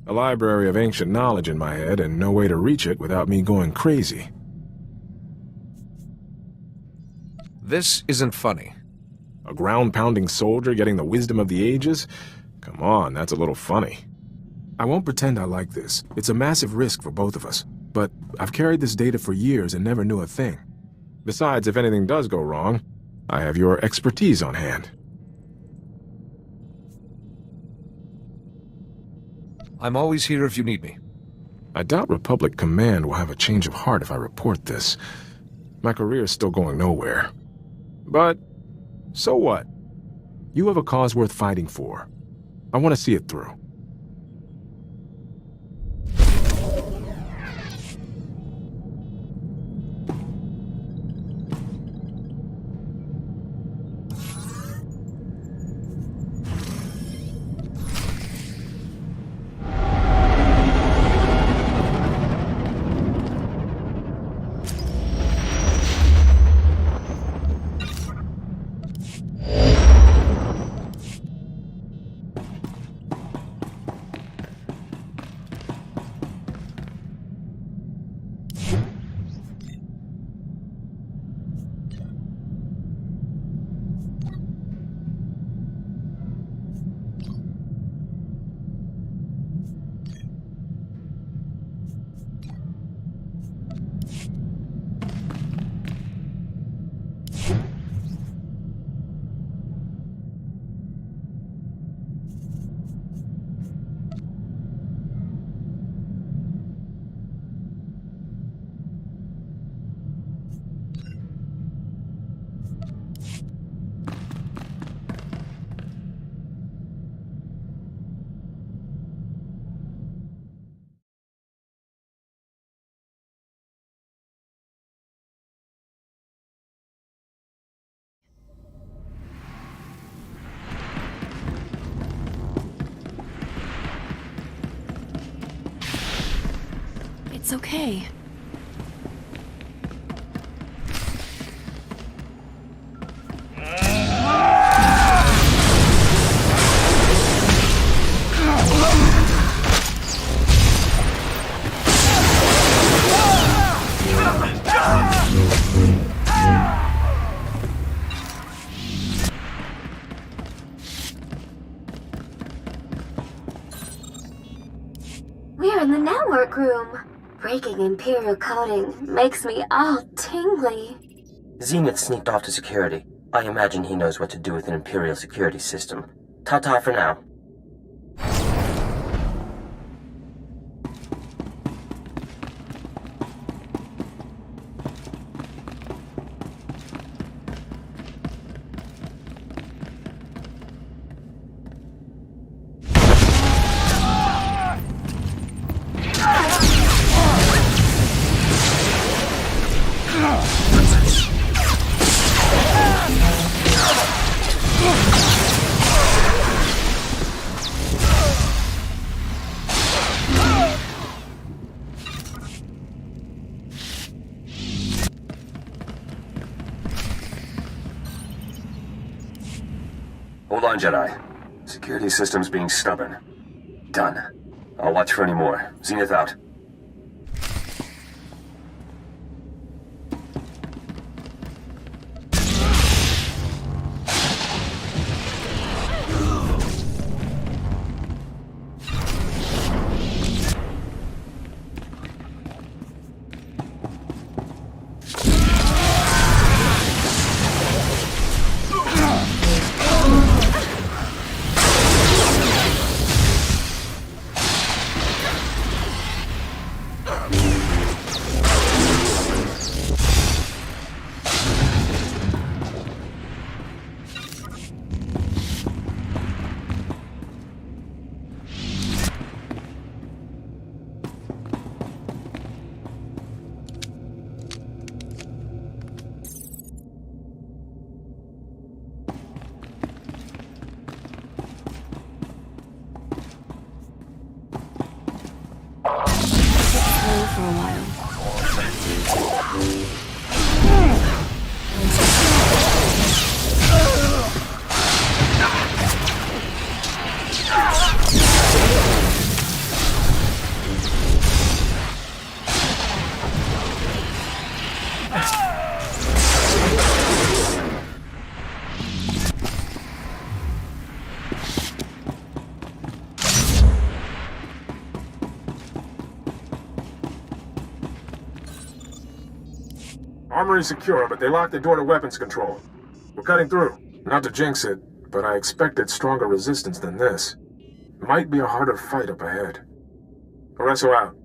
[SPEAKER 15] A library of ancient knowledge in my head and no way to reach it without me going crazy.
[SPEAKER 9] This isn't funny.
[SPEAKER 15] A ground-pounding soldier getting the wisdom of the ages? Come on, that's a little funny. I won't pretend I like this. It's a massive risk for both of us. But I've carried this data for years and never knew a thing. Besides, if anything does go wrong, I have your expertise on hand.
[SPEAKER 9] I'm always here if you need me.
[SPEAKER 15] I doubt Republic Command will have a change of heart if I report this. My career's still going nowhere. But, so what? You have a cause worth fighting for. I want to see it through.
[SPEAKER 2] It's okay.
[SPEAKER 23] in the network room. Breaking Imperial coding makes me all tingly.
[SPEAKER 5] Zenith sneaked off to security. I imagine he knows what to do with an Imperial security system. Ta-ta for now.
[SPEAKER 8] Hold on, Jedi. Security system's being stubborn. Done. I'll watch for any more. Zenith out.
[SPEAKER 2] For a while.
[SPEAKER 15] Armory's secure, but they locked the door to weapons control. We're cutting through. Not to jinx it, but I expected stronger resistance than this. Might be a harder fight up ahead. Oreso out.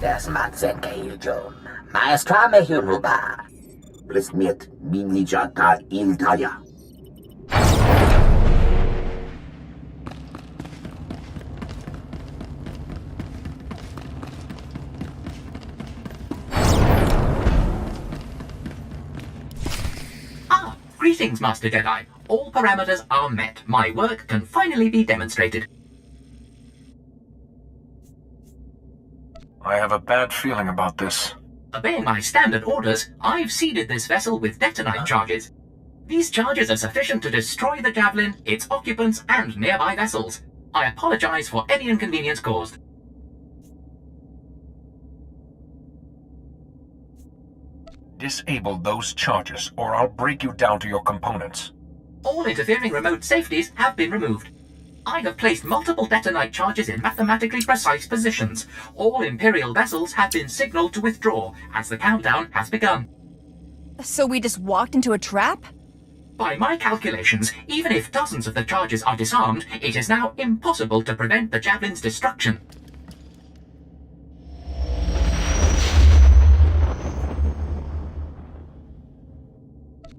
[SPEAKER 11] Desmatzenkeiljon. Maestra mehiruba. Blismit minijata iltaya.
[SPEAKER 19] Greetings, Master Jedi. All parameters are met. My work can finally be demonstrated.
[SPEAKER 13] I have a bad feeling about this.
[SPEAKER 19] Obeying my standard orders, I've seeded this vessel with detonite charges. These charges are sufficient to destroy the Javelin, its occupants, and nearby vessels. I apologize for any inconvenience caused.
[SPEAKER 13] Disable those charges, or I'll break you down to your components.
[SPEAKER 19] All interfering remote safeties have been removed. I have placed multiple detonite charges in mathematically precise positions. All Imperial vessels have been signaled to withdraw, as the countdown has begun.
[SPEAKER 1] So we just walked into a trap?
[SPEAKER 19] By my calculations, even if dozens of the charges are disarmed, it is now impossible to prevent the Javelin's destruction.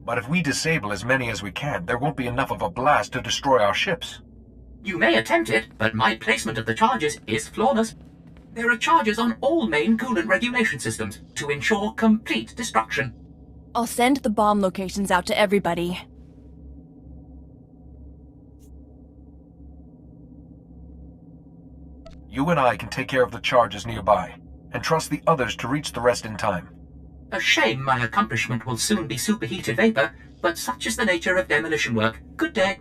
[SPEAKER 13] But if we disable as many as we can, there won't be enough of a blast to destroy our ships.
[SPEAKER 19] You may attempt it, but my placement of the charges is flawless. There are charges on all main coolant regulation systems to ensure complete destruction.
[SPEAKER 1] I'll send the bomb locations out to everybody.
[SPEAKER 13] You and I can take care of the charges nearby, and trust the others to reach the rest in time.
[SPEAKER 19] A shame my accomplishment will soon be superheated vapor, but such is the nature of demolition work. Good day.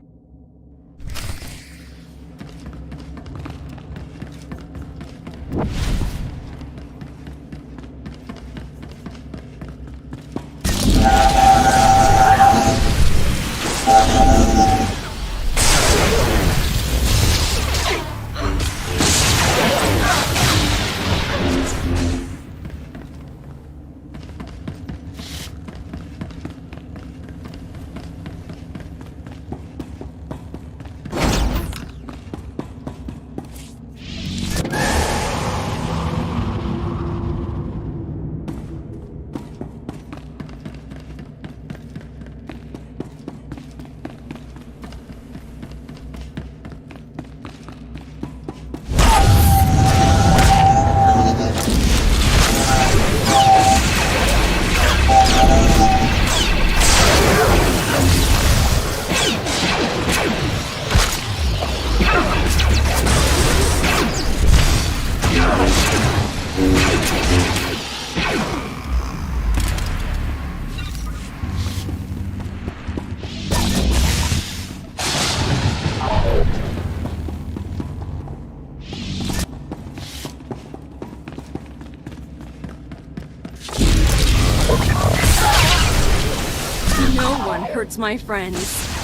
[SPEAKER 1] No one hurts my friends.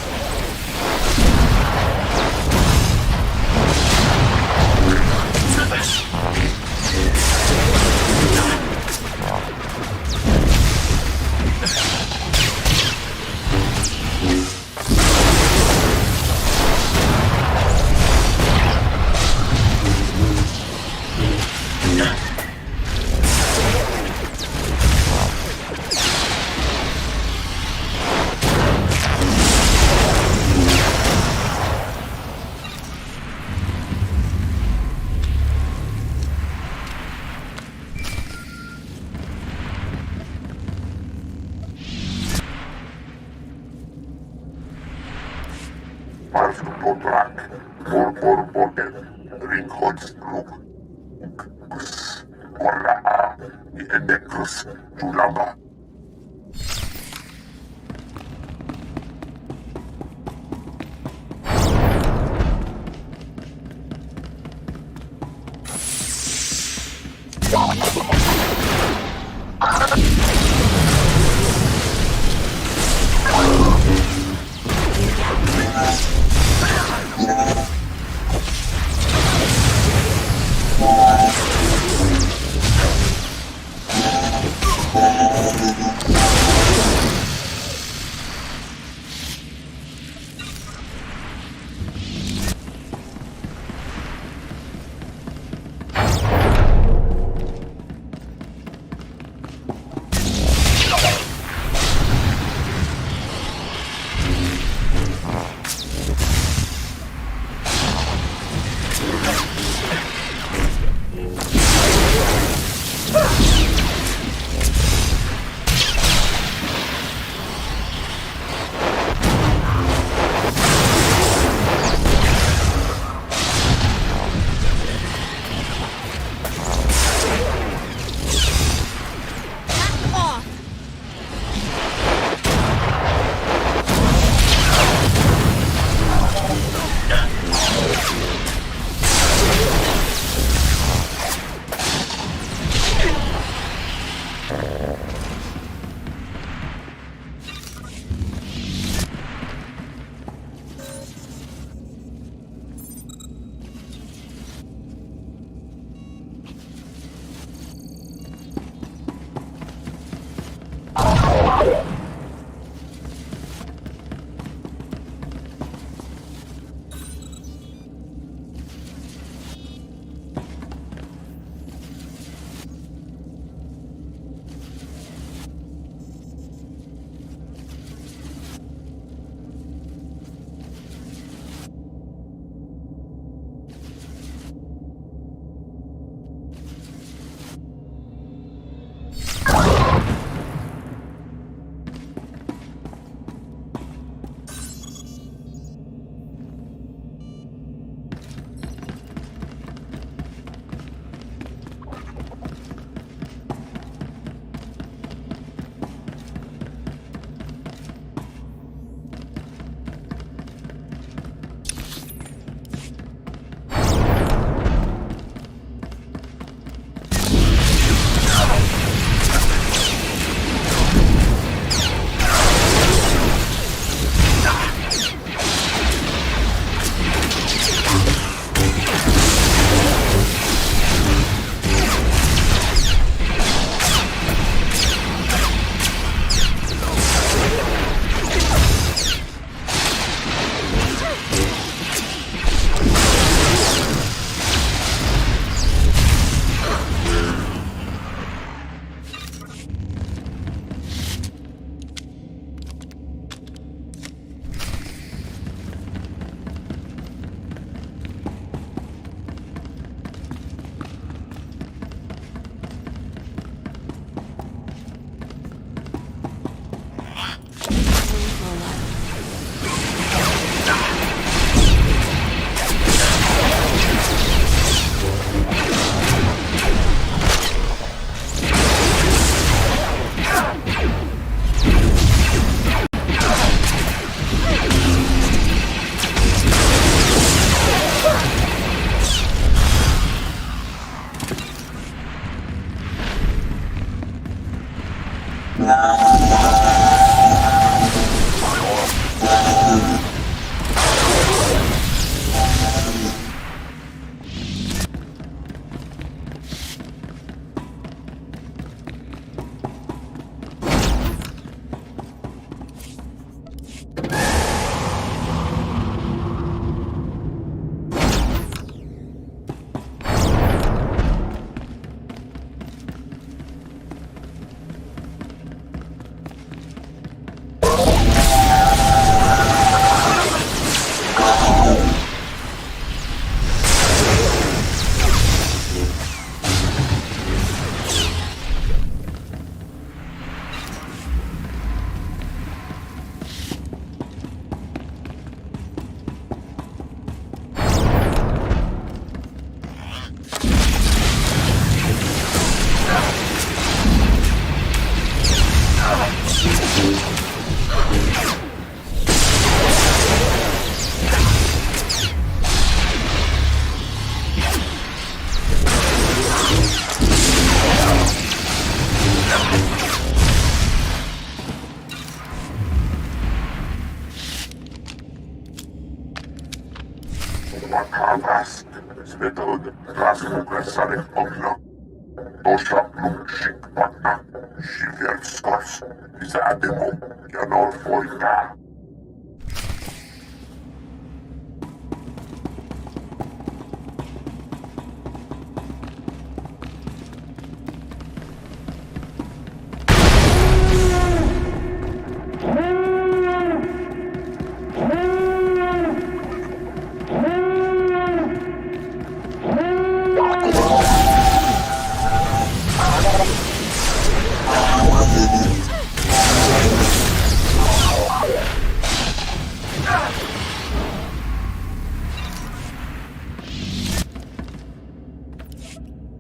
[SPEAKER 4] Makavast, Svetod, Razvukresarik Ogla, Doshak Lumshik Patna, Shiver Skos, Zadimo, Yanor Foita.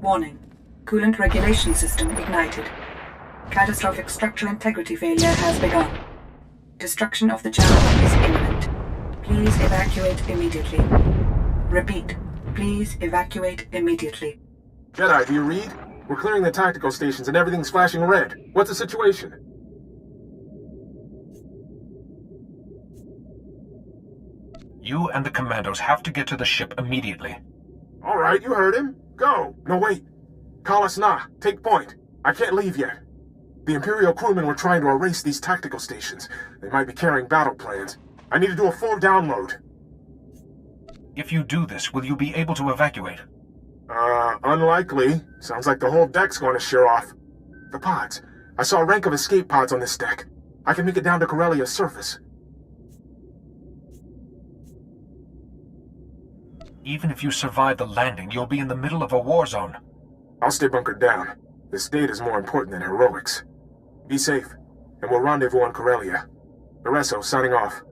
[SPEAKER 16] Warning. Coolant regulation system ignited. Catastrophic structural integrity failure has begun. Destruction of the channel is imminent. Please evacuate immediately. Repeat. Please evacuate immediately.
[SPEAKER 15] Jedi, do you read? We're clearing the tactical stations and everything's flashing red. What's the situation?
[SPEAKER 13] You and the commandos have to get to the ship immediately.
[SPEAKER 15] All right, you heard him. Go. No, wait. Call us now. Take point. I can't leave yet. The Imperial crewmen were trying to erase these tactical stations. They might be carrying battle plans. I need to do a full download.
[SPEAKER 13] If you do this, will you be able to evacuate?
[SPEAKER 15] Unlikely. Sounds like the whole deck's going to shear off. The pods. I saw a rank of escape pods on this deck. I can make it down to Corellia's surface.
[SPEAKER 13] Even if you survive the landing, you'll be in the middle of a war zone.
[SPEAKER 15] I'll stay bunkered down. This date is more important than heroics. Be safe, and we'll rendezvous on Corellia. Loresso, signing off.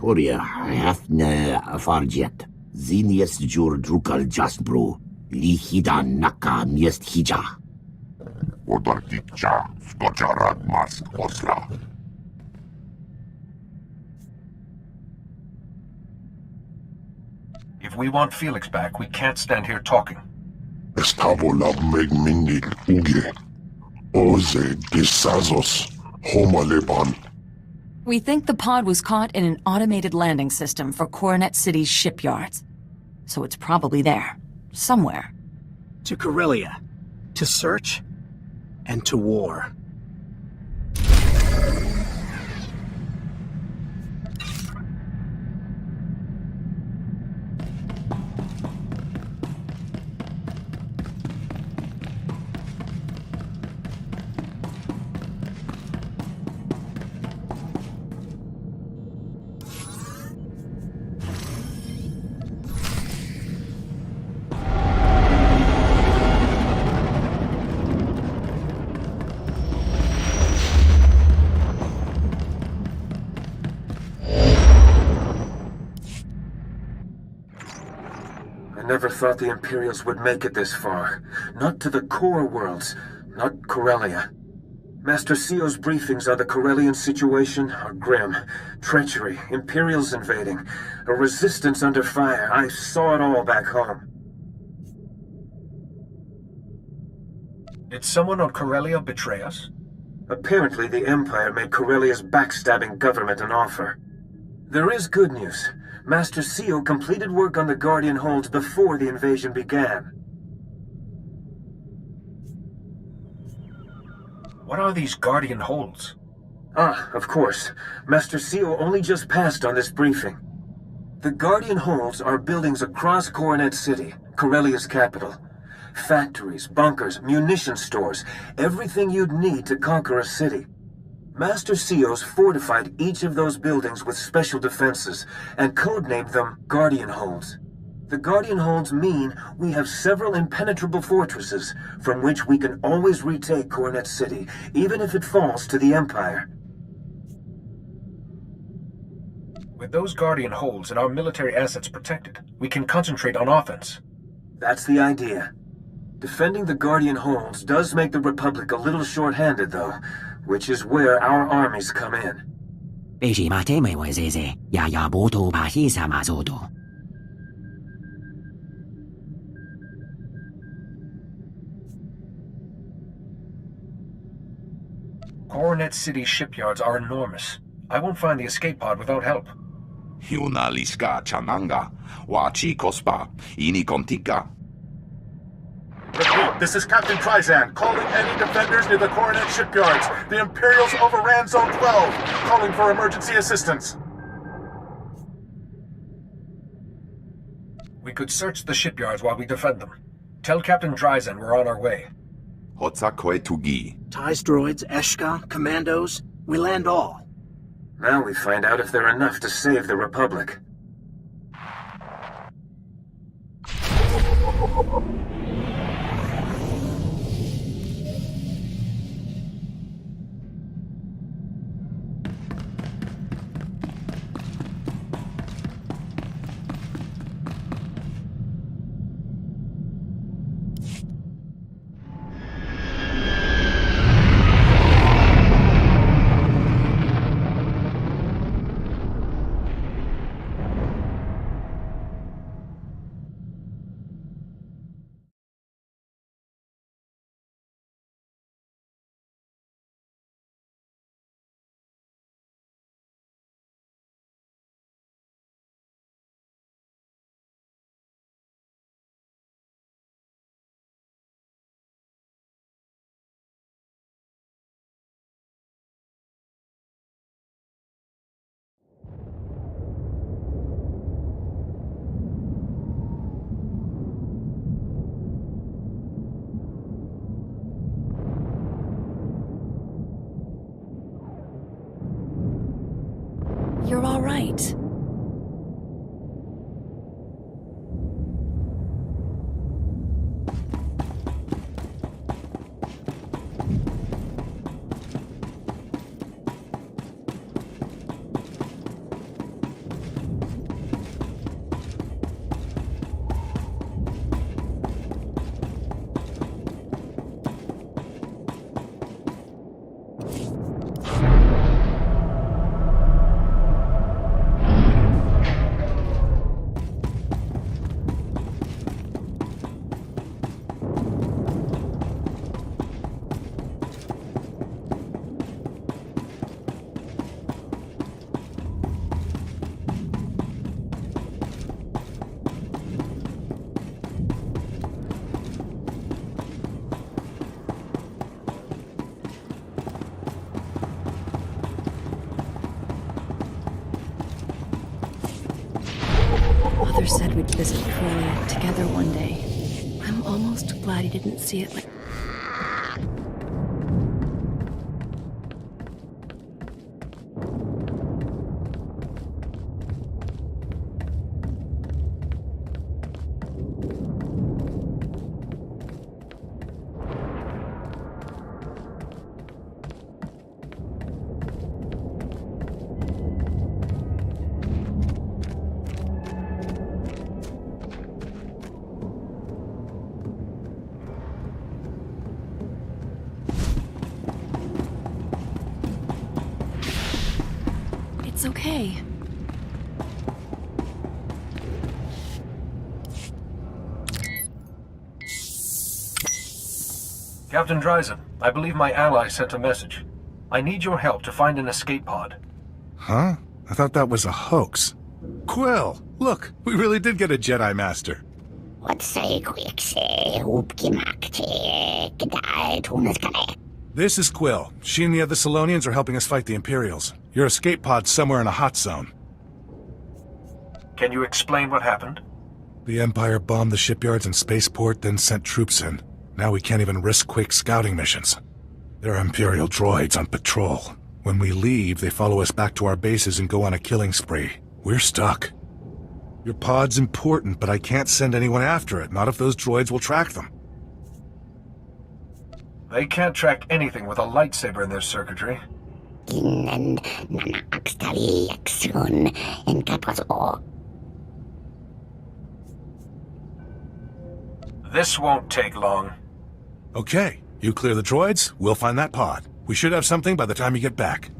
[SPEAKER 14] Toria, Hafne Farjet, Zinius Jur Drukal Jasbru, Lihida Naka Miest Hija.
[SPEAKER 4] Odartikcha, Skocharat Mas Osla.
[SPEAKER 13] If we want Felix back, we can't stand here talking.
[SPEAKER 4] Estavo lab megmindik uge. Oze desazos, homaleban.
[SPEAKER 20] We think the pod was caught in an automated landing system for Coronet City's shipyards. So it's probably there. Somewhere.
[SPEAKER 12] To Corellia. To search. And to war.
[SPEAKER 5] I never thought the Imperials would make it this far. Not to the core worlds, not Corellia. Master Seo's briefings on the Corellian situation are grim. Treachery, Imperials invading, a resistance under fire. I saw it all back home.
[SPEAKER 13] Did someone on Corellia betray us?
[SPEAKER 5] Apparently the Empire made Corellia's backstabbing government an offer. There is good news. Master Seo completed work on the Guardian holds before the invasion began.
[SPEAKER 13] What are these Guardian holds?
[SPEAKER 5] Ah, of course. Master Seo only just passed on this briefing. The Guardian holds are buildings across Coronet City, Corellia's capital. Factories, bunkers, munition stores, everything you'd need to conquer a city. Master Seos fortified each of those buildings with special defenses and codenamed them Guardian Holds. The Guardian Holds mean we have several impenetrable fortresses from which we can always retake Coronet City, even if it falls to the Empire.
[SPEAKER 13] With those Guardian Holds and our military assets protected, we can concentrate on offense.
[SPEAKER 5] That's the idea. Defending the Guardian Holds does make the Republic a little short-handed, though, which is where our armies come in.
[SPEAKER 13] Coronet City shipyards are enormous. I won't find the escape pod without help.
[SPEAKER 4] Hyuna liska chananga, wa chikospa, ini kontika.
[SPEAKER 3] Repeat, this is Captain Trizan, calling any defenders near the Coronet shipyards. The Imperials overran Zone 12, calling for emergency assistance.
[SPEAKER 13] We could search the shipyards while we defend them. Tell Captain Trizan we're on our way.
[SPEAKER 4] Hotsakwe tugi.
[SPEAKER 12] TIEs droids, Eshka, commandos, we land all.
[SPEAKER 5] Now we find out if they're enough to save the Republic.
[SPEAKER 2] You're all right. Mother said we'd visit Corellia together one day. I'm almost glad he didn't see it like... It's okay.
[SPEAKER 13] Captain Dryzen, I believe my ally sent a message. I need your help to find an escape pod.
[SPEAKER 3] Huh? I thought that was a hoax. Quill, look, we really did get a Jedi Master. This is Quill. She and the other Solonians are helping us fight the Imperials. Your escape pod's somewhere in a hot zone.
[SPEAKER 13] Can you explain what happened?
[SPEAKER 3] The Empire bombed the shipyards and spaceport, then sent troops in. Now we can't even risk quick scouting missions. There are Imperial droids on patrol.
[SPEAKER 6] When we leave, they follow us back to our bases and go on a killing spree. We're stuck. Your pod's important, but I can't send anyone after it, not if those droids will track them.
[SPEAKER 9] They can't track anything with a lightsaber in their circuitry. This won't take long.
[SPEAKER 6] Okay, you clear the droids, we'll find that pod. We should have something by the time you get back.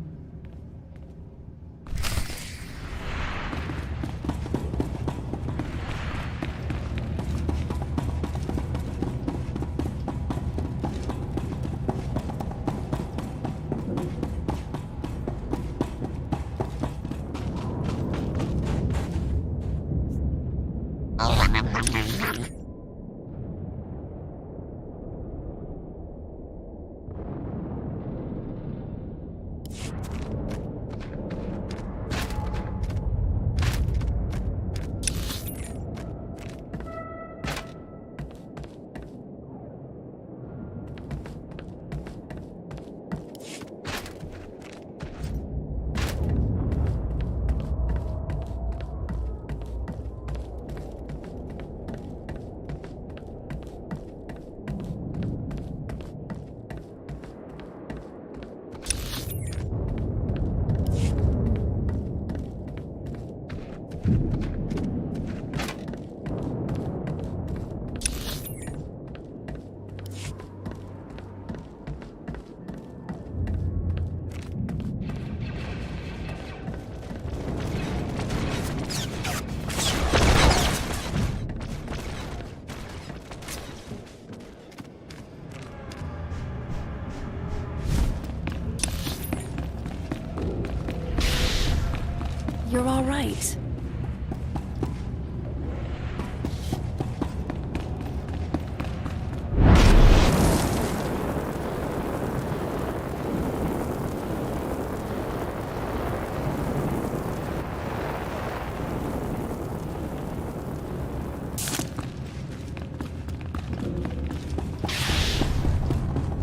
[SPEAKER 20] You're all right.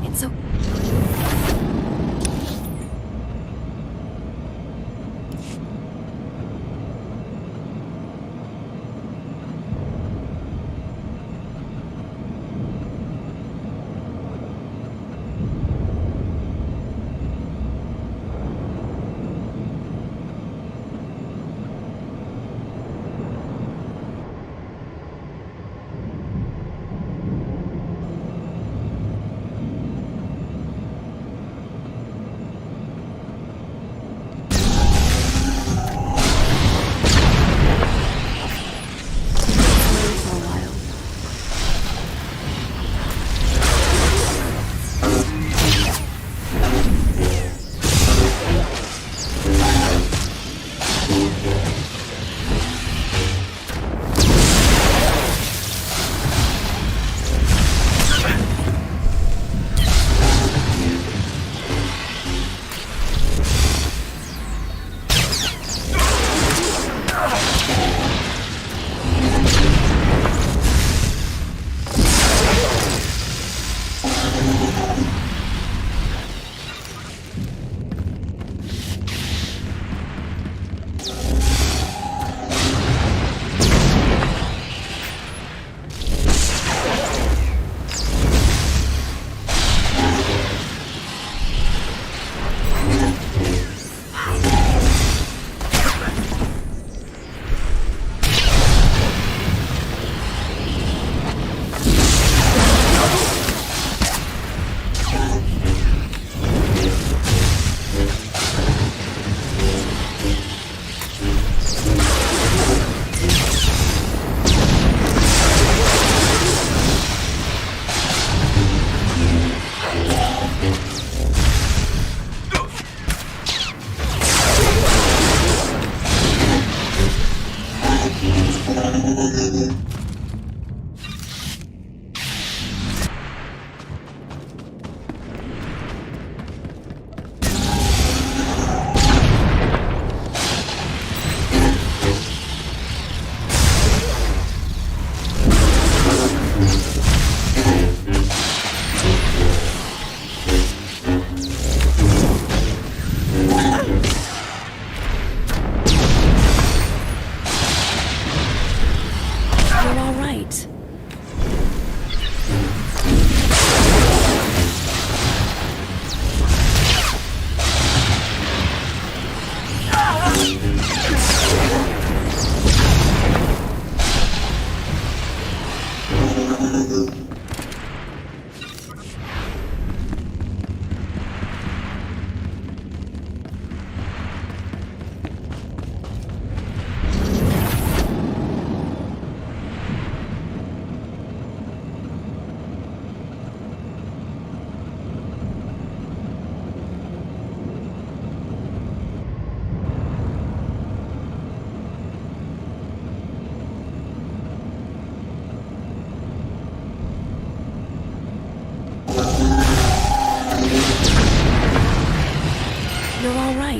[SPEAKER 20] It's okay.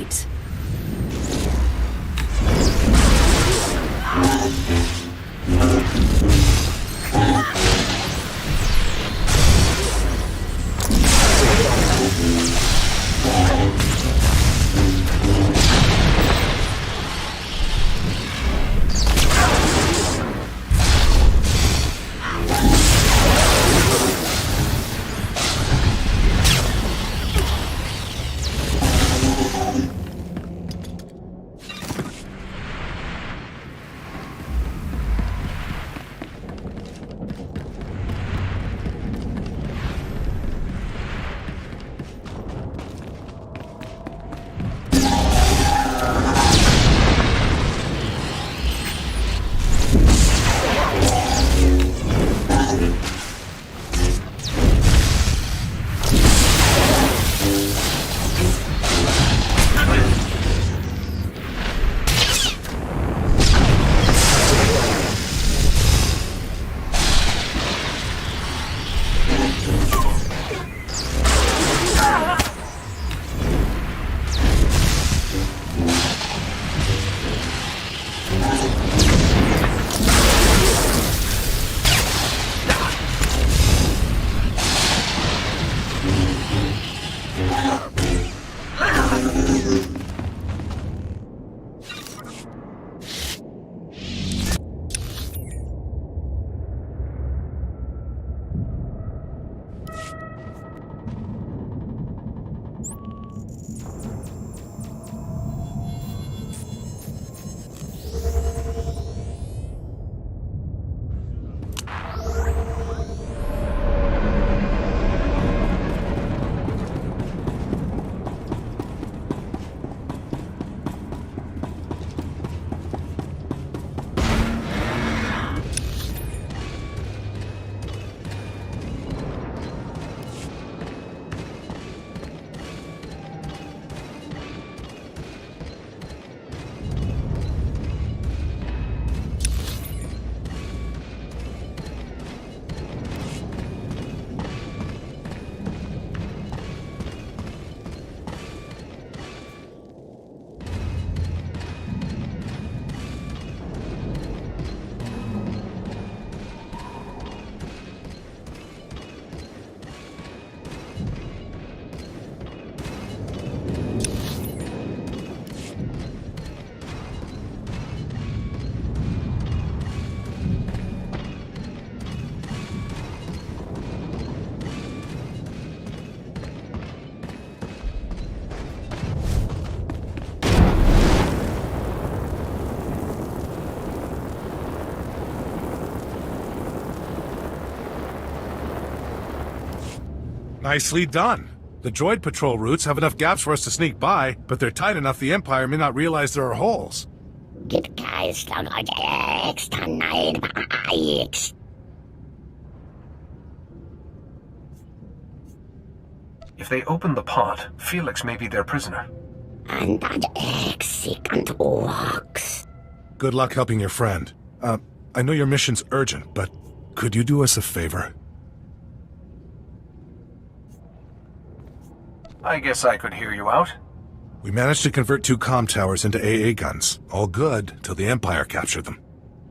[SPEAKER 2] right.
[SPEAKER 6] Nicely done. The droid patrol routes have enough gaps for us to sneak by, but they're tight enough the Empire may not realize there are holes.
[SPEAKER 13] If they open the pod, Felix may be their prisoner.
[SPEAKER 6] Good luck helping your friend. I know your mission's urgent, but could you do us a favor?
[SPEAKER 13] I guess I could hear you out.
[SPEAKER 6] We managed to convert 2 comm towers into AA guns. All good, till the Empire captured them.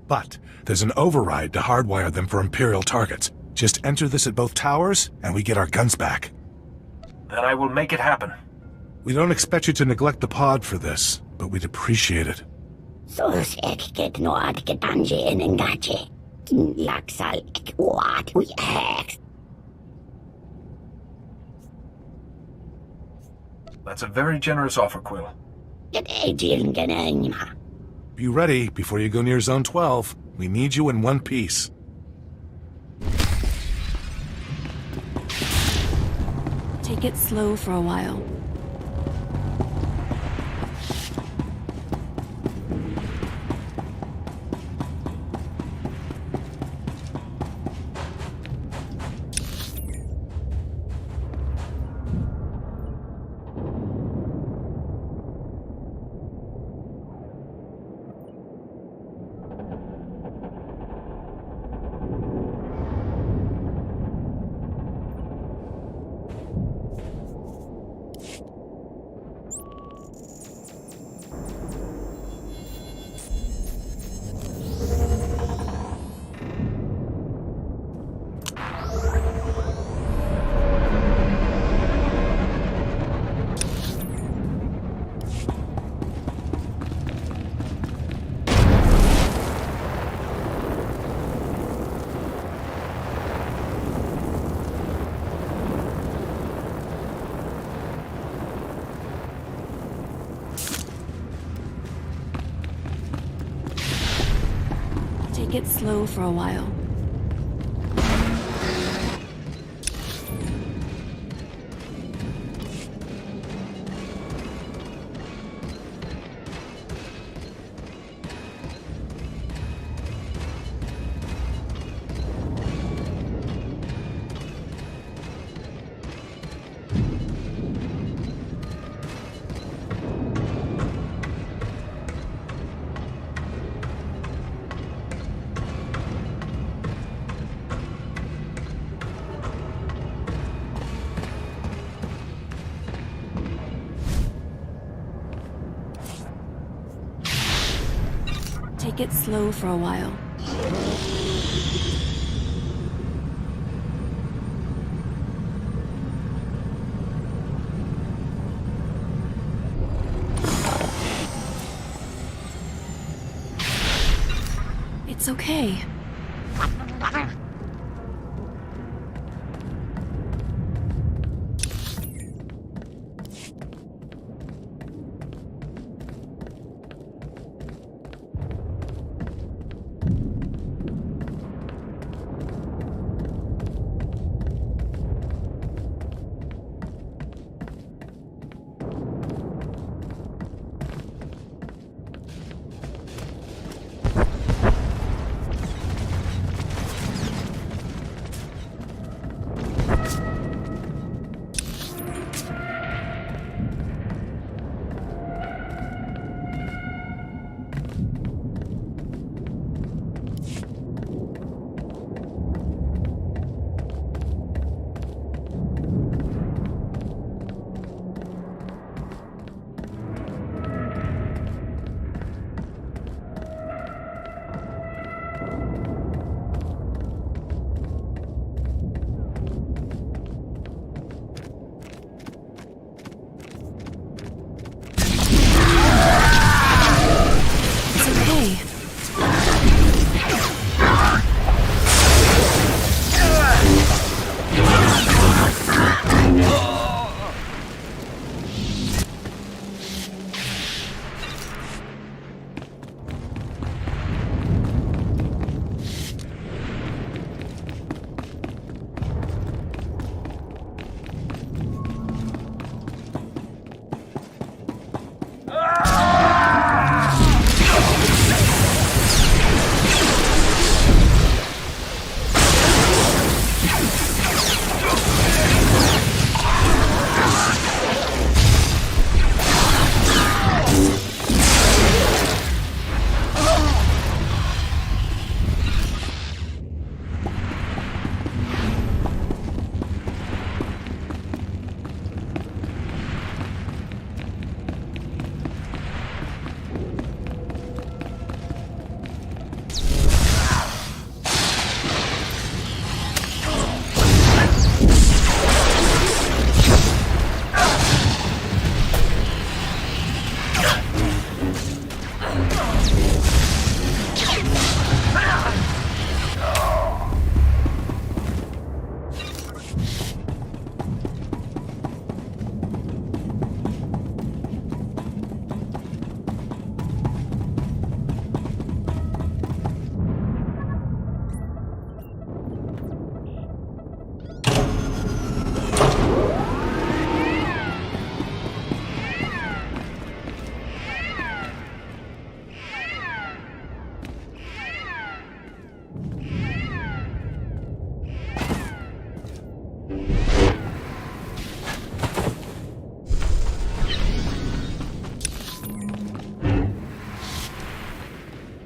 [SPEAKER 6] But there's an override to hardwire them for Imperial targets. Just enter this at both towers, and we get our guns back.
[SPEAKER 13] Then I will make it happen.
[SPEAKER 6] We don't expect you to neglect the pod for this, but we'd appreciate it.
[SPEAKER 13] That's a very generous offer, Quill.
[SPEAKER 6] Be ready before you go near Zone 12. We need you in one piece.
[SPEAKER 2] Take it slow for a while. Take it slow for a while. Take it slow for a while. It's okay.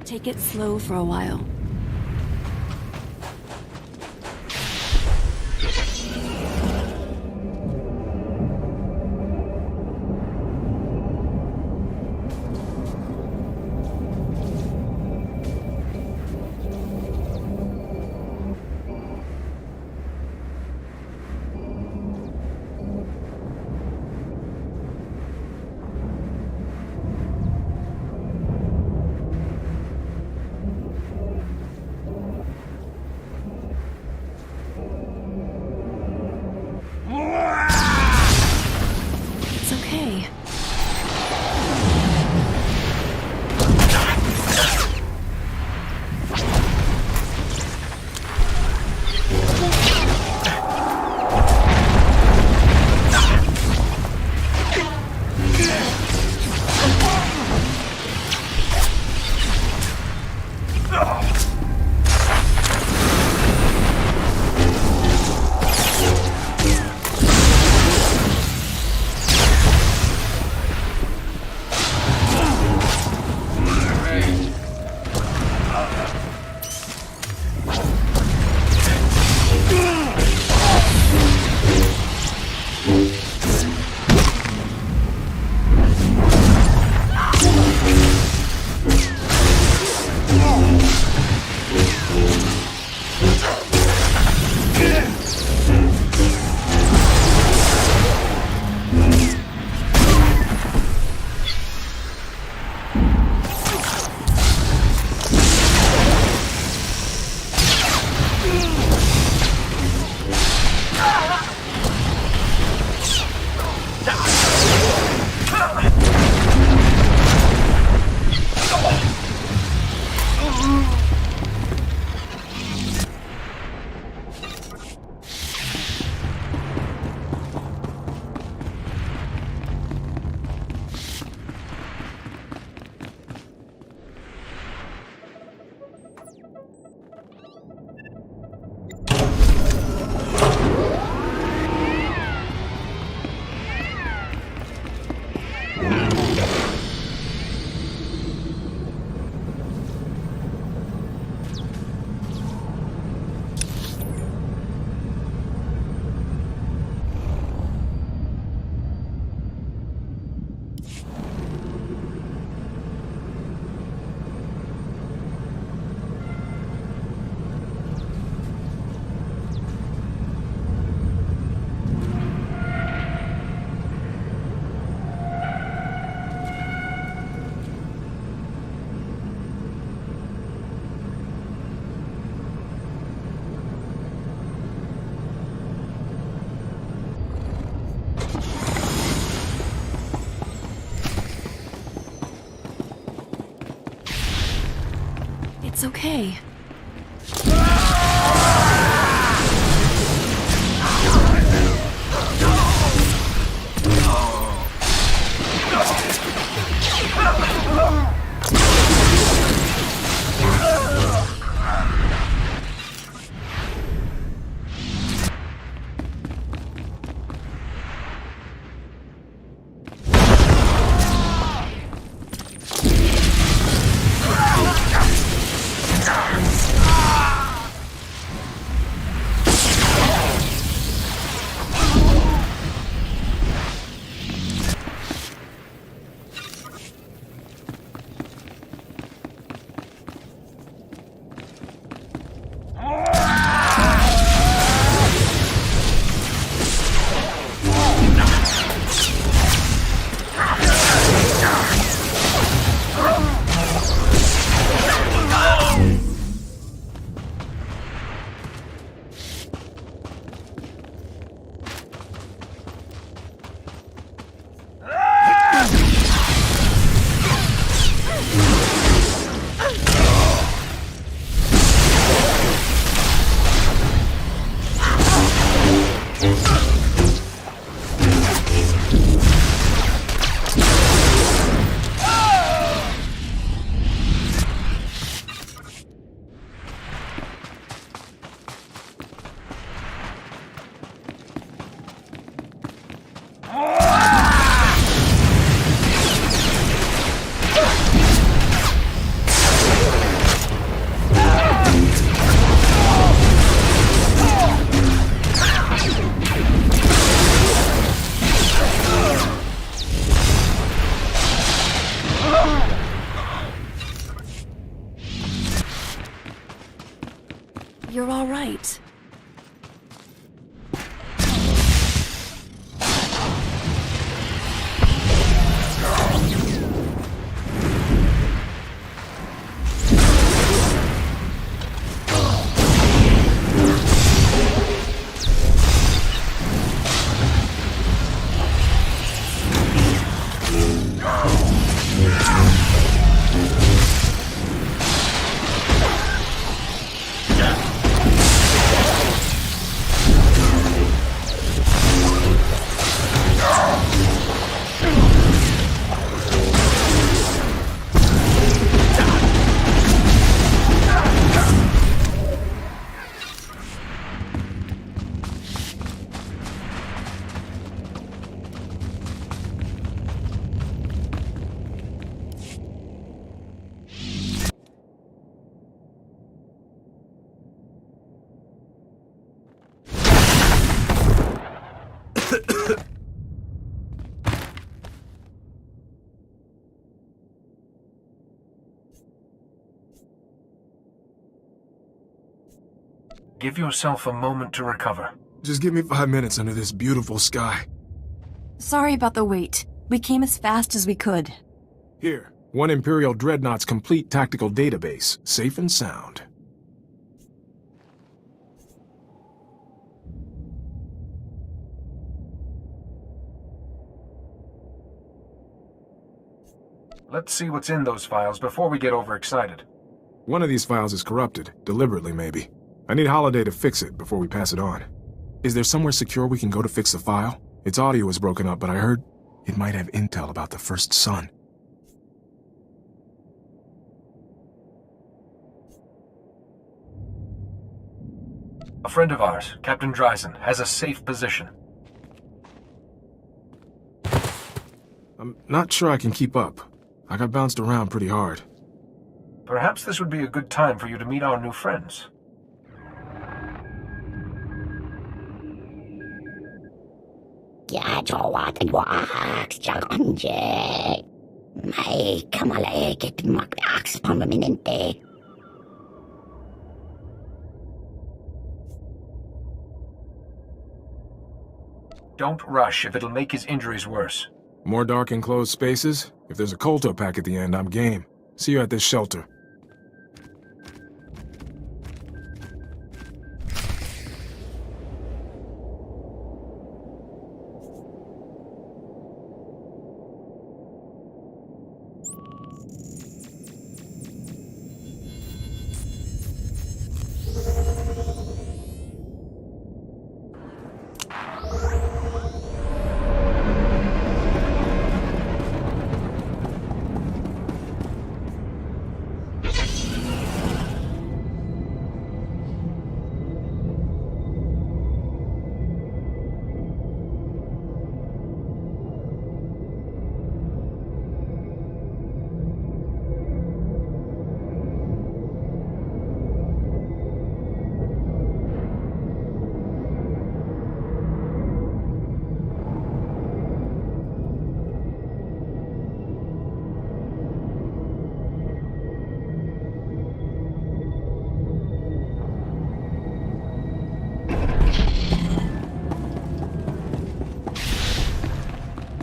[SPEAKER 2] Take it slow for a while. It's okay. It's okay. You're all right.
[SPEAKER 13] Give yourself a moment to recover.
[SPEAKER 15] Just give me 5 minutes under this beautiful sky.
[SPEAKER 1] Sorry about the wait. We came as fast as we could.
[SPEAKER 15] Here, one Imperial Dreadnought's complete tactical database, safe and sound.
[SPEAKER 13] Let's see what's in those files before we get overexcited.
[SPEAKER 15] One of these files is corrupted, deliberately maybe. I need Holiday to fix it before we pass it on. Is there somewhere secure we can go to fix the file? Its audio is broken up, but I heard it might have intel about the first son.
[SPEAKER 13] A friend of ours, Captain Dryzen, has a safe position.
[SPEAKER 15] I'm not sure I can keep up. I got bounced around pretty hard.
[SPEAKER 13] Perhaps this would be a good time for you to meet our new friends.
[SPEAKER 11] ya jawat waak jagonje. May kamalekit mag-aks permanente.
[SPEAKER 13] Don't rush if it'll make his injuries worse.
[SPEAKER 15] More dark enclosed spaces? If there's a Colto pack at the end, I'm game. See you at this shelter.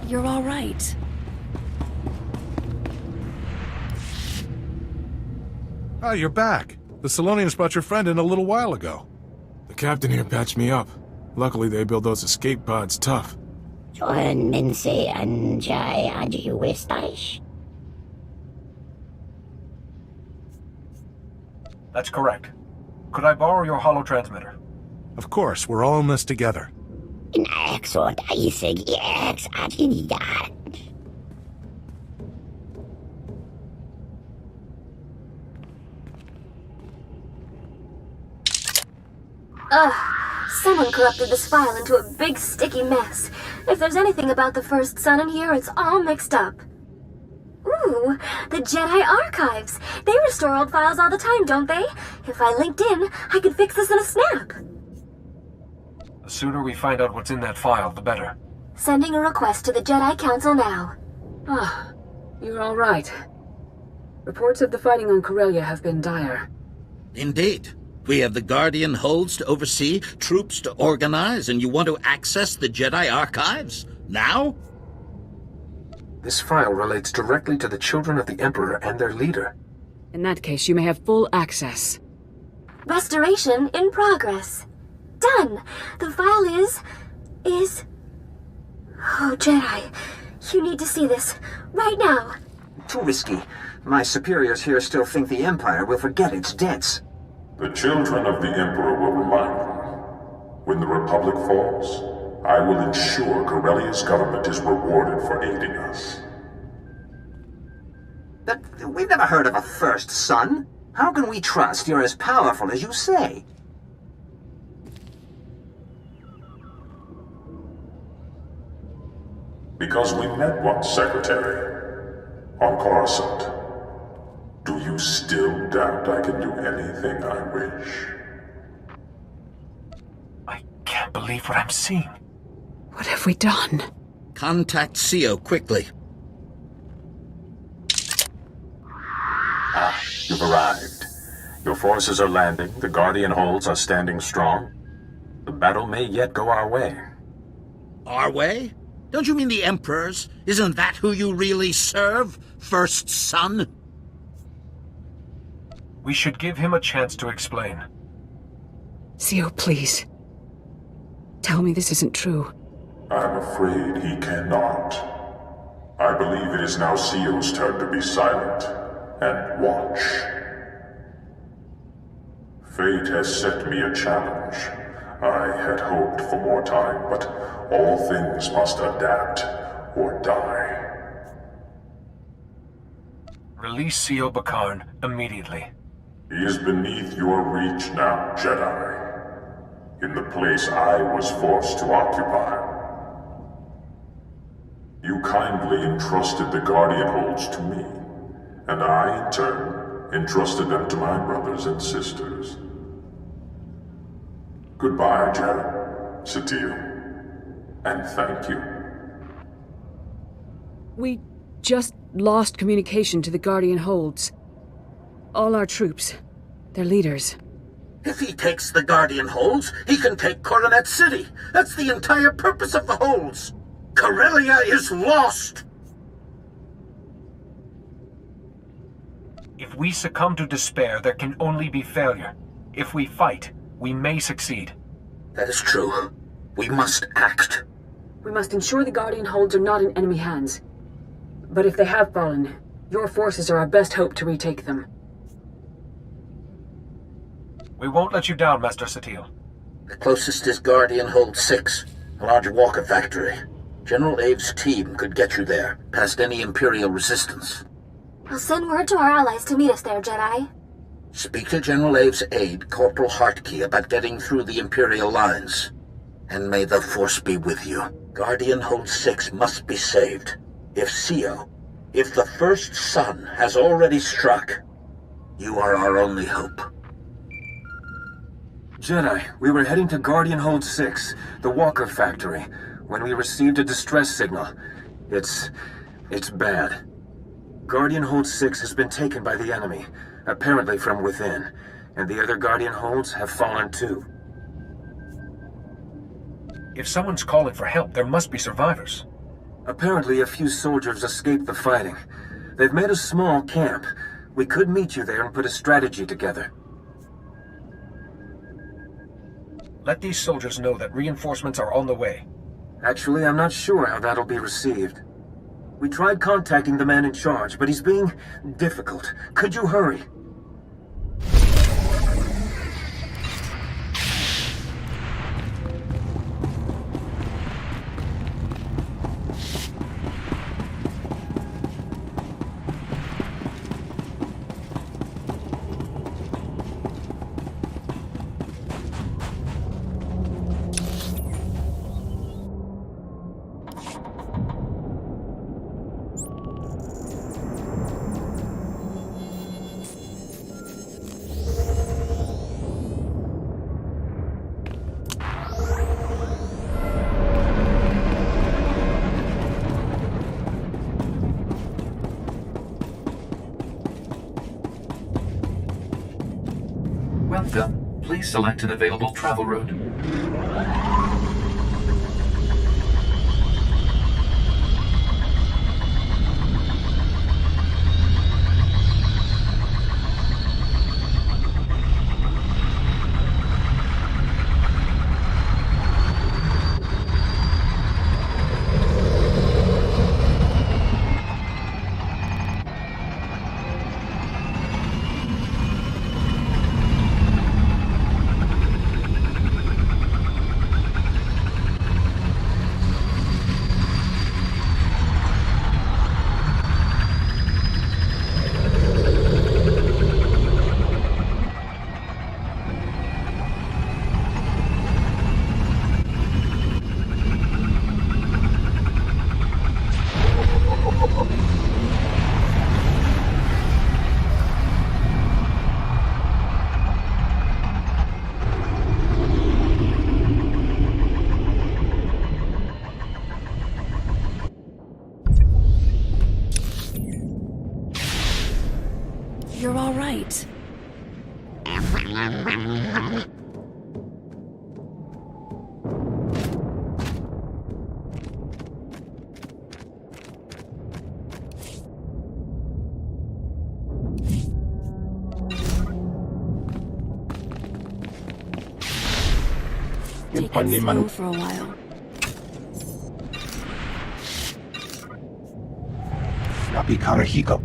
[SPEAKER 20] You're all right.
[SPEAKER 6] Oh, you're back. The Solonians brought your friend in a little while ago.
[SPEAKER 15] The captain here patched me up. Luckily, they build those escape pods tough.
[SPEAKER 11] Joan minse anjay aji westash.
[SPEAKER 13] That's correct. Could I borrow your holotransmitter?
[SPEAKER 6] Of course, we're all in this together.
[SPEAKER 11] In exot isig ex adinidat.
[SPEAKER 23] Ugh, someone corrupted this file into a big sticky mess. If there's anything about the First Son in here, it's all mixed up. Ooh, the Jedi Archives. They restore old files all the time, don't they? If I linked in, I could fix this in a snap.
[SPEAKER 13] The sooner we find out what's in that file, the better.
[SPEAKER 23] Sending a request to the Jedi Council now.
[SPEAKER 10] Ah, you're all right. Reports of the fighting on Corellia have been dire.
[SPEAKER 14] Indeed. We have the Guardian holds to oversee, troops to organize, and you want to access the Jedi Archives? Now?
[SPEAKER 5] This file relates directly to the children of the Emperor and their leader.
[SPEAKER 10] In that case, you may have full access.
[SPEAKER 23] Restoration in progress. Done! The file is... Oh, Jedi, you need to see this. Right now.
[SPEAKER 21] Too risky. My superiors here still think the Empire will forget its debts.
[SPEAKER 4] The children of the Emperor will remind them. When the Republic falls, I will ensure Corellia's government is rewarded for aiding us.
[SPEAKER 21] But we've never heard of a First Son. How can we trust you're as powerful as you say?
[SPEAKER 4] Because we met once, Secretary. On Coruscant. Do you still doubt I can do anything I wish?
[SPEAKER 13] I can't believe what I'm seeing.
[SPEAKER 10] What have we done?
[SPEAKER 14] Contact CO quickly.
[SPEAKER 8] Ah, you've arrived. Your forces are landing, the Guardian holds are standing strong. The battle may yet go our way.
[SPEAKER 14] Our way? Don't you mean the Emperor's? Isn't that who you really serve? First Son?
[SPEAKER 13] We should give him a chance to explain.
[SPEAKER 10] CO, please. Tell me this isn't true.
[SPEAKER 4] I'm afraid he cannot. I believe it is now CO's turn to be silent and watch. Fate has set me a challenge. I had hoped for more time, but all things must adapt or die.
[SPEAKER 13] Release CO Bakarn immediately.
[SPEAKER 4] He is beneath your reach now, Jedi. In the place I was forced to occupy. You kindly entrusted the Guardian holds to me, and I, in turn, entrusted them to my brothers and sisters. Goodbye, Jedi. Satil.
[SPEAKER 8] And thank you.
[SPEAKER 10] We just lost communication to the Guardian holds. All our troops, their leaders.
[SPEAKER 21] If he takes the Guardian holds, he can take Coronet City. That's the entire purpose of the holds. Corellia is lost!
[SPEAKER 13] If we succumb to despair, there can only be failure. If we fight, we may succeed.
[SPEAKER 21] That is true. We must act.
[SPEAKER 10] We must ensure the Guardian holds are not in enemy hands. But if they have fallen, your forces are our best hope to retake them.
[SPEAKER 13] We won't let you down, Master Satil.
[SPEAKER 21] The closest is Guardian Hold 6, a large walker factory. General Abe's team could get you there, past any Imperial resistance.
[SPEAKER 23] I'll send word to our allies to meet us there, Jedi.
[SPEAKER 21] Speak to General Abe's aide, Corporal Hartkey, about getting through the Imperial lines. And may the Force be with you. Guardian Hold 6 must be saved. If the first sun has already struck, you are our only hope.
[SPEAKER 5] Jedi, we were heading to Guardian Hold 6, the Walker factory, when we received a distress signal. It's bad. Guardian Hold 6 has been taken by the enemy, apparently from within, and the other Guardian Holds have fallen too.
[SPEAKER 13] If someone's calling for help, there must be survivors.
[SPEAKER 5] Apparently a few soldiers escaped the fighting. They've made a small camp. We could meet you there and put a strategy together.
[SPEAKER 13] Let these soldiers know that reinforcements are on the way.
[SPEAKER 5] Actually, I'm not sure how that'll be received. We tried contacting the man in charge, but he's being difficult. Could you hurry?
[SPEAKER 19] Welcome. Please select an available travel route.
[SPEAKER 20] You're all right. Take it slow for a while.
[SPEAKER 4] Napi Karahika.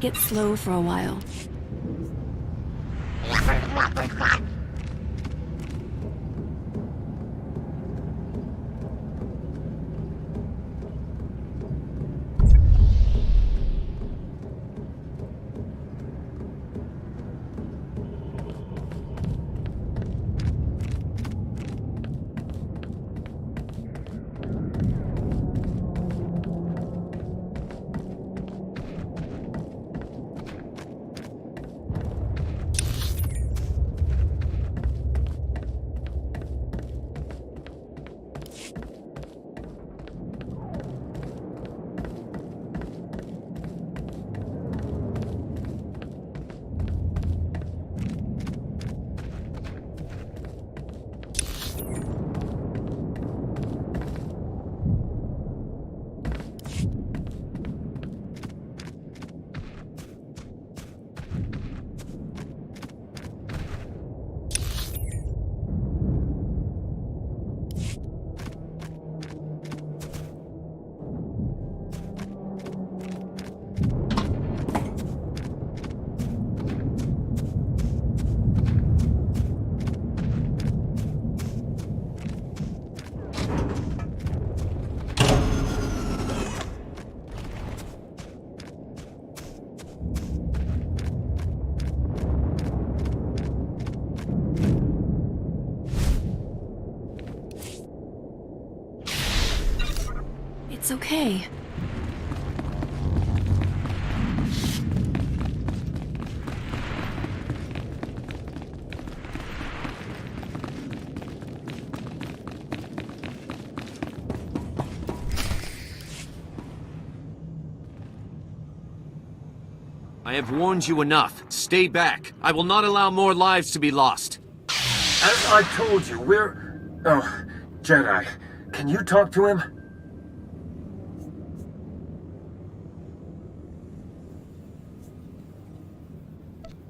[SPEAKER 2] get slow for a while. It's okay.
[SPEAKER 7] I have warned you enough. Stay back. I will not allow more lives to be lost.
[SPEAKER 5] As I told you, we're... Oh, Jedi, can you talk to him?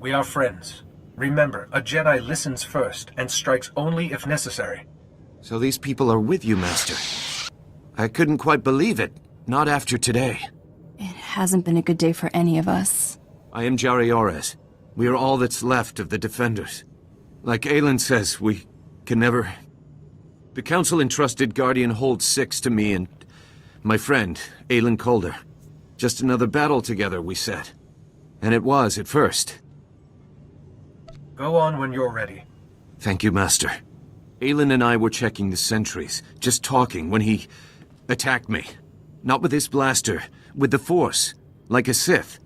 [SPEAKER 13] We are friends. Remember, a Jedi listens first and strikes only if necessary.
[SPEAKER 7] So these people are with you, Master. I couldn't quite believe it. Not after today.
[SPEAKER 1] It hasn't been a good day for any of us.
[SPEAKER 7] I am Jari Ores. We are all that's left of the Defenders. Like Aelin says, we can never... The Council entrusted Guardian Hold 6 to me and my friend, Aelin Calder. Just another battle together, we said. And it was at first.
[SPEAKER 13] Go on when you're ready.
[SPEAKER 7] Thank you, Master. Aelin and I were checking the sentries, just talking when he attacked me. Not with his blaster, with the Force, like a Sith.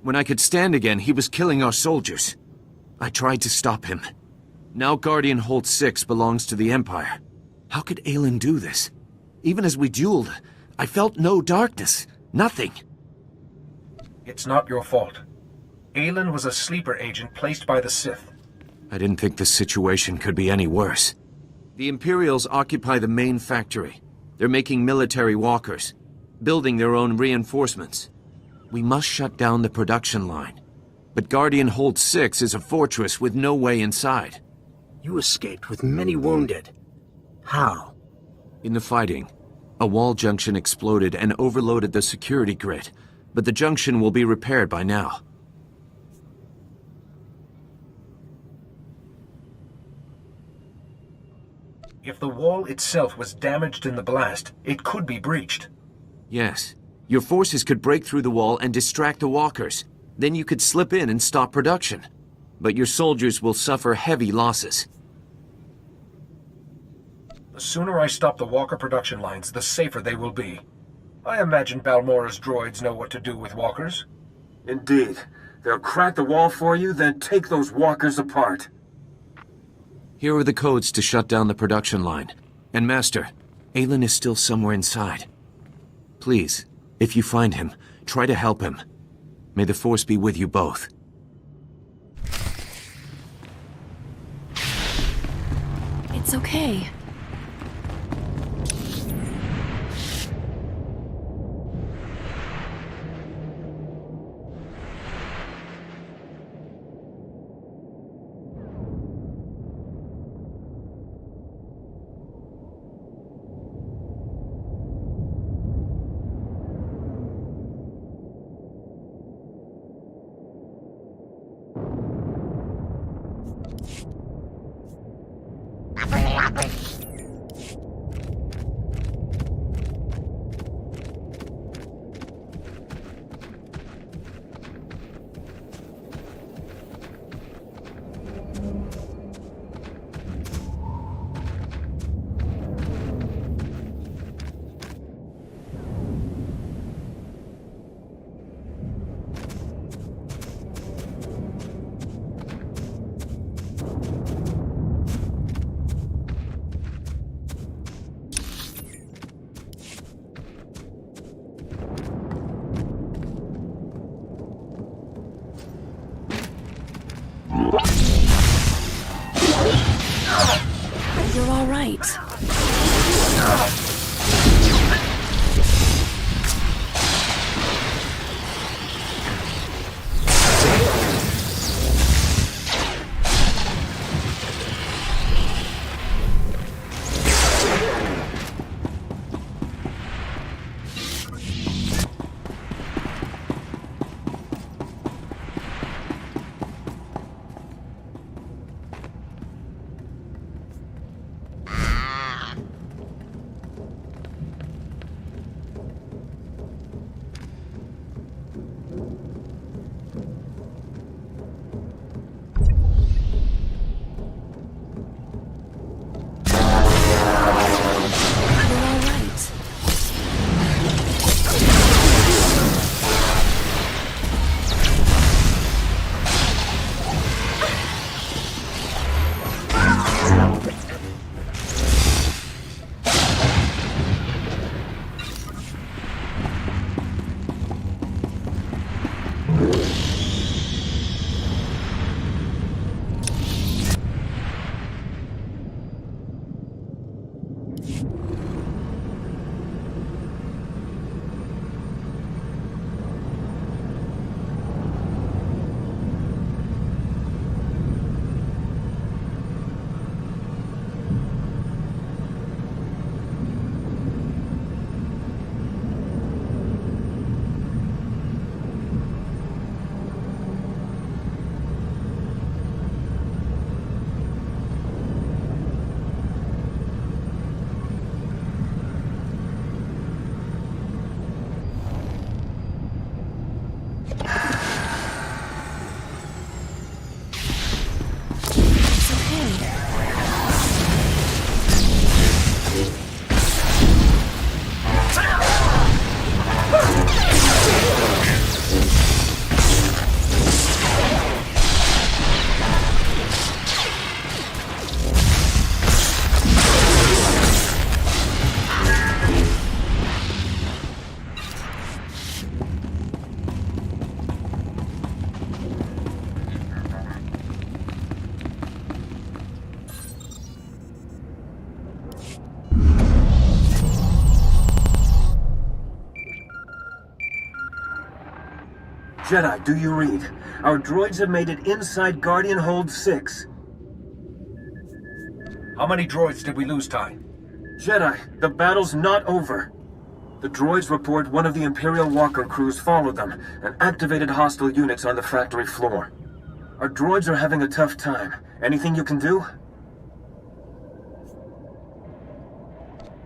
[SPEAKER 7] When I could stand again, he was killing our soldiers. I tried to stop him. Now Guardian Hold 6 belongs to the Empire. How could Aelin do this? Even as we dueled, I felt no darkness. Nothing.
[SPEAKER 13] It's not your fault. Aelin was a sleeper agent placed by the Sith.
[SPEAKER 7] I didn't think the situation could be any worse. The Imperials occupy the main factory. They're making military walkers, building their own reinforcements. We must shut down the production line. But Guardian Hold 6 is a fortress with no way inside.
[SPEAKER 12] You escaped with many wounded. How?
[SPEAKER 7] In the fighting, a wall junction exploded and overloaded the security grid, but the junction will be repaired by now.
[SPEAKER 13] If the wall itself was damaged in the blast, it could be breached.
[SPEAKER 7] Yes. Your forces could break through the wall and distract the walkers. Then you could slip in and stop production. But your soldiers will suffer heavy losses.
[SPEAKER 13] The sooner I stop the walker production lines, the safer they will be. I imagine Balmora's droids know what to do with walkers.
[SPEAKER 5] Indeed. They'll crack the wall for you, then take those walkers apart.
[SPEAKER 7] Here are the codes to shut down the production line. And Master, Aelin is still somewhere inside. Please, if you find him, try to help him. May the Force be with you both.
[SPEAKER 2] It's okay.
[SPEAKER 20] You're all right.
[SPEAKER 5] Jedi, do you read? Our droids have made it inside Guardian Hold 6.
[SPEAKER 13] How many droids did we lose, Ty?
[SPEAKER 5] Jedi, the battle's not over. The droids report one of the Imperial Walker crews followed them and activated hostile units on the factory floor. Our droids are having a tough time. Anything you can do?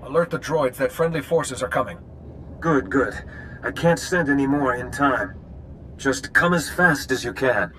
[SPEAKER 13] Alert the droids that friendly forces are coming.
[SPEAKER 5] Good, good. I can't send any more in time. Just come as fast as you can.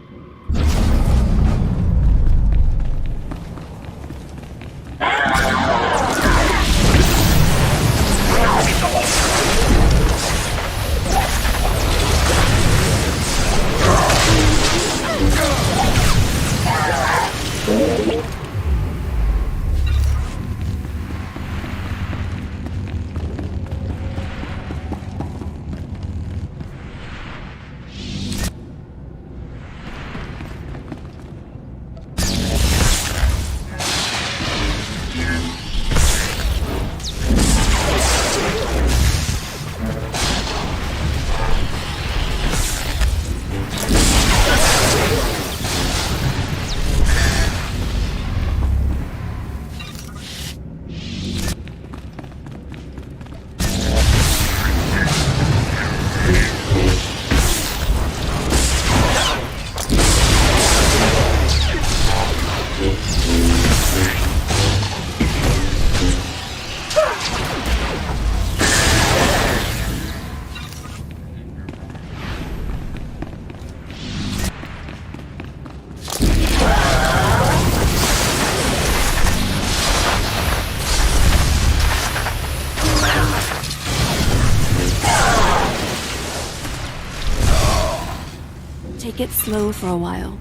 [SPEAKER 2] take it slow for a while.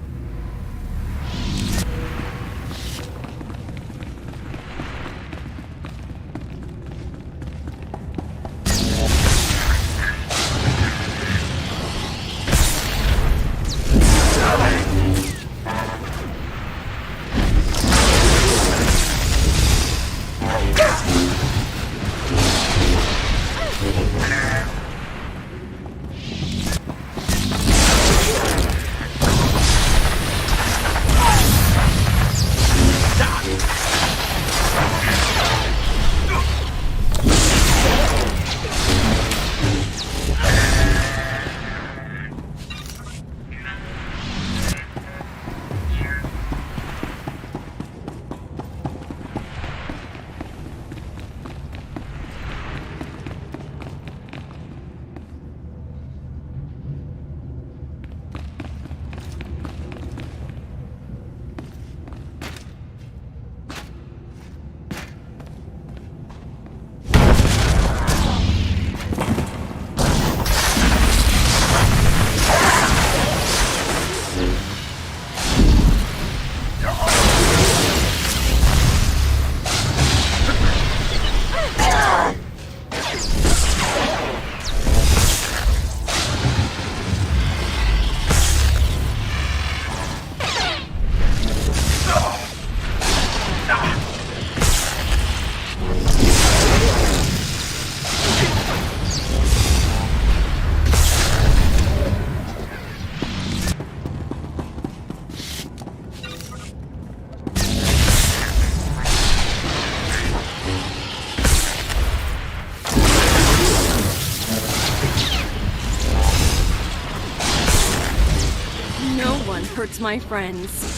[SPEAKER 2] Hurts my friends.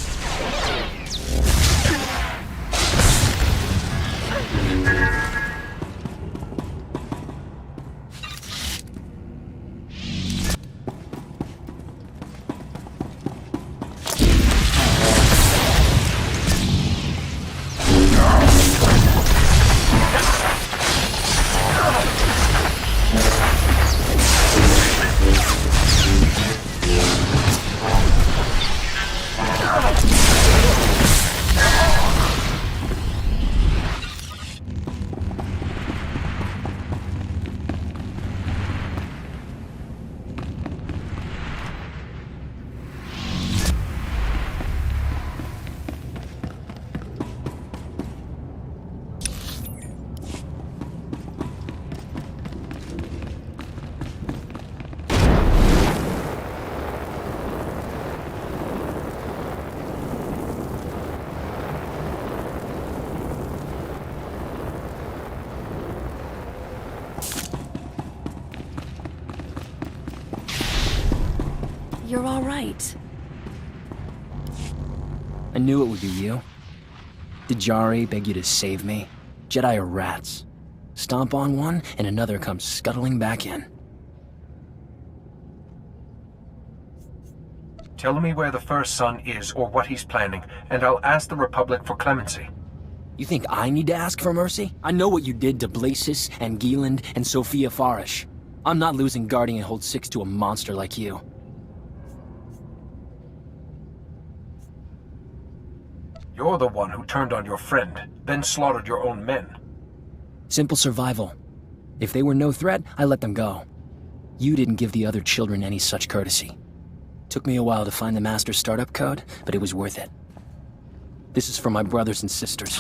[SPEAKER 2] You're all right.
[SPEAKER 17] I knew it would be you. Did Jari beg you to save me? Jedi are rats. Stomp on one, and another comes scuttling back in.
[SPEAKER 13] Tell me where the First Son is or what he's planning, and I'll ask the Republic for clemency.
[SPEAKER 17] You think I need to ask for mercy? I know what you did to Blasis and Gieland and Sophia Farish. I'm not losing Guardian Hold 6 to a monster like you.
[SPEAKER 13] You're the one who turned on your friend, then slaughtered your own men.
[SPEAKER 17] Simple survival. If they were no threat, I let them go. You didn't give the other children any such courtesy. Took me a while to find the Master startup code, but it was worth it. This is for my brothers and sisters.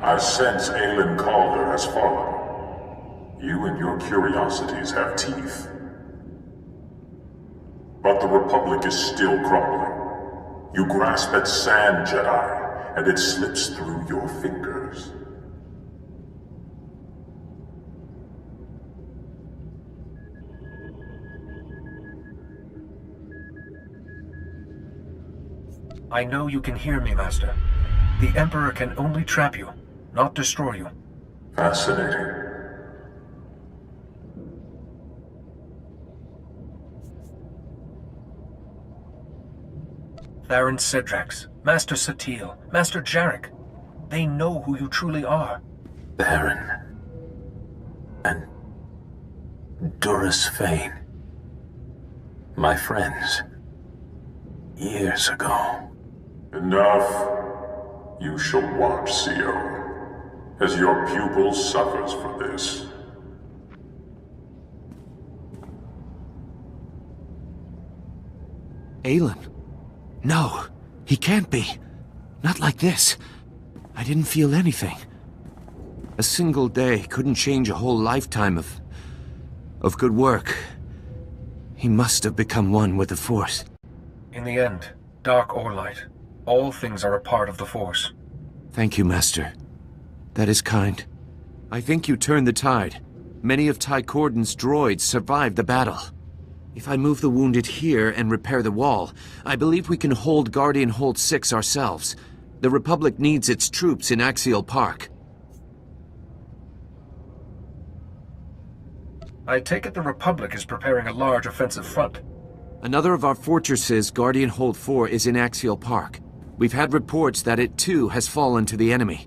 [SPEAKER 4] I sense Aelin Calder has fallen. You and your curiosities have teeth. But the Republic is still crumbling. You grasp at sand, Jedi, and it slips through your fingers.
[SPEAKER 13] I know you can hear me, Master. The Emperor can only trap you, not destroy you.
[SPEAKER 4] Fascinating.
[SPEAKER 13] Theron Cedrax, Master Satil, Master Jarek. They know who you truly are.
[SPEAKER 5] Theron. And Duras Fane. My friends. Years ago.
[SPEAKER 4] Enough. You shall watch, Co, as your pupil suffers for this.
[SPEAKER 7] Aelin? No, he can't be. Not like this. I didn't feel anything. A single day couldn't change a whole lifetime of good work. He must have become one with the Force.
[SPEAKER 13] In the end, dark or light, all things are a part of the Force.
[SPEAKER 7] Thank you, Master. That is kind. I think you turned the tide. Many of Ty Corden's droids survived the battle. If I move the wounded here and repair the wall, I believe we can hold Guardian Hold 6 ourselves. The Republic needs its troops in Axial Park.
[SPEAKER 13] I take it the Republic is preparing a large offensive front.
[SPEAKER 7] Another of our fortresses, Guardian Hold 4, is in Axial Park. We've had reports that it too has fallen to the enemy.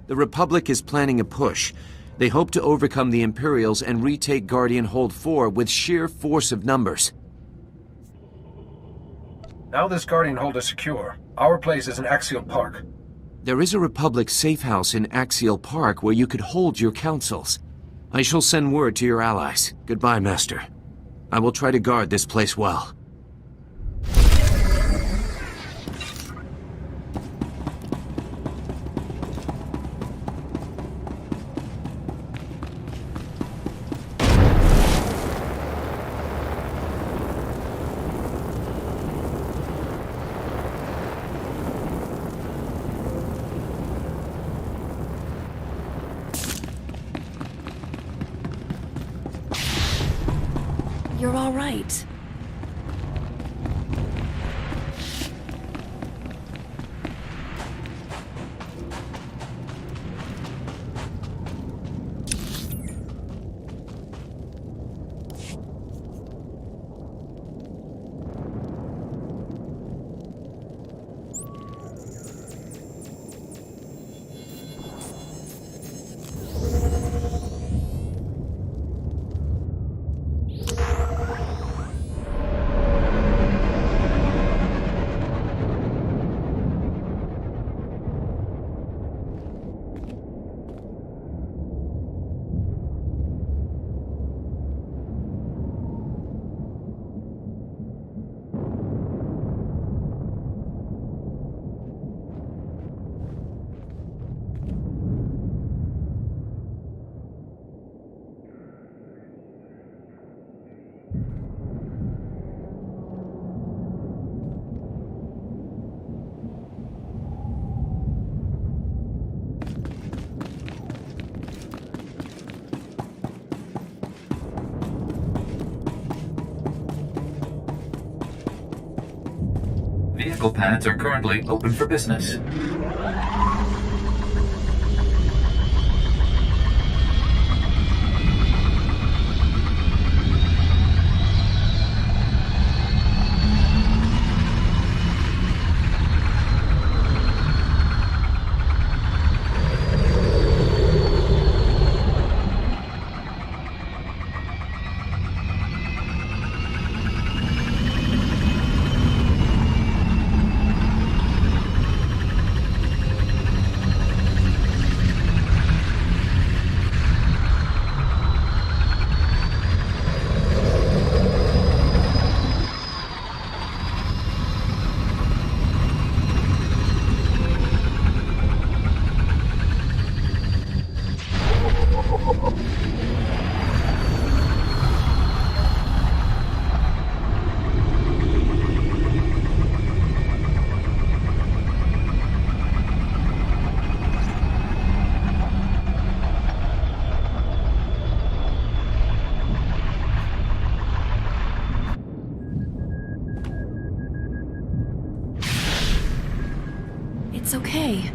[SPEAKER 7] The Republic is planning a push. They hope to overcome the Imperials and retake Guardian Hold 4 with sheer force of numbers.
[SPEAKER 13] Now this Guardian Hold is secure. Our place is in Axial Park.
[SPEAKER 7] There is a Republic safe house in Axial Park where you could hold your councils. I shall send word to your allies. Goodbye, Master. I will try to guard this place well.
[SPEAKER 2] You're all right.
[SPEAKER 19] Vehicle pads are currently open for business.
[SPEAKER 2] It's okay.